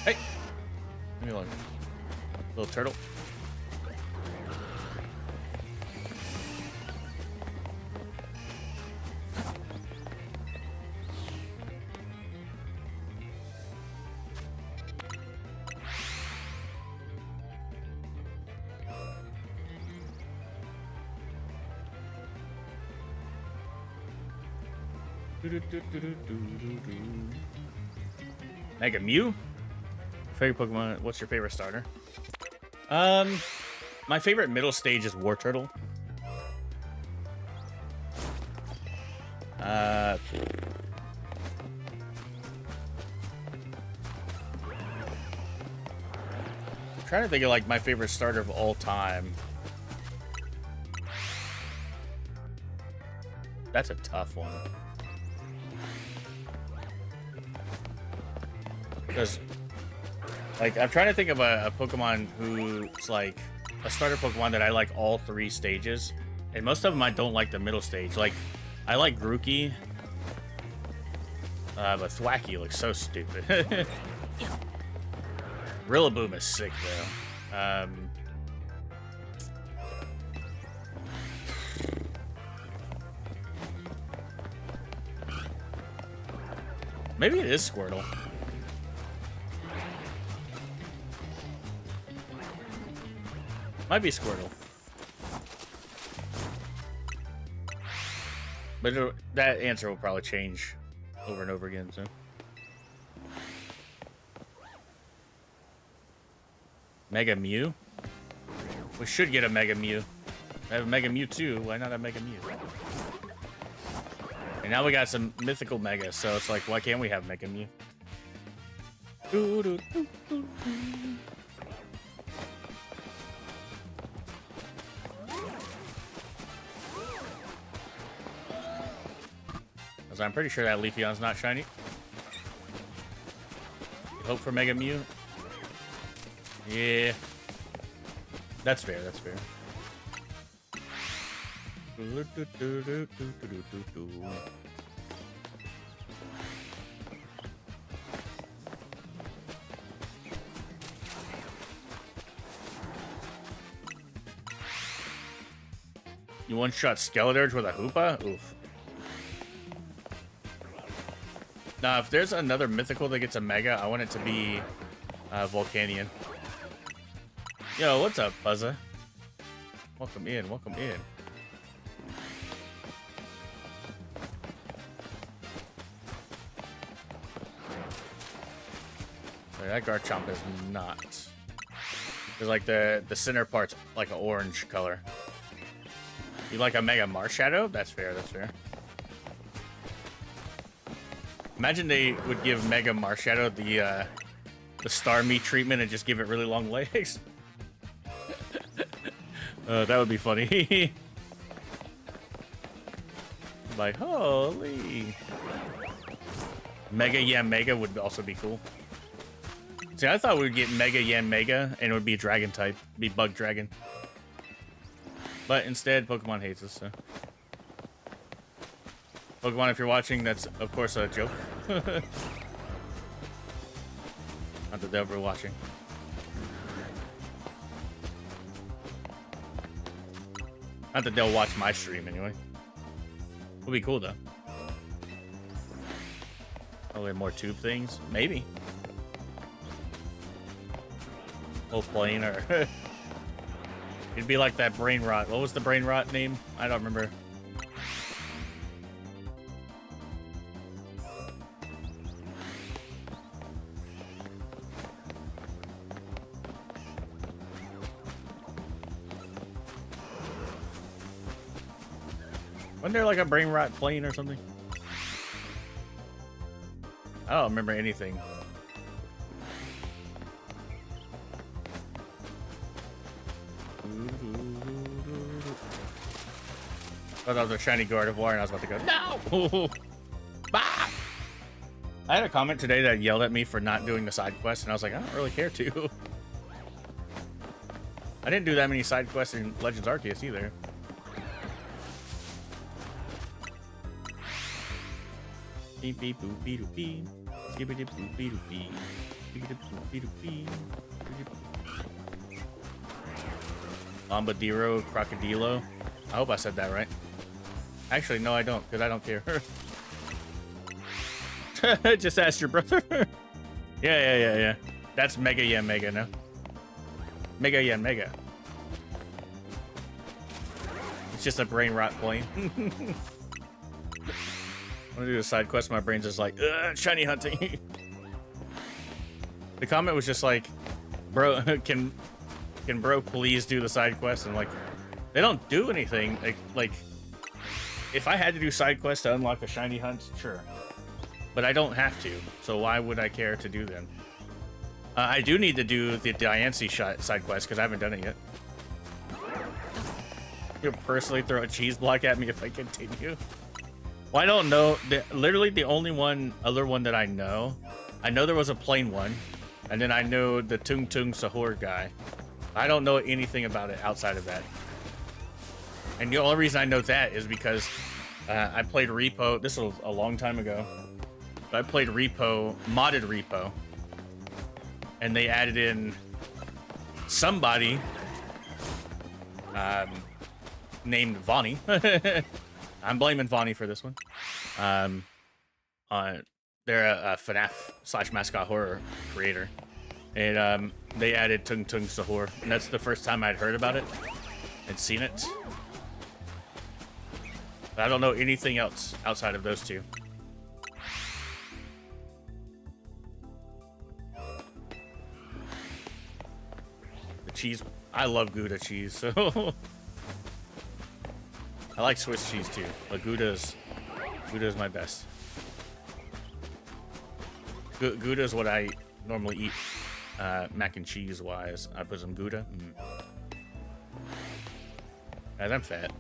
S1: Hey! Leave me alone. Little turtle. Mega Mew? Favorite Pokemon? What's your favorite starter? My favorite middle stage is War Turtle. I'm trying to think of like my favorite starter of all time. That's a tough one. Because, like, I'm trying to think of a Pokemon who's like a starter Pokemon that I like all 3 stages, and most of them I don't like the middle stage. Like, I like Grookey, but Thwacky looks so stupid. Rillaboom is sick though. Maybe it is Squirtle. Might be Squirtle. But that answer will probably change over and over again, so. Mega Mew? We should get a Mega Mew. I have a Mega Mew too. Why not a Mega Mew? And now we got some mythical Megas, so it's like, why can't we have Mega Mew? Because I'm pretty sure that Leafeon's not shiny. Hope for Mega Mew. Yeah. That's fair, that's fair. You one-shot Skeledirge with a Hoopa? Oof. Now, if there's another mythical that gets a Mega, I want it to be Volcanion. Yo, what's up, Buzza? Welcome in, welcome in. That Garchomp is not. There's like the center part's like an orange color. You like a Mega Marshadow? That's fair, that's fair. Imagine they would give Mega Marshadow the Starmie treatment and just give it really long legs. That would be funny. Like, holy. Mega Yanmega would also be cool. See, I thought we'd get Mega Yanmega and it would be Dragon type, be Bug Dragon. But instead, Pokemon hates us, so. Pokemon, if you're watching, that's of course a joke. Not that they'll be watching. Not that they'll watch my stream anyway. Would be cool though. Probably more tube things, maybe. Whole plane or it'd be like that brain rot. What was the brain rot name? I don't remember. Wasn't there like a brain rot plane or something? I don't remember anything. I thought that was a shiny Gardevoir and I was about to go, no! Bah! I had a comment today that yelled at me for not doing the side quest, and I was like, I don't really care to. I didn't do that many side quests in Legends Arceus either. Beep beep boop beep doop beep. Skip it boop beep doop beep. Skip it boop beep doop beep. Bombadillo, Crocodilo. I hope I said that right. Actually, no, I don't, because I don't care. Just ask your brother. Yeah. That's Mega Yanmega now. Mega Yanmega. It's just a brain rot plane. I'm gonna do a side quest. My brain's just like, shiny hunting. The comment was just like, bro, can can bro please do the side quest? And like, they don't do anything. Like, if I had to do side quests to unlock a shiny hunt, sure. But I don't have to, so why would I care to do them? I do need to do the Diancie side quest because I haven't done it yet. You'll personally throw a cheese block at me if I continue. Well, I don't know. Literally the only other one that I know there was a plain one, and then I know the Tung Tung Sahur guy. I don't know anything about it outside of that. And the only reason I know that is because I played Repo. This was a long time ago. But I played Repo, modded Repo, and they added in somebody named Vonnie. I'm blaming Vonnie for this one. They're a FNAF / mascot horror creator, and they added Tung Tung Sahur, and that's the first time I'd heard about it and seen it. But I don't know anything else outside of those two. The cheese, I love Gouda cheese, so I like Swiss cheese too, but Gouda's my best. Gouda is what I normally eat, mac and cheese wise. I put some Gouda. Guys, I'm fat.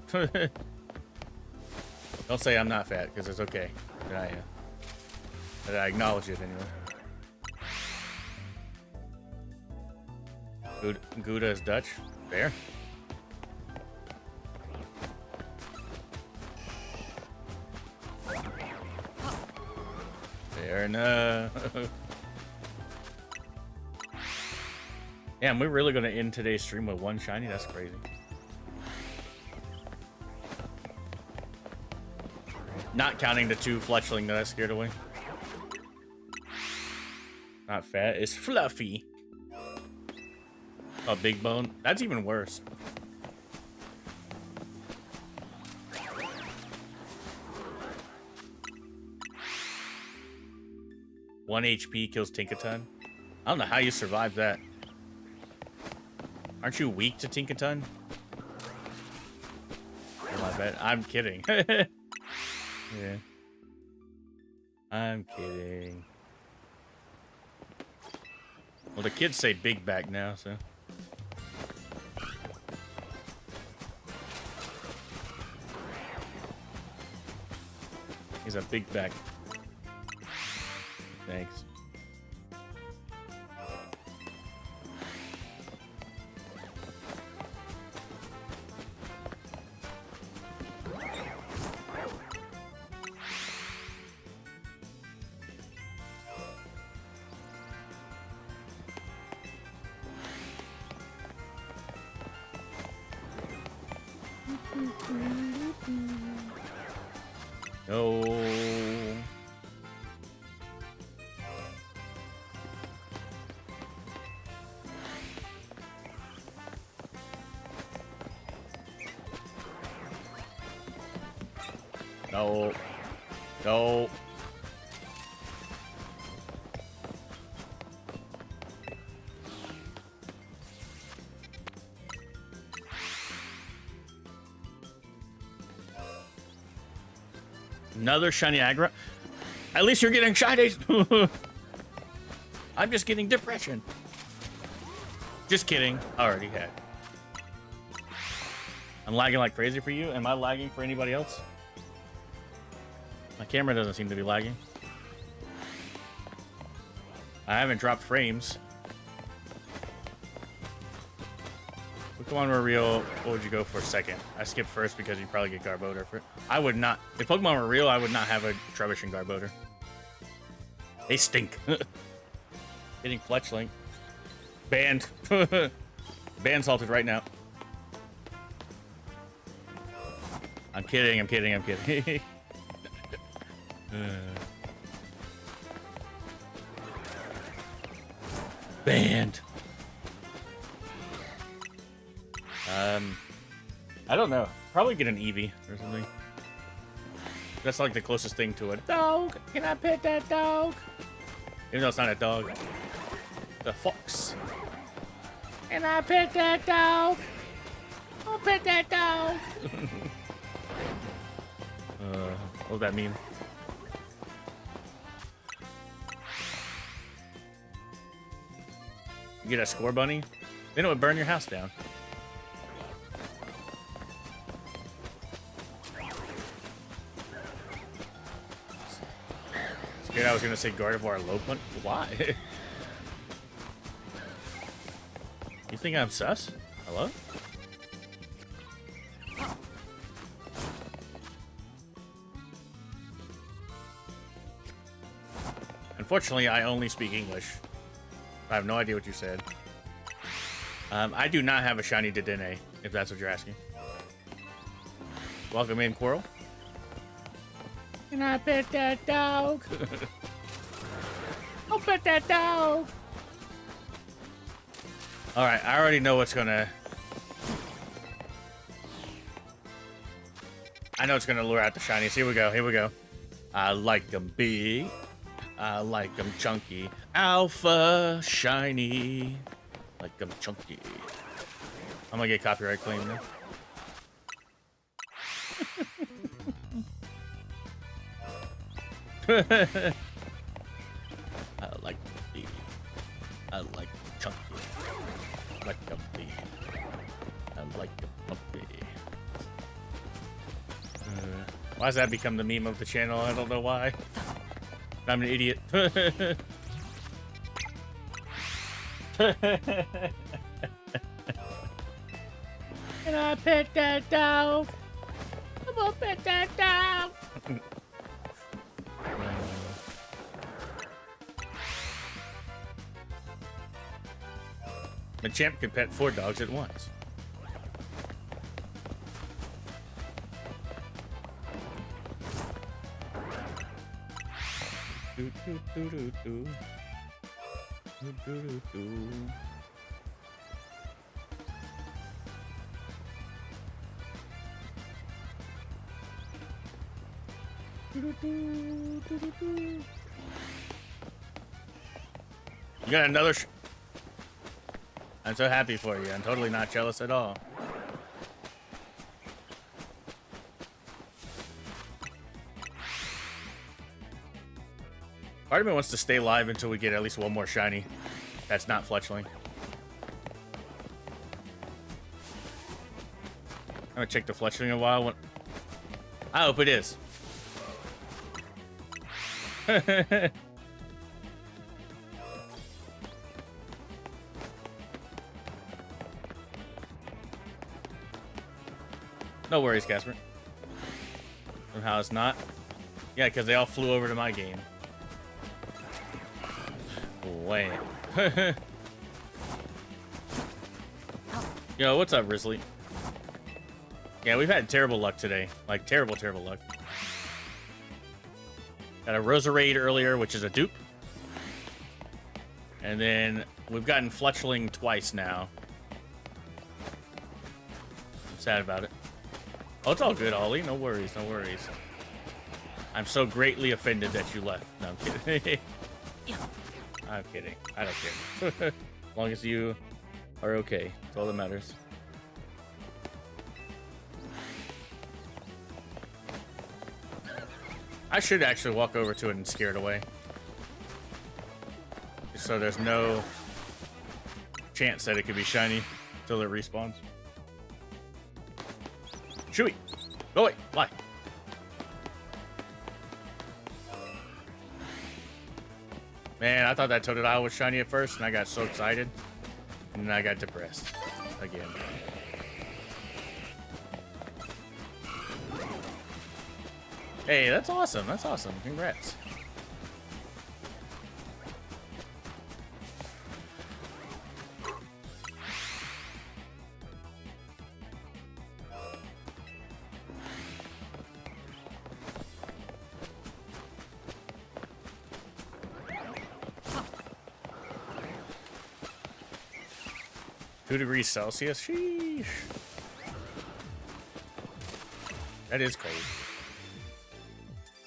S1: Don't say I'm not fat, because it's okay that I acknowledge it anyway. Gouda is Dutch. Fair. Fair enough. Damn, we're really gonna end today's stream with one shiny? That's crazy. Not counting the 2 fletchling that I scared away. Not fat, it's fluffy. Oh, big bone. That's even worse. One HP kills Tinkaton. I don't know how you survive that. Aren't you weak to Tinkaton? Oh, my bad. I'm kidding. Yeah. I'm kidding. Well, the kids say big back now, so. He's a big back. Thanks. No. No. No. Another shiny aggro. At least you're getting shinies. I'm just getting depression. Just kidding. Already had. I'm lagging like crazy for you. Am I lagging for anybody else? My camera doesn't seem to be lagging. I haven't dropped frames. Pokemon were real, what would you go for second? I skipped first because you'd probably get Garbodor for it. I would not. If Pokemon were real, I would not have a Trubbish and Garbodor. They stink. Getting Fletchling. Banned. Ban salted right now. I'm kidding, I'm kidding, I'm kidding. Banned. I don't know. Probably get an Eevee or something. That's like the closest thing to a dog. Can I pet that dog? Even though it's not a dog. The fox. Can I pet that dog? I'll pet that dog. What does that mean? You get a score bunny? Then it would burn your house down. Scared I was gonna say Gardevoir low punch. Why? You think I'm sus? Hello? Unfortunately, I only speak English. I have no idea what you said. I do not have a shiny Dedenne, if that's what you're asking. Welcome in, Quirrell. Can I pet that dog? I'll pet that dog. Alright, I already know what's gonna... I know it's gonna lure out the shinies. Here we go, here we go. I like them big. I like them chunky. Alpha shiny. Like them chunky. I'm gonna get copyright claim now. I like the. I like chunky. I like them big. I like them pumpy. Why does that become the meme of the channel? I don't know why. I'm an idiot. Can I pet that dog? I'm gonna pet that dog. The champ can pet 4 dogs at once. Do, do, do, do, do. Do, do, do, do. Do, do, do, do, do. You got another I'm so happy for you. I'm totally not jealous at all. Part of me wants to stay live until we get at least one more shiny. That's not Fletchling. I'm gonna check the Fletchling in a while. I hope it is. No worries, Casper. Somehow it's not. Yeah, because they all flew over to my game. Wait. Yo, what's up, Risley? Yeah, we've had terrible luck today. Like, terrible, terrible luck. Got a Roserade earlier, which is a dupe. And then we've gotten Fletchling twice now. I'm sad about it. Oh, it's all good, Ollie. No worries, no worries. I'm so greatly offended that you left. No, I'm kidding. I'm kidding. I don't care. As long as you are okay. That's all that matters. I should actually walk over to it and scare it away. Just so there's no chance that it could be shiny until it respawns. Chewy! Go away! Fly! Man, I thought that Totodile was shiny at first, and I got so excited. And then I got depressed. Again. Hey, that's awesome. That's awesome. Congrats. °C. Sheesh. That is cold.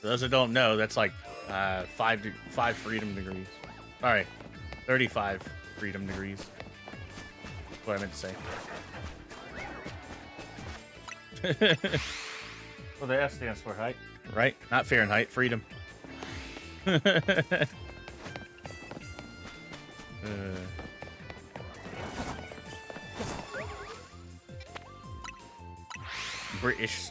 S1: For those that don't know, that's like 5 freedom degrees. All right, 35 freedom degrees. What I meant to say. Well, the F stands for height, right? Not Fahrenheit, freedom. British.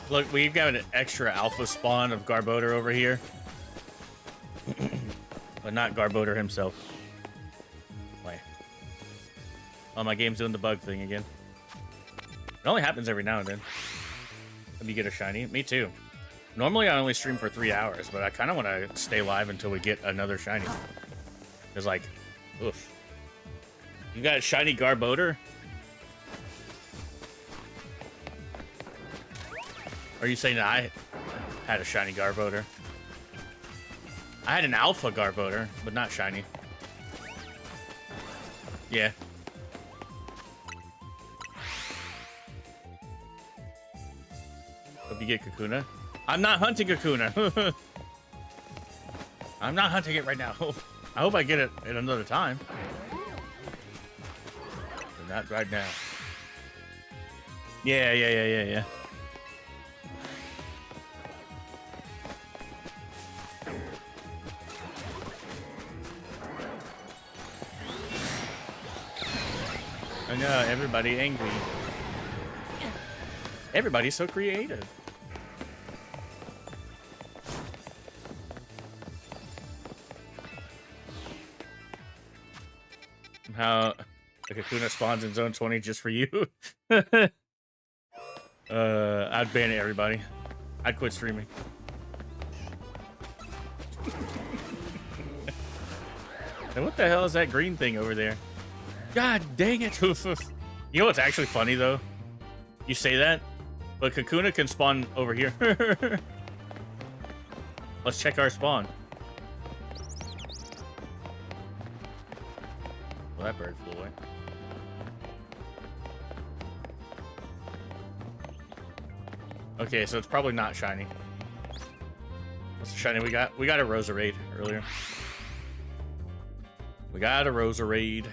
S1: Look, we've got an extra alpha spawn of Garbodor over here. But not Garbodor himself. Wait. Oh, my game's doing the bug thing again. It only happens every now and then. Let me get a shiny. Me too. Normally I only stream for 3 hours, but I kind of want to stay live until we get another shiny. It's like, oof. You got a shiny Garbodor? Are you saying that I had a shiny Garbodor? I had an alpha Garbodor, but not shiny. Yeah. Hope you get Kakuna. I'm not hunting Kakuna. I'm not hunting it right now. I hope I get it at another time. But not right now. Yeah. I know, everybody angry. Everybody's so creative. How the Kakuna spawns in zone 20 just for you. I'd ban everybody. I'd quit streaming. And what the hell is that green thing over there? God dang it. You know what's actually funny, though? You say that, but Kakuna can spawn over here. Let's check our spawn. Well, that bird flew away. Okay, so it's probably not shiny. What's the shiny we got? We got a Roserade earlier. We got a Roserade.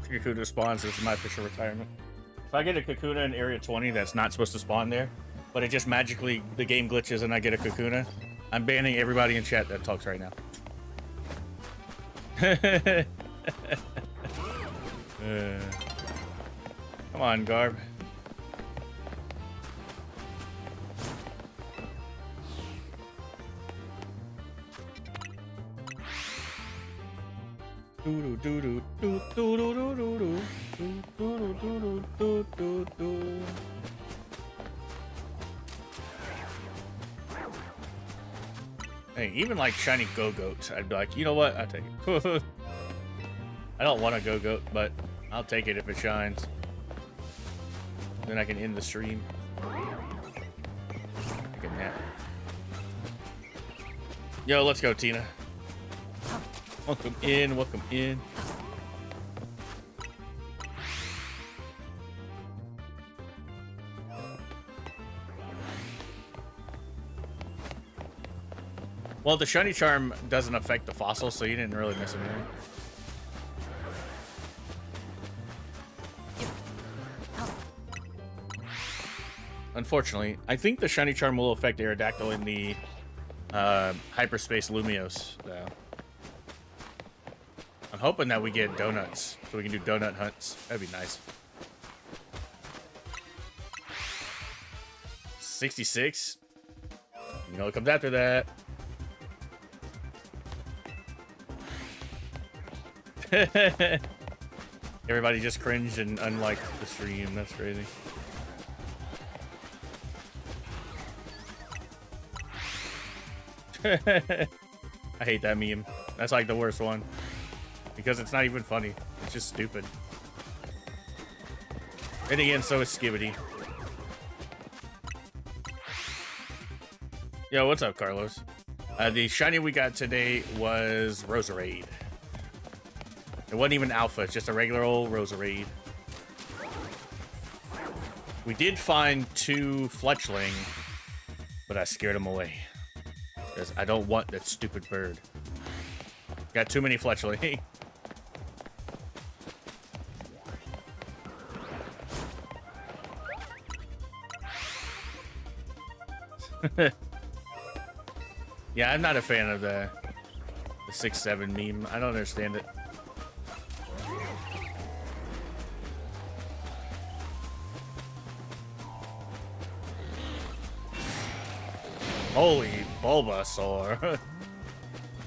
S1: Kakuna spawns. This is my official retirement. If I get a Kakuna in Area 20 that's not supposed to spawn there, but it just magically, the game glitches and I get a Kakuna, I'm banning everybody in chat that talks right now. Come on, Garb. Hey, even like shiny Go-Goat, I'd be like, you know what? I'll take it. I don't want a Go-Goat, but I'll take it if it shines. Then I can end the stream. Take a nap. Yo, let's go, Tina. Welcome in, welcome in. Well, the shiny charm doesn't affect the fossil, so you didn't really miss anything. Unfortunately, I think the shiny charm will affect Aerodactyl in the hyperspace Lumios, though. I'm hoping that we get donuts, so we can do donut hunts. That'd be nice. 66. You know what comes after that. Everybody just cringed and unliked the stream. That's crazy. I hate that meme. That's like the worst one. Because it's not even funny. It's just stupid. And again, so is Skibbity. Yo, what's up, Carlos? The shiny we got today was Roserade. It wasn't even alpha, it's just a regular old Roserade. We did find 2 Fletchling, but I scared them away. Because I don't want that stupid bird. Got too many Fletchling. Yeah, I'm not a fan of the 6-7 meme. I don't understand it. Holy Bulbasaur.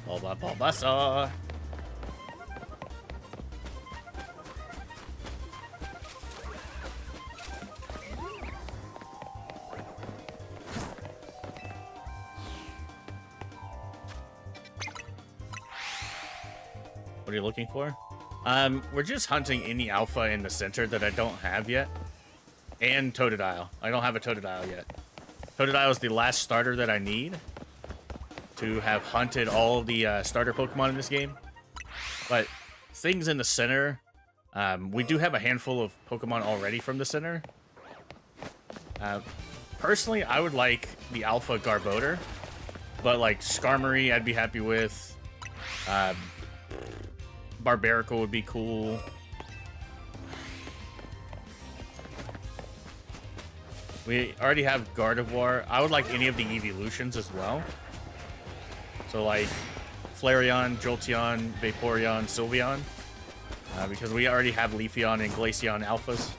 S1: Bulbasaur. What are you looking for? We're just hunting any alpha in the center that I don't have yet. And Totodile. I don't have a Totodile yet. Totodile is the last starter that I need to have hunted all the starter Pokemon in this game. But things in the center, we do have a handful of Pokemon already from the center. Personally, I would like the Alpha Garbodor, but like Skarmory I'd be happy with. Barbarical would be cool. We already have Gardevoir. I would like any of the evolutions as well. So like Flareon, Jolteon, Vaporeon, Sylveon. Because we already have Leafeon and Glaceon alphas.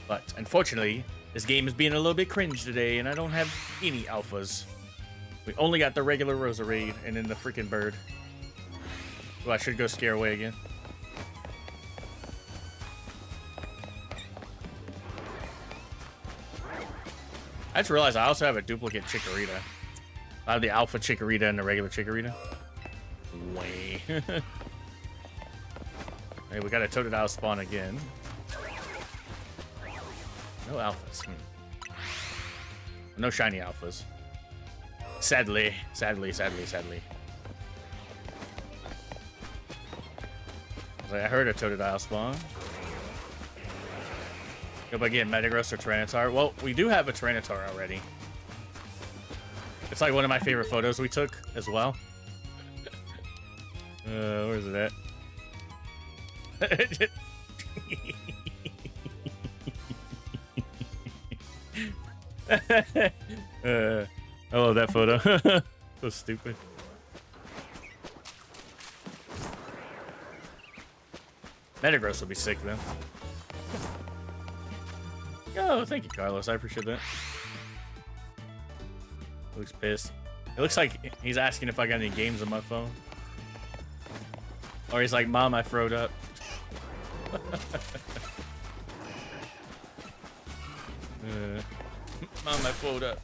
S1: But unfortunately, this game is being a little bit cringe today, and I don't have any alphas. We only got the regular Roserade and then the freaking bird. Oh, I should go scare away again. I just realized I also have a duplicate Chikorita. I have the Alpha Chikorita and the regular Chikorita. Way. Hey, we got a Totodile spawn again. No alphas. No shiny alphas. Sadly. I heard a Totodile spawn. Go again, Metagross or Tyranitar. Well, we do have a Tyranitar already. It's like one of my favorite photos we took as well. Where is it at? I love that photo. So stupid. Metagross will be sick then. Oh, thank you, Carlos. I appreciate that. Looks pissed. It looks like he's asking if I got any games on my phone. Or he's like, Mom, I throwed up. Mom, I throwed up.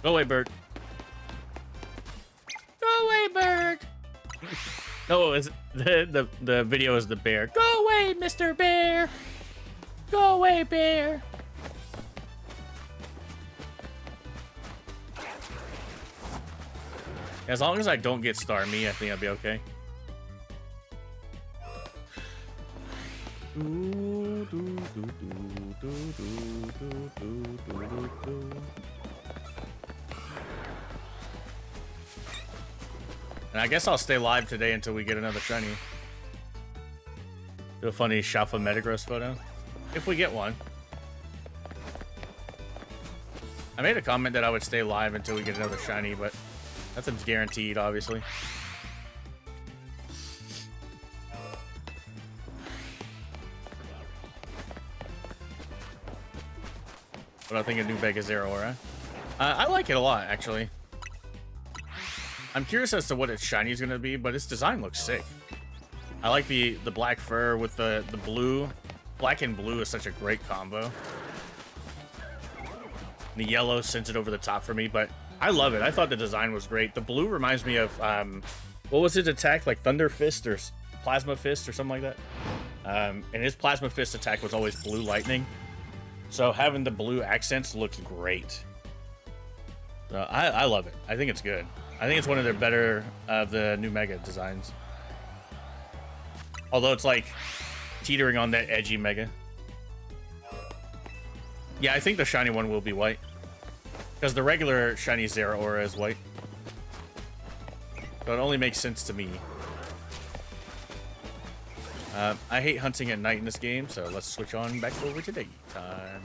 S1: Go away, bird. Go away, bird. No, it's the video is the bear. Go away, Mr. Bear. Go away, bear. As long as I don't get Starmie, I think I'll be okay. And I guess I'll stay live today until we get another shiny. Do a funny Shalfa Metagross photo. If we get one. I made a comment that I would stay live until we get another shiny, but nothing's guaranteed, obviously. What do I think of New Vegas Zero Aura? I like it a lot, actually. I'm curious as to what its shiny is gonna be, but its design looks sick. I like the black fur with the blue. Black and blue is such a great combo. The yellow sends it over the top for me, but I love it. I thought the design was great. The blue reminds me of, what was his attack? Like Thunder Fist or Plasma Fist or something like that? And his Plasma Fist attack was always blue lightning. So having the blue accents looks great. So I love it. I think it's good. I think it's one of their better of the new Mega designs. Although it's like teetering on that edgy Mega. Yeah, I think the shiny one will be white. Because the regular shiny Zeraora is white. So it only makes sense to me. I hate hunting at night in this game, so let's switch on back over to daytime.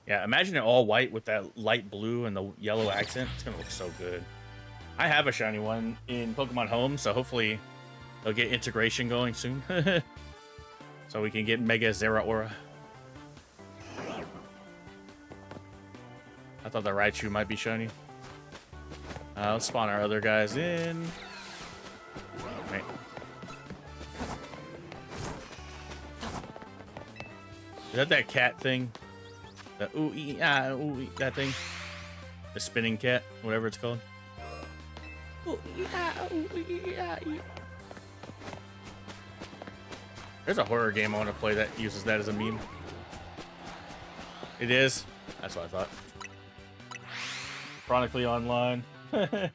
S1: Yeah, imagine it all white with that light blue and the yellow accent. It's gonna look so good. I have a shiny one in Pokemon Home, so hopefully they'll get integration going soon. So we can get Mega Zeraora. I thought the Raichu might be shiny. Let's spawn our other guys in. Wait. Is that cat thing? The ooh ee ah ooh ee, that thing? The spinning cat, whatever it's called. Ooh ee ah ooh ee ah ee. There's a horror game I want to play that uses that as a meme. It is? That's what I thought. Chronically Online. I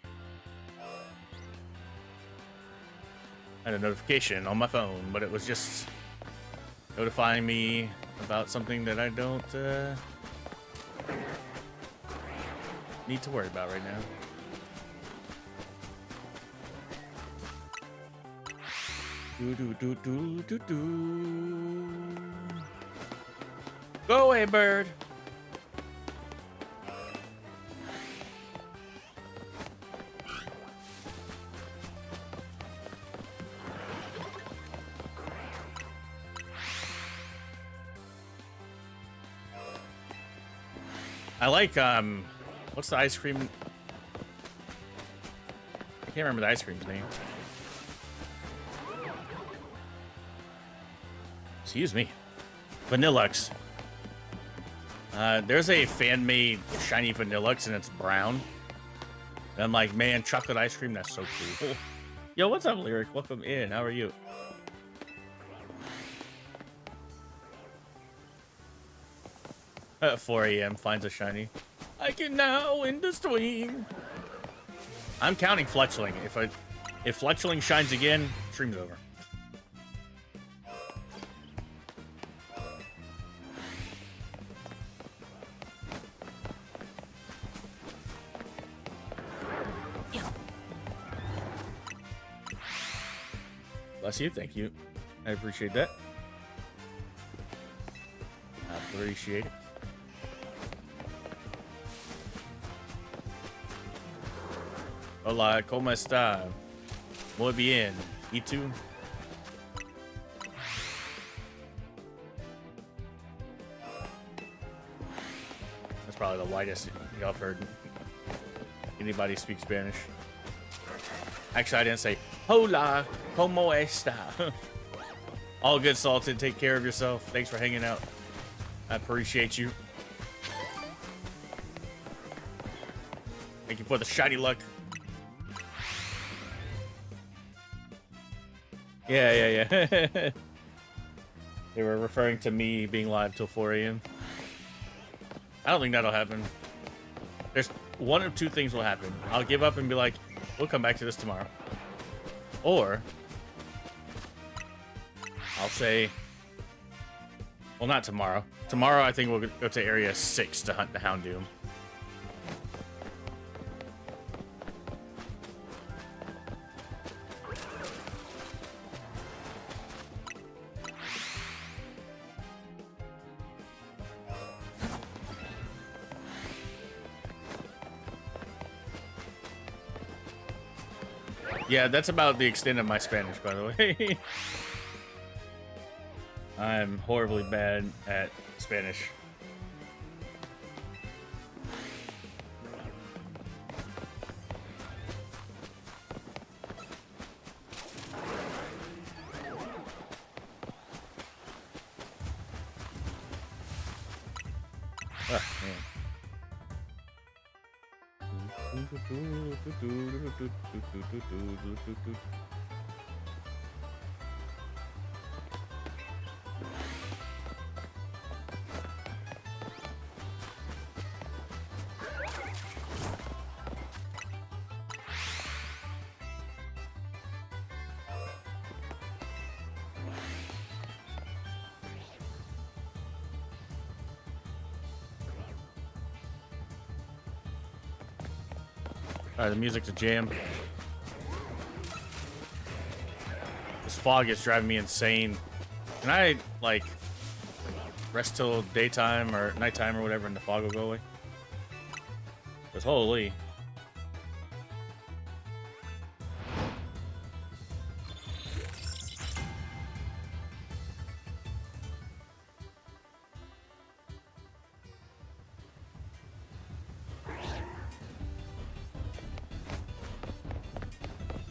S1: had a notification on my phone, but it was just notifying me about something that I don't need to worry about right now. Go away, bird. I like, what's the ice cream? I can't remember the ice cream's name. Excuse me. Vanillux. There's a fan-made shiny Vanillux and it's brown. And I'm like, man, chocolate ice cream, that's so cool. Yo, what's up, Lyric? Welcome in. How are you? 4 a.m. finds a shiny. I can now in the stream. I'm counting Fletchling. If Fletchling shines again, stream's over. Bless you, thank you. I appreciate that. I appreciate it. Hola, ¿cómo está? Muy bien. ¿Y tú? That's probably the whitest y'all have heard anybody speak Spanish. Actually, I didn't say, hola, ¿cómo está? All good, Salted. Take care of yourself. Thanks for hanging out. I appreciate you. Thank you for the shiny luck. Yeah. They were referring to me being live till 4 a.m. I don't think that'll happen. There's one of two things will happen. I'll give up and be like, we'll come back to this tomorrow. Or I'll say, well, not tomorrow. Tomorrow, I think we'll go to Area 6 to hunt the Houndoom. Yeah, that's about the extent of my Spanish, by the way. I'm horribly bad at Spanish. Ugh, man. Alright, the music's a jam. This fog is driving me insane. Can I, like, rest till daytime or nighttime or whatever and the fog will go away? Because holy.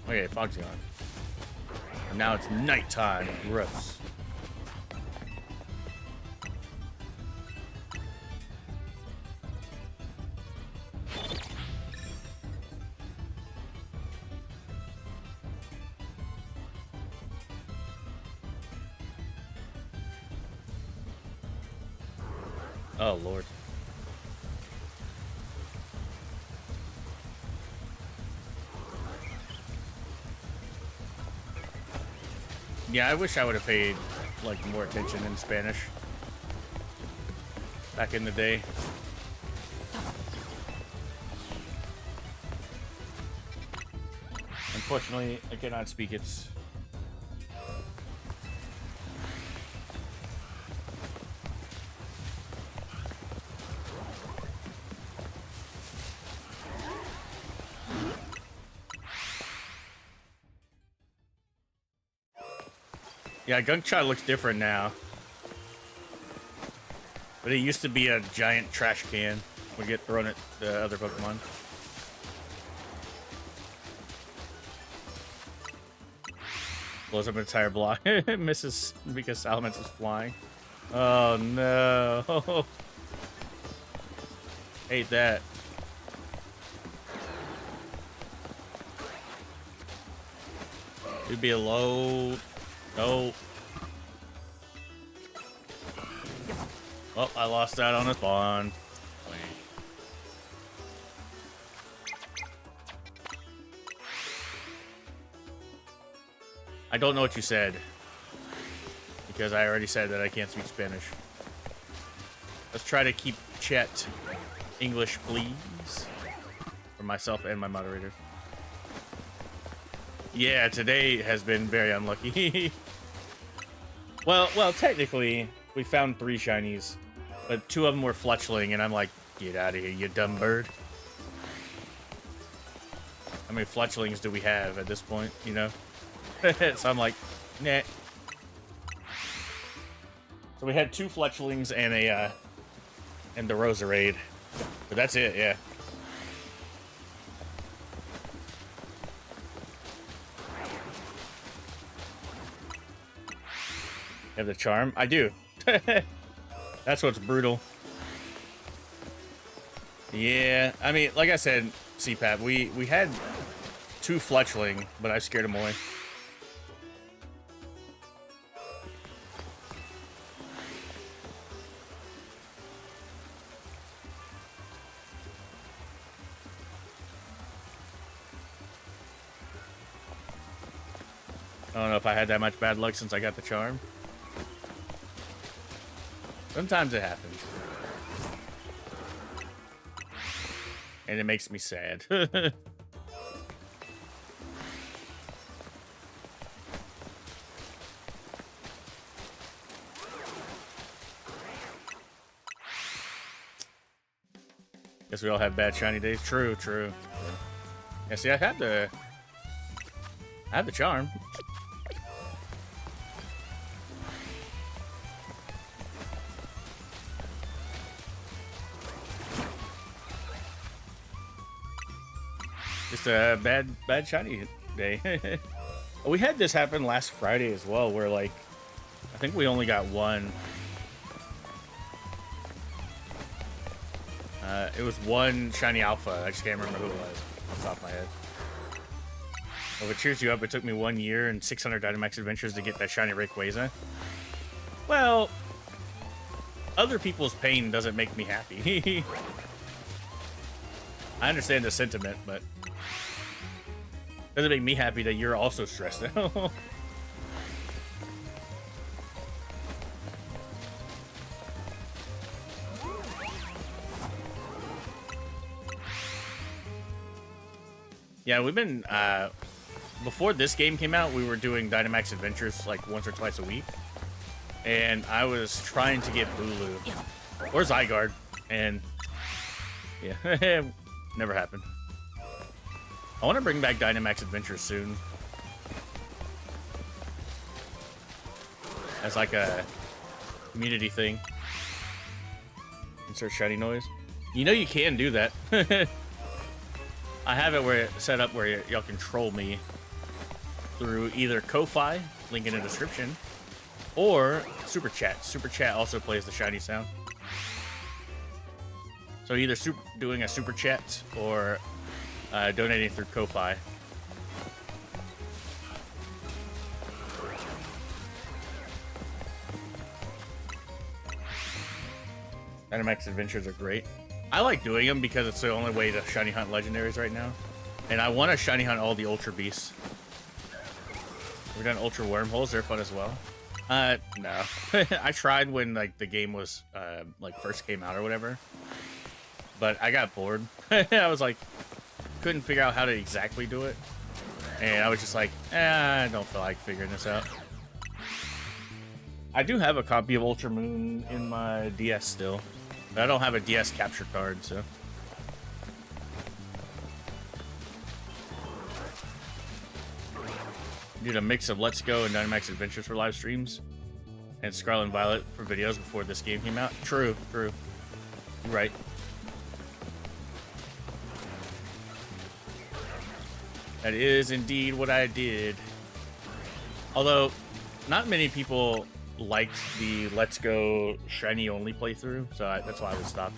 S1: Okay, fog's gone. And now it's nighttime. Gross. Oh, Lord. Yeah, I wish I would have paid, like, more attention in Spanish back in the day. Unfortunately, I cannot speak it. Yeah, Gunk Shot looks different now. But it used to be a giant trash can would get thrown at the other Pokemon. Blows up an entire block. Misses because Salamence is flying. Oh no. Hate that. It'd be a low. No. Oh, I lost that on a spawn. I don't know what you said. Because I already said that I can't speak Spanish. Let's try to keep chat English, please. For myself and my moderators. Yeah, today has been very unlucky. well, technically, we found 3 shinies, but 2 of them were Fletchling, and I'm like, get out of here, you dumb bird. How many Fletchlings do we have at this point, you know? So I'm like, nah. So we had 2 Fletchlings and a, and the Roserade. But that's it, yeah. Have the charm? I do. That's what's brutal. Yeah, I mean, like I said, CPAP, we had 2 Fletchling, but I scared them away. I don't know if I had that much bad luck since I got the charm. Sometimes it happens. And it makes me sad. Guess we all have bad shiny days. True, true. Yeah, see, I had the charm. Just a bad shiny day. We had this happen last Friday as well, where like I think we only got 1. It was one shiny alpha. I just can't remember who it was off the top of my head. Well, if it cheers you up, it took me 1 year and 600 Dynamax adventures to get that shiny Rayquaza. Well, other people's pain doesn't make me happy. I understand the sentiment, but it doesn't make me happy that you're also stressed out. Yeah, we've been, before this game came out, we were doing Dynamax Adventures like once or twice a week. And I was trying to get Bulu or Zygarde, and yeah, never happened. I want to bring back Dynamax Adventures soon. As like a community thing. Insert shiny noise. You know you can do that. I have it where set up where y'all can troll me through either Ko-Fi, link in the description, or Super Chat. Super Chat also plays the shiny sound. So either doing a Super Chat or donating through Ko-Fi. Dynamax Adventures are great. I like doing them because it's the only way to shiny hunt legendaries right now. And I want to shiny hunt all the Ultra Beasts. We've done Ultra Wormholes, they're fun as well. No. I tried when like the game was like first came out or whatever. But I got bored. I was like, couldn't figure out how to exactly do it. And I was just like, I don't feel like figuring this out. I do have a copy of Ultra Moon in my DS still. But I don't have a DS capture card, so. Did a mix of Let's Go and Dynamax Adventures for live streams. And Scarlet and Violet for videos before this game came out. True, true. You're right. That is indeed what I did. Although, not many people liked the Let's Go shiny only playthrough, so that's why I was stopped.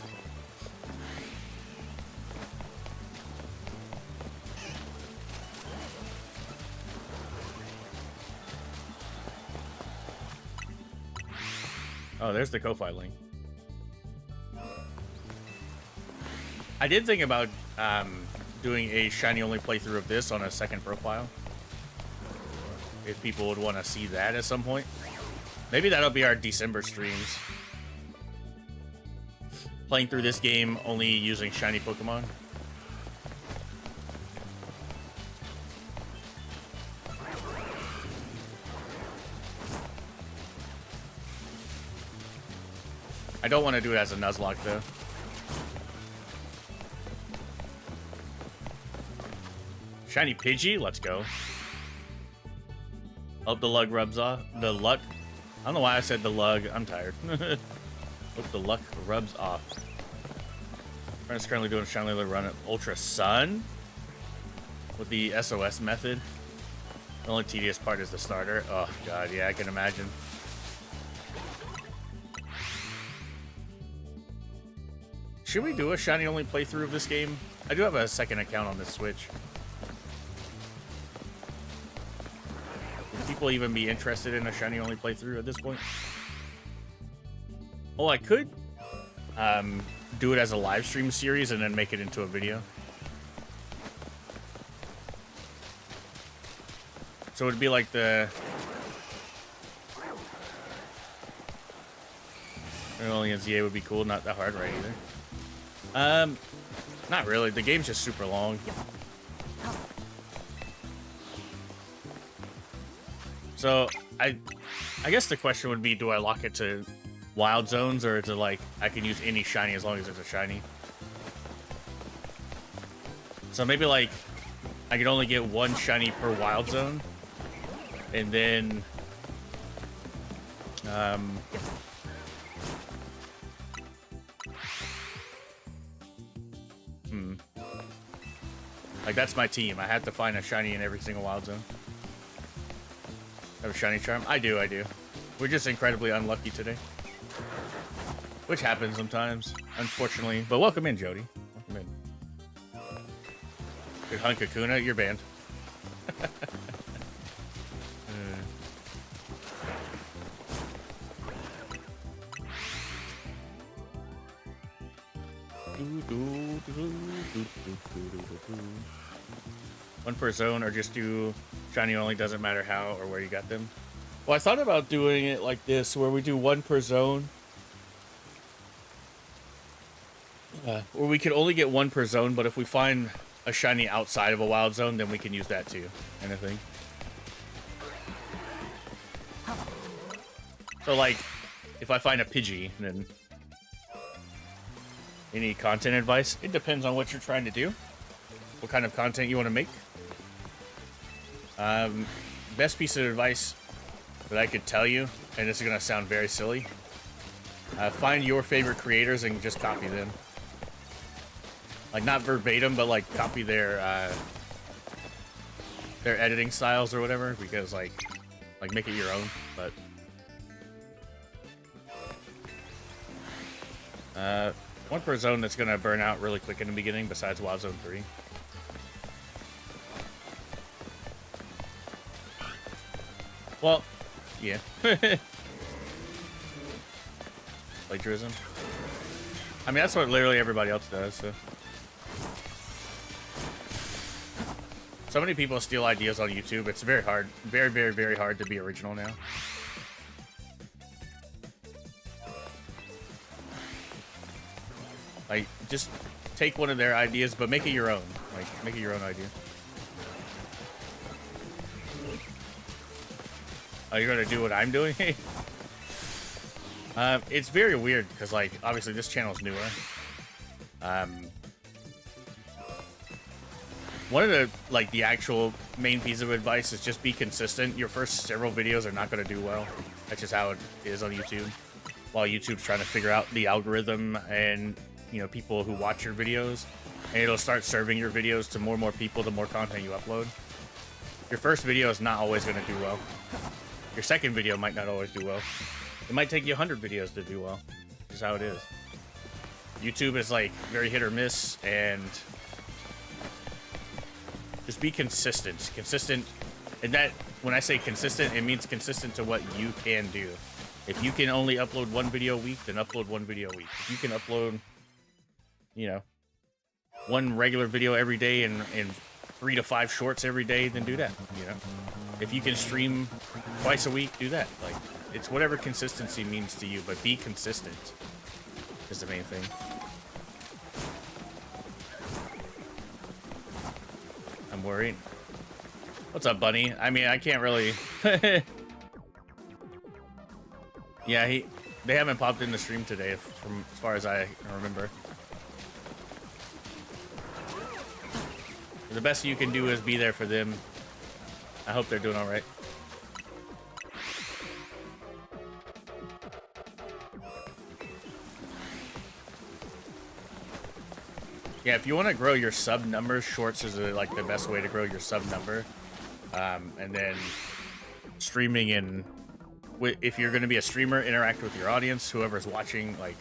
S1: Oh, there's the Ko-Fi link. I did think about doing a shiny only playthrough of this on a second profile. If people would want to see that at some point. Maybe that'll be our December streams. Playing through this game only using shiny Pokemon. I don't want to do it as a Nuzlocke though. Shiny Pidgey, let's go. Hope the luck rubs off. The luck. I don't know why I said the lug. I'm tired. Hope the luck rubs off. Friend's currently doing a shiny run at Ultra Sun with the SOS method. The only tedious part is the starter. Oh god, yeah, I can imagine. Should we do a shiny only playthrough of this game? I do have a second account on this Switch. Would people even be interested in a shiny only playthrough at this point? Oh, I could do it as a live stream series and then make it into a video. So it'd be like the only in ZA would be cool, not that hard, right? Either. Not really. The game's just super long. So I guess the question would be, do I lock it to wild zones, or is it like I can use any shiny as long as it's a shiny? So maybe like I could only get one shiny per wild zone, and then like that's my team. I have to find a shiny in every single wild zone. Have a shiny charm? I do. We're just incredibly unlucky today. Which happens sometimes, unfortunately. But welcome in, Jody. Welcome in. Good hunk Kakuna, you're banned. One per zone, or just do shiny only, doesn't matter how or where you got them. Well, I thought about doing it like this, where we do one per zone. Or we could only get one per zone, but if we find a shiny outside of a wild zone, then we can use that too, kind of thing. So, like, if I find a Pidgey, then... Any content advice? It depends on what you're trying to do. What kind of content you want to make. Best piece of advice that I could tell you, and this is going to sound very silly. Find your favorite creators and just copy them. Like, not verbatim, but, like, copy their editing styles or whatever, because, like, make it your own, but... one per zone that's going to burn out really quick in the beginning, besides Wild Zone 3. Well, yeah. Plagiarism. I mean, that's what literally everybody else does, so. So many people steal ideas on YouTube. It's very hard. Very, very, very hard to be original now. Like, just take one of their ideas, but make it your own. Like, make it your own idea. Oh, you're gonna do what I'm doing? It's very weird, because, like, obviously this channel's newer. One of the, like, the actual main piece of advice is just be consistent. Your first several videos are not gonna do well. That's just how it is on YouTube. While YouTube's trying to figure out the algorithm and... you know, people who watch your videos, and it'll start serving your videos to more and more people the more content you upload. Your first video is not always going to do well. Your second video might not always do well. It might take you 100 videos to do well. This is how it is. YouTube is like very hit or miss, and just be consistent. Consistent, and that, when I say consistent, it means consistent to what you can do. If you can only upload one video a week, then upload one video a week. If you can upload, you know, one regular video every day and 3 to 5 shorts every day, then do that, you know. If you can stream twice a week, do that. Like, it's whatever consistency means to you, but be consistent is the main thing. I'm worried. What's up, Bunny? I mean, I can't really... Yeah, they haven't popped in the stream today, from as far as I remember. The best you can do is be there for them. I hope they're doing all right. Yeah, if you want to grow your sub numbers, shorts is like the best way to grow your sub number. And then streaming and if you're going to be a streamer, interact with your audience, whoever's watching. Like,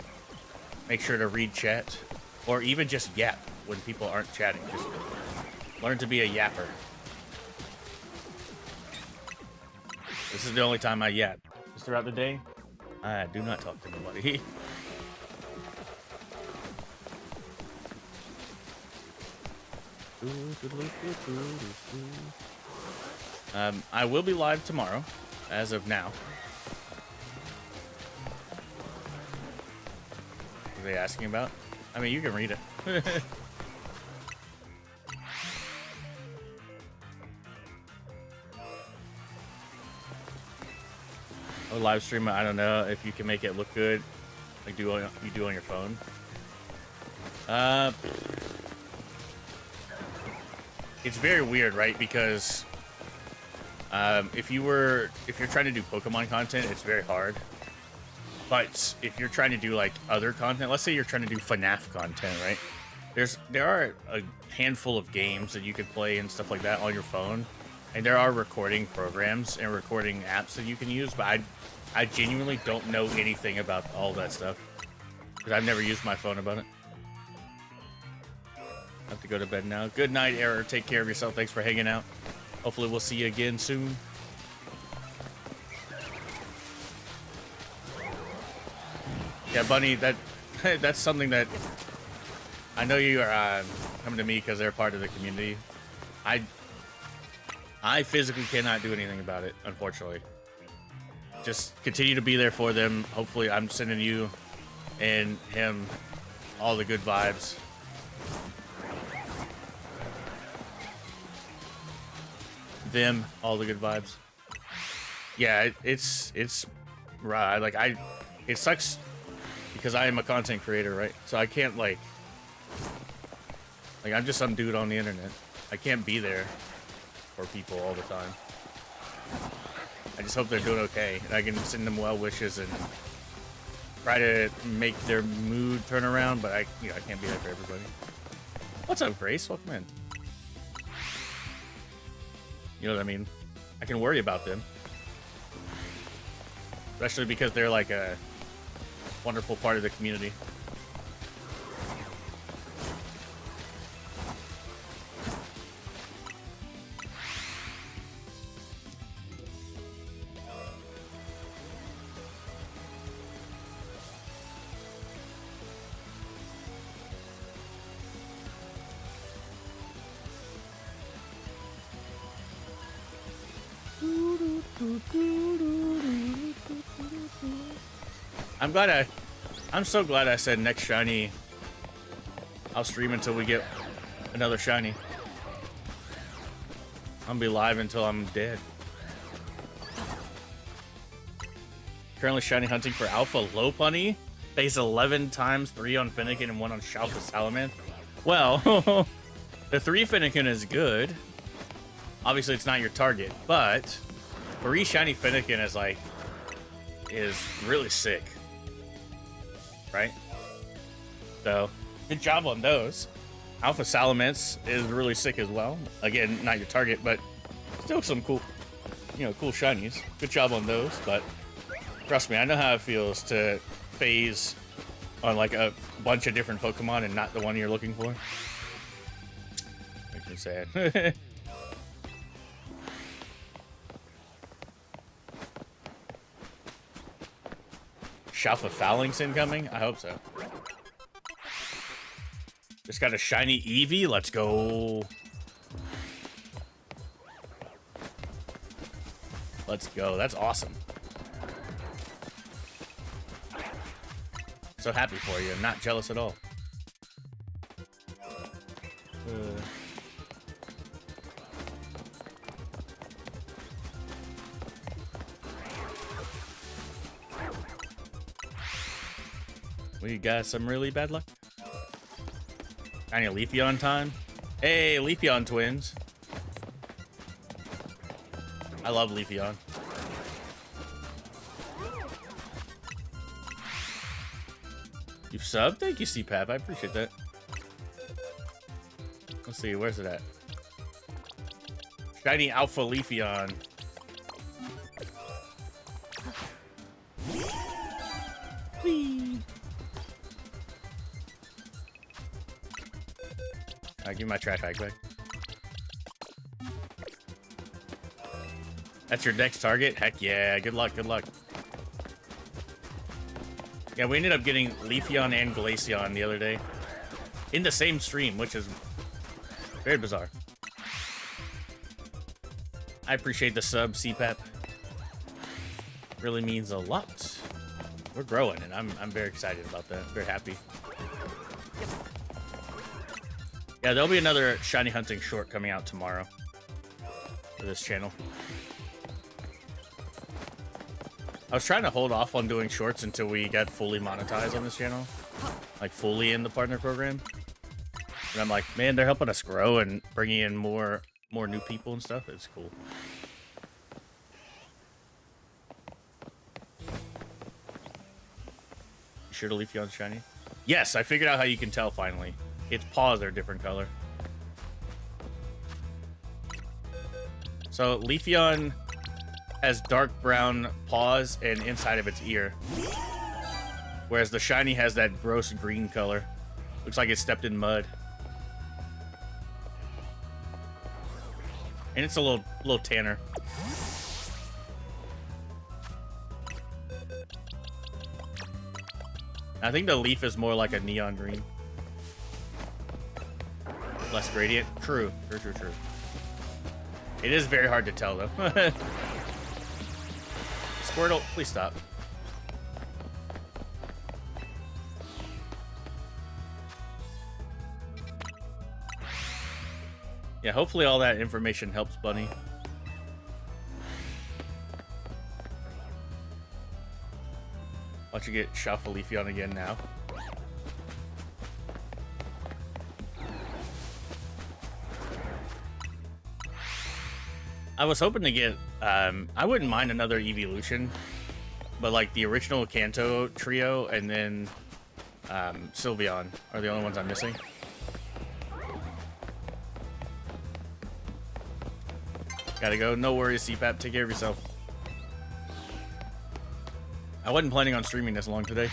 S1: make sure to read chat, or even just yap when people aren't chatting. Just learn to be a yapper. This is the only time I yap. Just throughout the day, I do not talk to nobody. I will be live tomorrow, as of now. What are they asking about? I mean, you can read it. Oh, live stream, I don't know if you can make it look good, like you do on your phone. It's very weird, right? Because if you're trying to do Pokemon content, it's very hard. But if you're trying to do like other content, let's say you're trying to do FNAF content, right? There are a handful of games that you could play and stuff like that on your phone, and there are recording programs and recording apps that you can use. But I genuinely don't know anything about all that stuff. Because I've never used my phone about it. I have to go to bed now. Good night, Error. Take care of yourself. Thanks for hanging out. Hopefully we'll see you again soon. Yeah, Bunny, that's something that I know you are coming to me because they're part of the community. I physically cannot do anything about it, unfortunately. Just continue to be there for them. Hopefully, I'm sending you and him all the good vibes. Them all the good vibes. Yeah, it's right. Like it sucks because I am a content creator, right? So I can't like I'm just some dude on the internet. I can't be there for people all the time. I just hope they're doing okay, and I can send them well wishes and try to make their mood turn around. But I can't be there for everybody. What's up, Grace? Welcome in. You know what I mean? I can worry about them, especially because they're like a wonderful part of the community. I'm so glad I said next shiny. I'll stream until we get another shiny. I'm gonna be live until I'm dead. Currently shiny hunting for Alpha Lopunny. Base 11 times, 3 on Finnegan and 1 on Shalpa Salaman. Well, the 3 Finnegan is good. Obviously, it's not your target, but 3 shiny Finnegan is really sick. Right? So, good job on those. Alpha Salamence is really sick as well. Again, not your target, but still some cool, cool shinies. Good job on those, but trust me, I know how it feels to phase on like a bunch of different Pokemon and not the one you're looking for. Makes me sad. Shalfa Phalanx incoming? I hope so. Just got a shiny Eevee. Let's go. Let's go. That's awesome. So happy for you. I'm not jealous at all. We got some really bad luck. Tiny Leafeon time. Hey, Leafeon twins. I love Leafeon. You subbed? Thank you, CPAP. I appreciate that. Let's see, where's it at? Shiny Alpha Leafeon. Whee! Alright, give me my trash bag back. That's your next target? Heck yeah, good luck, good luck. Yeah, we ended up getting Leafeon and Glaceon the other day. In the same stream, which is very bizarre. I appreciate the sub, CPAP. Really means a lot. We're growing, and I'm very excited about that. Very happy. Yeah, there'll be another shiny hunting short coming out tomorrow for this channel. I was trying to hold off on doing shorts until we got fully monetized on this channel. Like, fully in the partner program. And I'm like, man, they're helping us grow and bringing in more new people and stuff. It's cool. You sure to Leafeon shiny? Yes, I figured out how you can tell finally. Its paws are a different color. So Leafeon has dark brown paws and inside of its ear. Whereas the shiny has that gross green color. Looks like it stepped in mud. And it's a little tanner. I think the leaf is more like a neon green. Less gradient. True. It is very hard to tell, though. Squirtle, please stop. Yeah, hopefully all that information helps Bunny. Watch you get Shalfaleafeon again now. I was hoping to get, I wouldn't mind another evolution, but like the original Kanto trio and then Sylveon are the only ones I'm missing. Gotta go. No worries, CPAP. Take care of yourself. I wasn't planning on streaming this long today.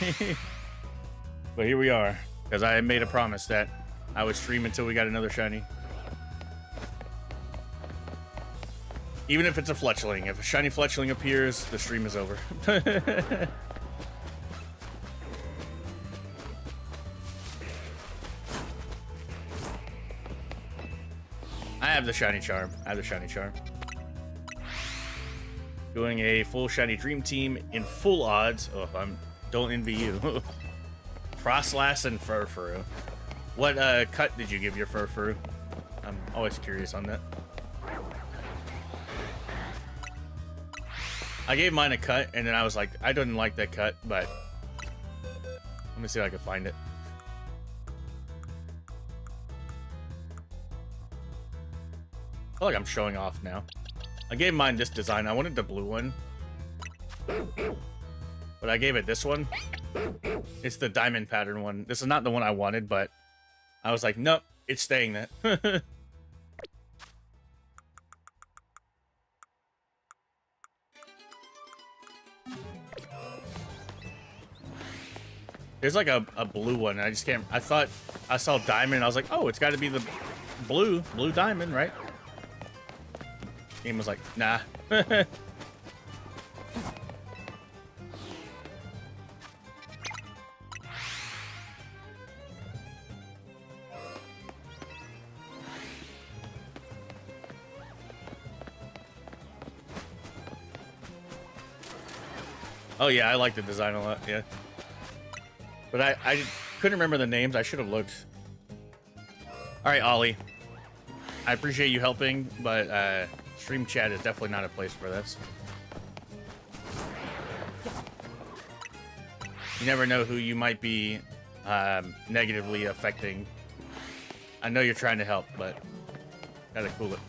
S1: But here we are. Because I made a promise that I would stream until we got another shiny. Even if it's a Fletchling. If a shiny Fletchling appears, the stream is over. I have the shiny charm. Doing a full shiny dream team in full odds. Oh, don't envy you. Frostlass and Furfuru. What cut did you give your Furfuru? I'm always curious on that. I gave mine a cut, and then I was like, I didn't like that cut, but let me see if I can find it. I feel like I'm showing off now. I gave mine this design. I wanted the blue one, but I gave it this one. It's the diamond pattern one. This is not the one I wanted, but I was like, nope, it's staying that. There's like a blue one. I just can't. I thought I saw diamond. I was like, oh, it's got to be the blue diamond, right? Game was like, nah. Oh yeah, I like the design a lot. Yeah. But I couldn't remember the names. I should have looked. All right, Ollie. I appreciate you helping, but stream chat is definitely not a place for this. You never know who you might be negatively affecting. I know you're trying to help, but gotta cool it.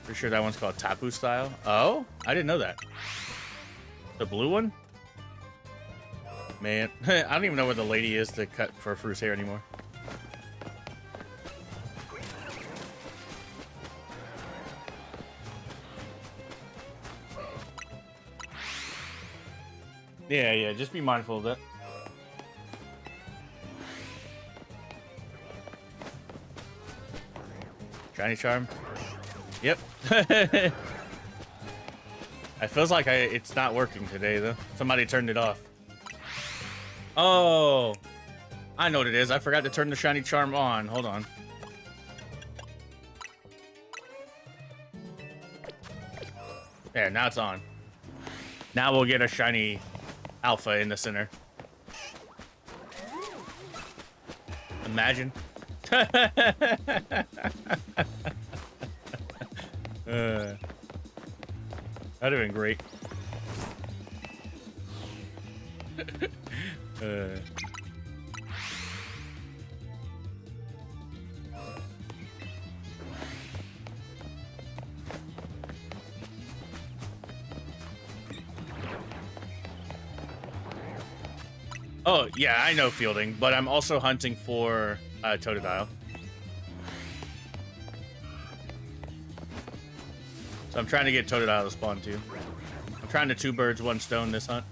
S1: Pretty sure that one's called Tapu style. Oh, I didn't know that. The blue one? Man, I don't even know where the lady is to cut Furfuru's hair anymore. Yeah, just be mindful of that. Shiny charm. Yep. It feels like it's not working today, though. Somebody turned it off. Oh, I know what it is. I forgot to turn the shiny charm on. Hold on. There, now it's on. Now we'll get a shiny alpha in the center. Imagine. That'd have been great. Oh, yeah, I know fielding, but I'm also hunting for Totodile. So I'm trying to get Totodile to spawn too. I'm trying to 2 birds, 1 stone this hunt.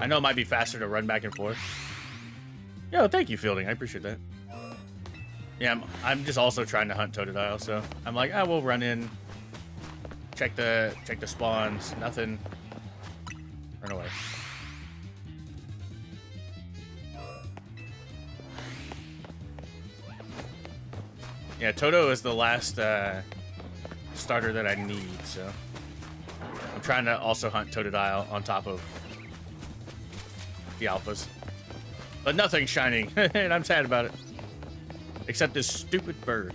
S1: I know it might be faster to run back and forth. Yo, thank you, Fielding. I appreciate that. Yeah, I'm just also trying to hunt Totodile, so I'm like, we'll run in, check the spawns, nothing, run away. Yeah, Toto is the last starter that I need, so I'm trying to also hunt Totodile on top of the alphas. But nothing's shining, and I'm sad about it. Except this stupid bird.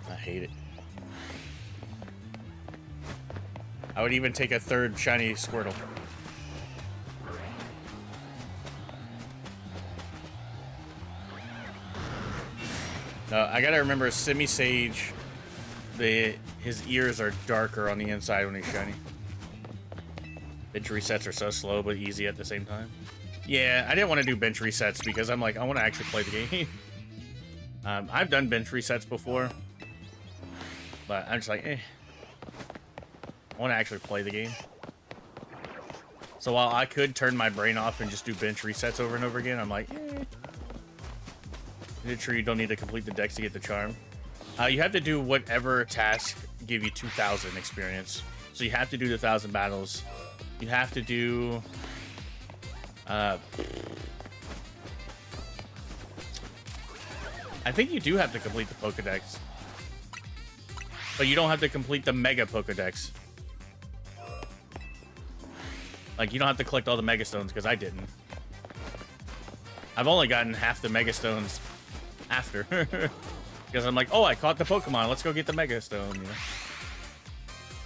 S1: I hate it. I would even take a 3rd shiny Squirtle. I gotta remember, Semi-Sage, his ears are darker on the inside when he's shiny. Bench resets are so slow but easy at the same time. Yeah, I didn't want to do bench resets because I'm like, I want to actually play the game. I've done bench resets before, but I'm just like, I want to actually play the game. So while I could turn my brain off and just do bench resets over and over again, I'm like, Literally, you don't need to complete the dex to get the charm. You have to do whatever task give you 2,000 experience. So you have to do the 1,000 battles. You have to do... I think you do have to complete the Pokedex. But you don't have to complete the Mega Pokedex. Like, you don't have to collect all the Mega Stones, because I didn't. I've only gotten half the Mega Stones after. Because I'm like, oh, I caught the Pokemon. Let's go get the Mega Stone, you know?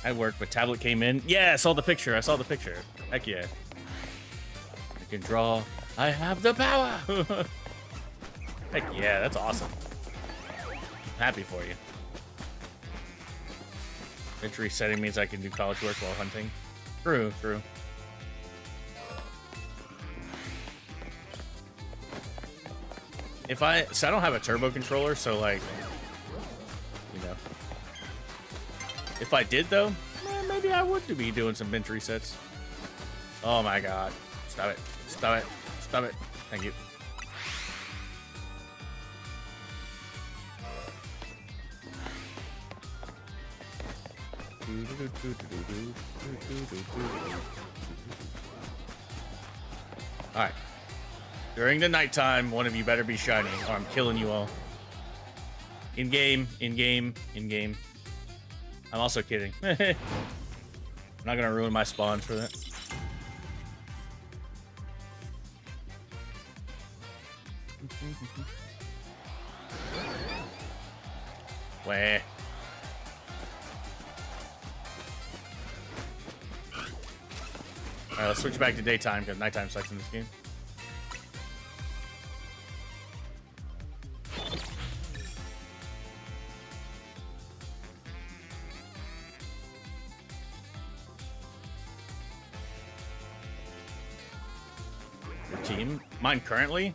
S1: I worked, but tablet came in. Yeah, I saw the picture. I saw the picture. Heck yeah. I can draw. I have the power. Heck yeah, that's awesome. Happy for you. Bench resetting means I can do college work while hunting. True, true. So I don't have a turbo controller, so like, you know. If I did though, maybe I would be doing some bench resets. Oh my god. Stop it. Stop it. Stop it. Thank you. Alright. During the nighttime, one of you better be shiny, or I'm killing you all. In-game, in-game, in-game. I'm also kidding. I'm not gonna ruin my spawns for that. Wah. Alright, let's switch back to daytime because nighttime sucks in this game. Your team? Mine currently?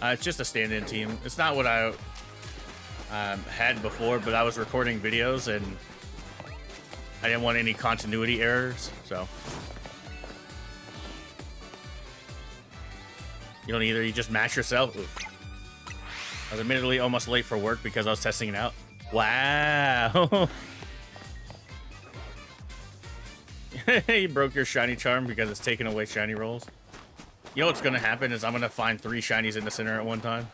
S1: It's just a stand-in team. It's not what I had before, but I was recording videos and I didn't want any continuity errors, so. You don't either, you just mash yourself. Ooh. I was admittedly almost late for work because I was testing it out. Wow. You broke your shiny charm because it's taking away shiny rolls. You know what's gonna happen is I'm gonna find 3 shinies in the center at one time.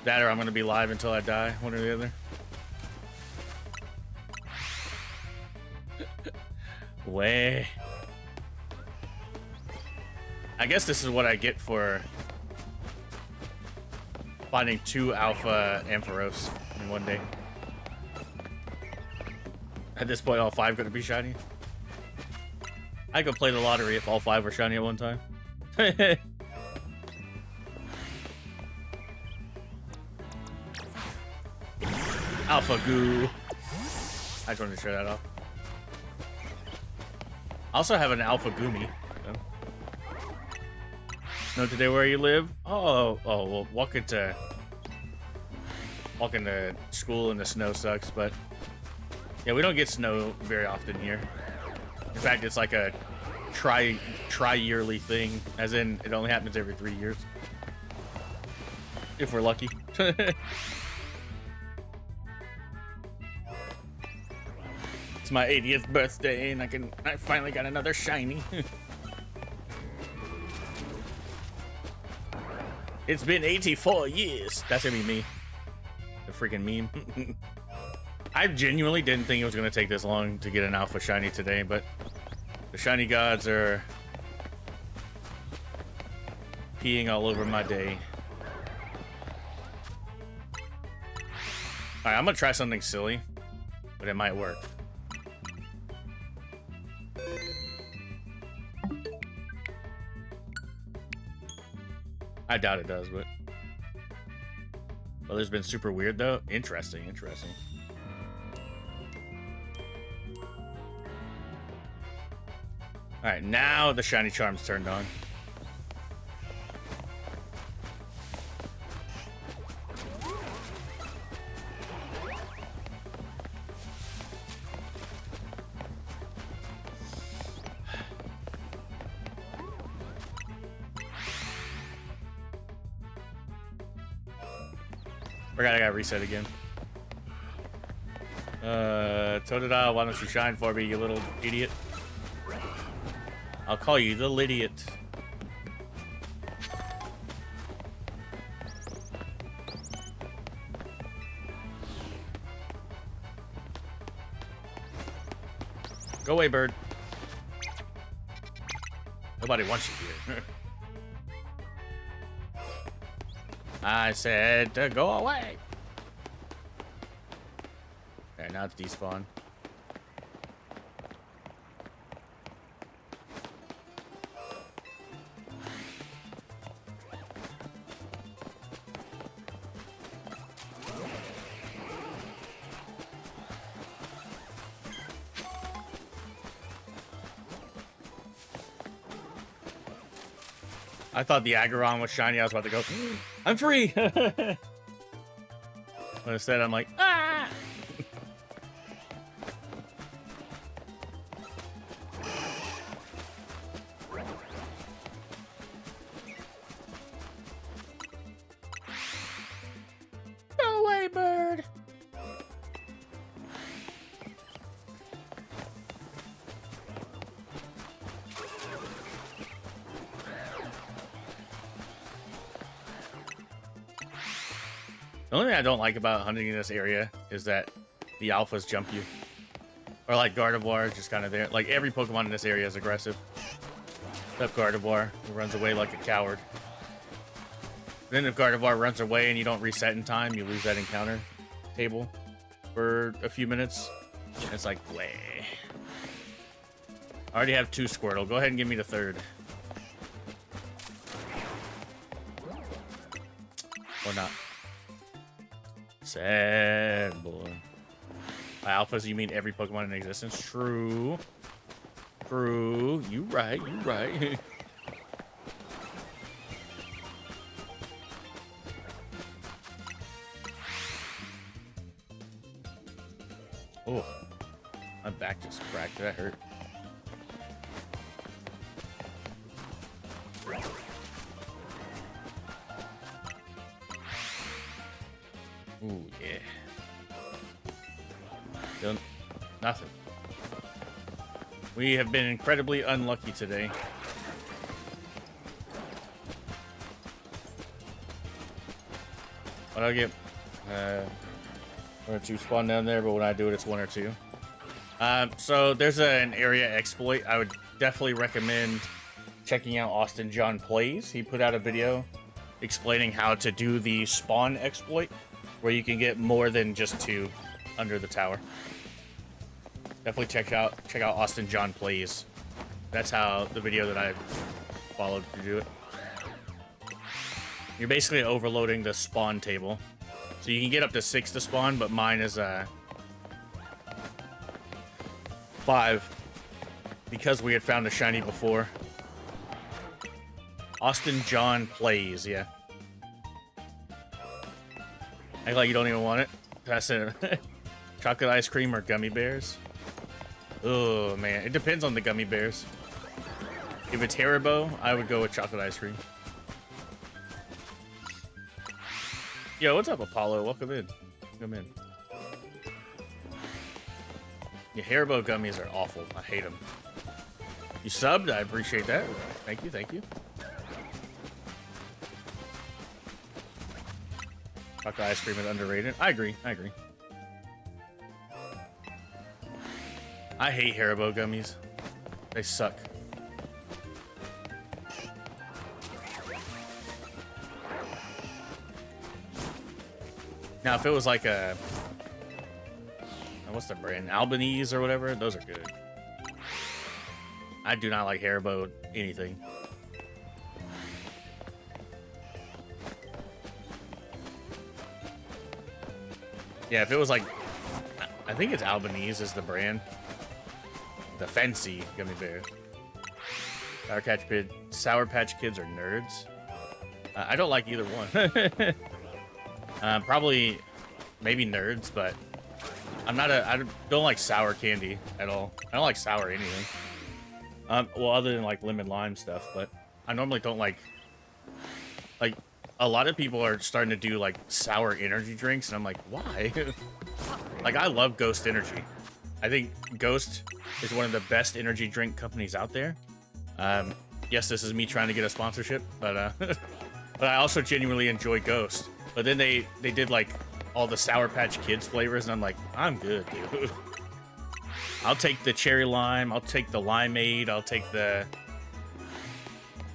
S1: That or I'm gonna be live until I die, one or the other. Way. I guess this is what I get for finding 2 alpha Ampharos in one day. At this point, all 5 gonna be shiny. I could play the lottery if all 5 were shiny at one time. Alpha goo. I just wanted to show that off. I also have an Alpha Gumi. Snow today where you live? Well, walking to school in the snow sucks, but yeah, we don't get snow very often here. In fact, it's like a tri-yearly thing, as in it only happens every 3 years. If we're lucky. It's my 80th birthday and I finally got another shiny. It's been 84 years. That's gonna be me. The freaking meme. I genuinely didn't think it was gonna take this long to get an alpha shiny today, but the shiny gods are peeing all over my day. Alright, I'm gonna try something silly, but it might work. I doubt it does, but... Well, there's been super weird, though. Interesting, interesting. Alright, now the shiny charm's turned on. Forgot I got reset again. Totodile, why don't you shine for me, you little idiot? I'll call you the Lidiot. Go away, bird. Nobody wants you here. I said to go away. Okay, now it's despawn. I thought the Aggron was shiny. I was about to go, I'm free! But instead, I'm like, ah! Go away, bird! The only thing I don't like about hunting in this area is that the alphas jump you. Or like Gardevoir is just kind of there. Like every Pokemon in this area is aggressive. Except Gardevoir, who runs away like a coward. Then if Gardevoir runs away and you don't reset in time, you lose that encounter table for a few minutes. And it's like, way. I already have 2 Squirtle. Go ahead and give me the 3rd. Or not. Sad boy. By alphas, you mean every Pokemon in existence? True. True. You right. You right. Oh, my back just cracked. Did that hurt? Ooh, yeah. Still nothing. We have been incredibly unlucky today. But I'll get 1 or 2 spawn down there, but when I do it, it's 1 or 2. So there's an area exploit. I would definitely recommend checking out Austin John Plays. He put out a video explaining how to do the spawn exploit, where you can get more than just 2 under the tower. Definitely check out Austin John Plays. That's how the video that I followed to do it. You're basically overloading the spawn table. So you can get up to 6 to spawn, but mine is 5. because we had found a shiny before. Austin John plays, yeah. Act like you don't even want it. Pass it. Chocolate ice cream or gummy bears? Oh, man. It depends on the gummy bears. If it's Haribo, I would go with chocolate ice cream. Yo, what's up, Apollo? Welcome in. Come in. Yeah, Haribo gummies are awful. I hate them. You subbed? I appreciate that. Thank you, thank you. Chocolate ice cream is underrated. I agree, I agree. I hate Haribo gummies. They suck. Now, if it was like a... what's the brand? Albanese or whatever? Those are good. I do not like Haribo anything. Yeah, if it was like... I think it's Albanese is the brand. The fancy gummy bear. Sour Patch Kids are nerds. I don't like either one. Probably, maybe nerds, but I'm not a. I don't like sour candy at all. I don't like sour anything. Well, other than like lemon lime stuff, but I normally don't like. Like, a lot of people are starting to do like sour energy drinks, and I'm like, why? Like, I love Ghost Energy. I think Ghost is one of the best energy drink companies out there. Yes, this is me trying to get a sponsorship, but but I also genuinely enjoy Ghost. But then they did like all the Sour Patch Kids flavors, and I'm like, I'm good, dude. I'll take the cherry lime, I'll take the limeade, I'll take the,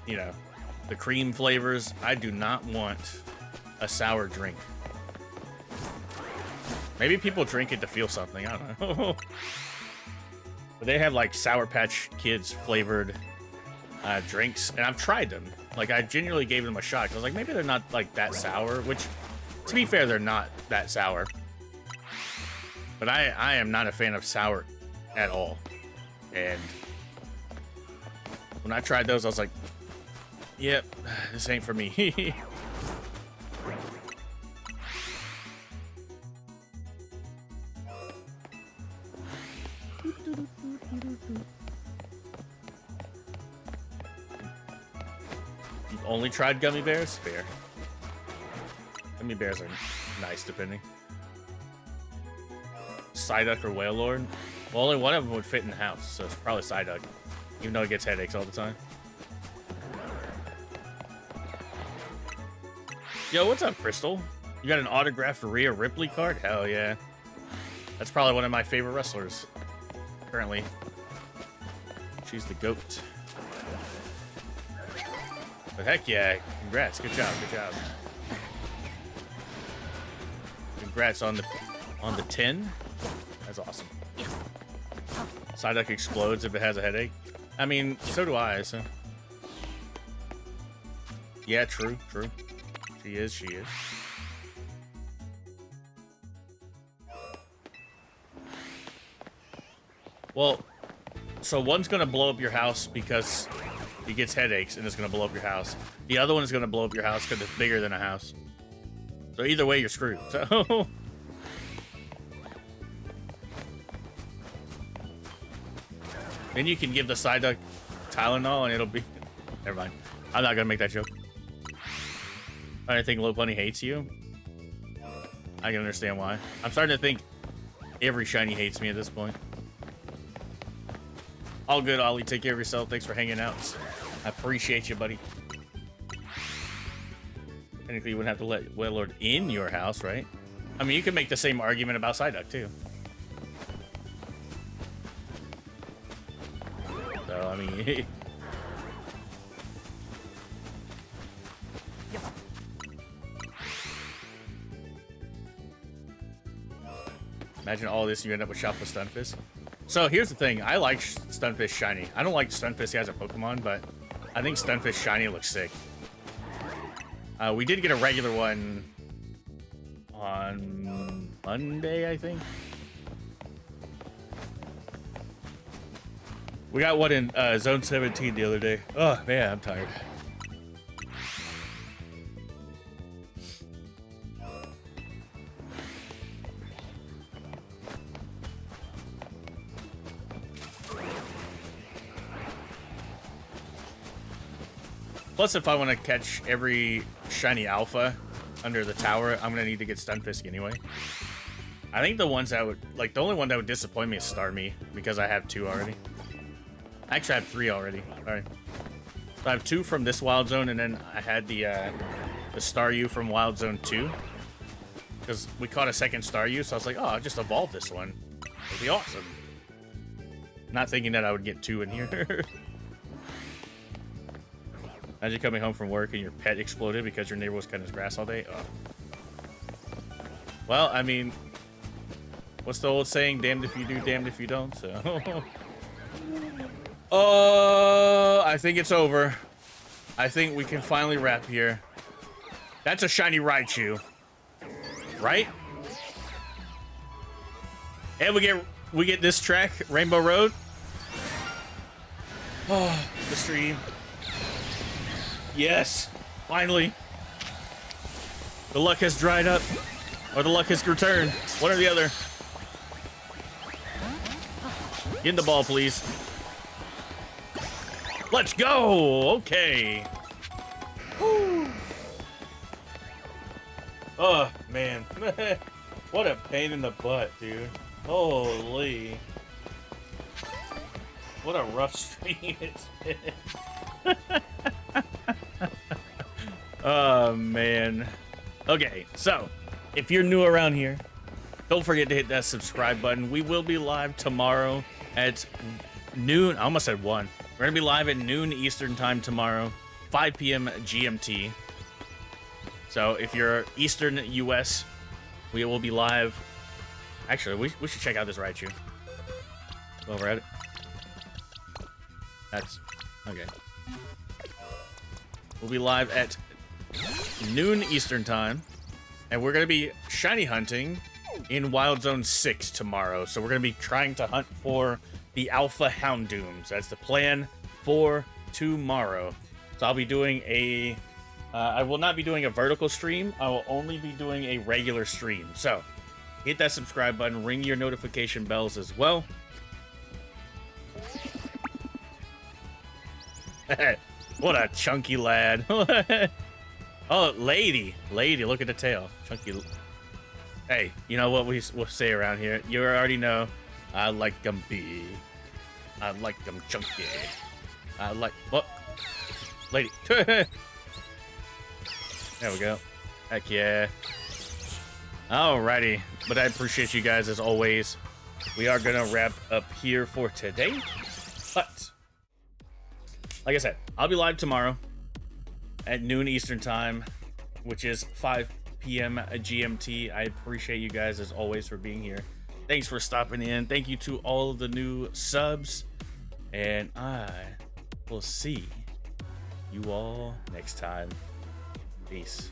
S1: you know, the cream flavors. I do not want a sour drink. Maybe people drink it to feel something, I don't know. But they have like Sour Patch Kids flavored drinks, and I've tried them. Like, I genuinely gave them a shot. I was like, maybe they're not like that sour, which, to be fair, they're not that sour. But I am not a fan of sour at all. And when I tried those, I was like, yep, this ain't for me. You've only tried gummy bears? Fair. Gummy bears are nice, depending. Psyduck or Wailord? Well, only one of them would fit in the house, so it's probably Psyduck. Even though it gets headaches all the time. Yo, what's up, Crystal? You got an autographed Rhea Ripley card? Hell yeah. That's probably one of my favorite wrestlers. Currently. She's the GOAT. But heck yeah, congrats. Good job, good job. Congrats on the 10. That's awesome. Psyduck explodes if it has a headache. I mean, so do I, so. Yeah, true, true. She is, she is. Well, so one's gonna blow up your house because he gets headaches and it's gonna blow up your house. The other one is gonna blow up your house because it's bigger than a house. So either way, you're screwed. So then you can give the Psyduck Tylenol and it'll be... Never mind. I'm not gonna make that joke. I think Low Bunny hates you. I can understand why. I'm starting to think every shiny hates me at this point. All good, Ollie. Take care of yourself. Thanks for hanging out. I appreciate you, buddy. Technically, you wouldn't have to let Wailord in your house, right? I mean, you could make the same argument about Psyduck, too. So, I mean... Imagine all this, you end up with Shop with Stunfisk. So here's the thing, I like Stunfisk Shiny. I don't like Stunfisk as a Pokemon, but I think Stunfisk Shiny looks sick. We did get a regular one on Monday, I think. We got one in Zone 17 the other day. Oh, man, I'm tired. Plus, if I want to catch every shiny alpha under the tower, I'm going to need to get Stunfisk anyway. I think the ones that would, like, the only one that would disappoint me is Starmie, because I have 2 already. Actually, I have 3 already. Alright. So I have 2 from this Wild Zone, and then I had the Staryu from Wild Zone 2. Because we caught a second Staryu, so I was like, oh, I'll just evolve this one. It'll be awesome. Not thinking that I would get 2 in here. Imagine coming home from work and your pet exploded because your neighbor was cutting his grass all day. Oh. Well, I mean, what's the old saying? Damned if you do, damned if you don't. So, I think it's over. I think we can finally wrap here. That's a shiny Raichu, right? And we get this track, Rainbow Road. Oh, the stream. Yes, finally. The luck has dried up, or the luck has returned. One or the other. Get in the ball, please. Let's go. Okay. Woo. Oh, man. What a pain in the butt, dude. Holy. What a rough stream it's been. Oh, man. Okay, so if you're new around here, don't forget to hit that subscribe button. We will be live tomorrow at noon. I almost said 1. We're going to be live at noon Eastern time tomorrow, 5 p.m. GMT. So if you're Eastern US, we will be live. Actually, we should check out this Raichu while we're at it. That's okay. We'll be live at noon Eastern time, and we're going to be shiny hunting in Wild Zone 6 tomorrow. So we're going to be trying to hunt for the Alpha Houndooms. That's the plan for tomorrow. So I'll be doing a... I will not be doing a vertical stream. I will only be doing a regular stream. So hit that subscribe button. Ring your notification bells as well. What a chunky lad. Oh, lady, look at the tail. Chunky. Hey, you know what we'll say around here? You already know. I like them big. I like them chunky. I like... What? Lady. There we go. Heck yeah. Alrighty. But I appreciate you guys as always. We are going to wrap up here for today. But... like I said, I'll be live tomorrow at noon Eastern time, which is 5 p.m. GMT. I appreciate you guys as always for being here. Thanks for stopping in. Thank you to all of the new subs. And I will see you all next time. Peace.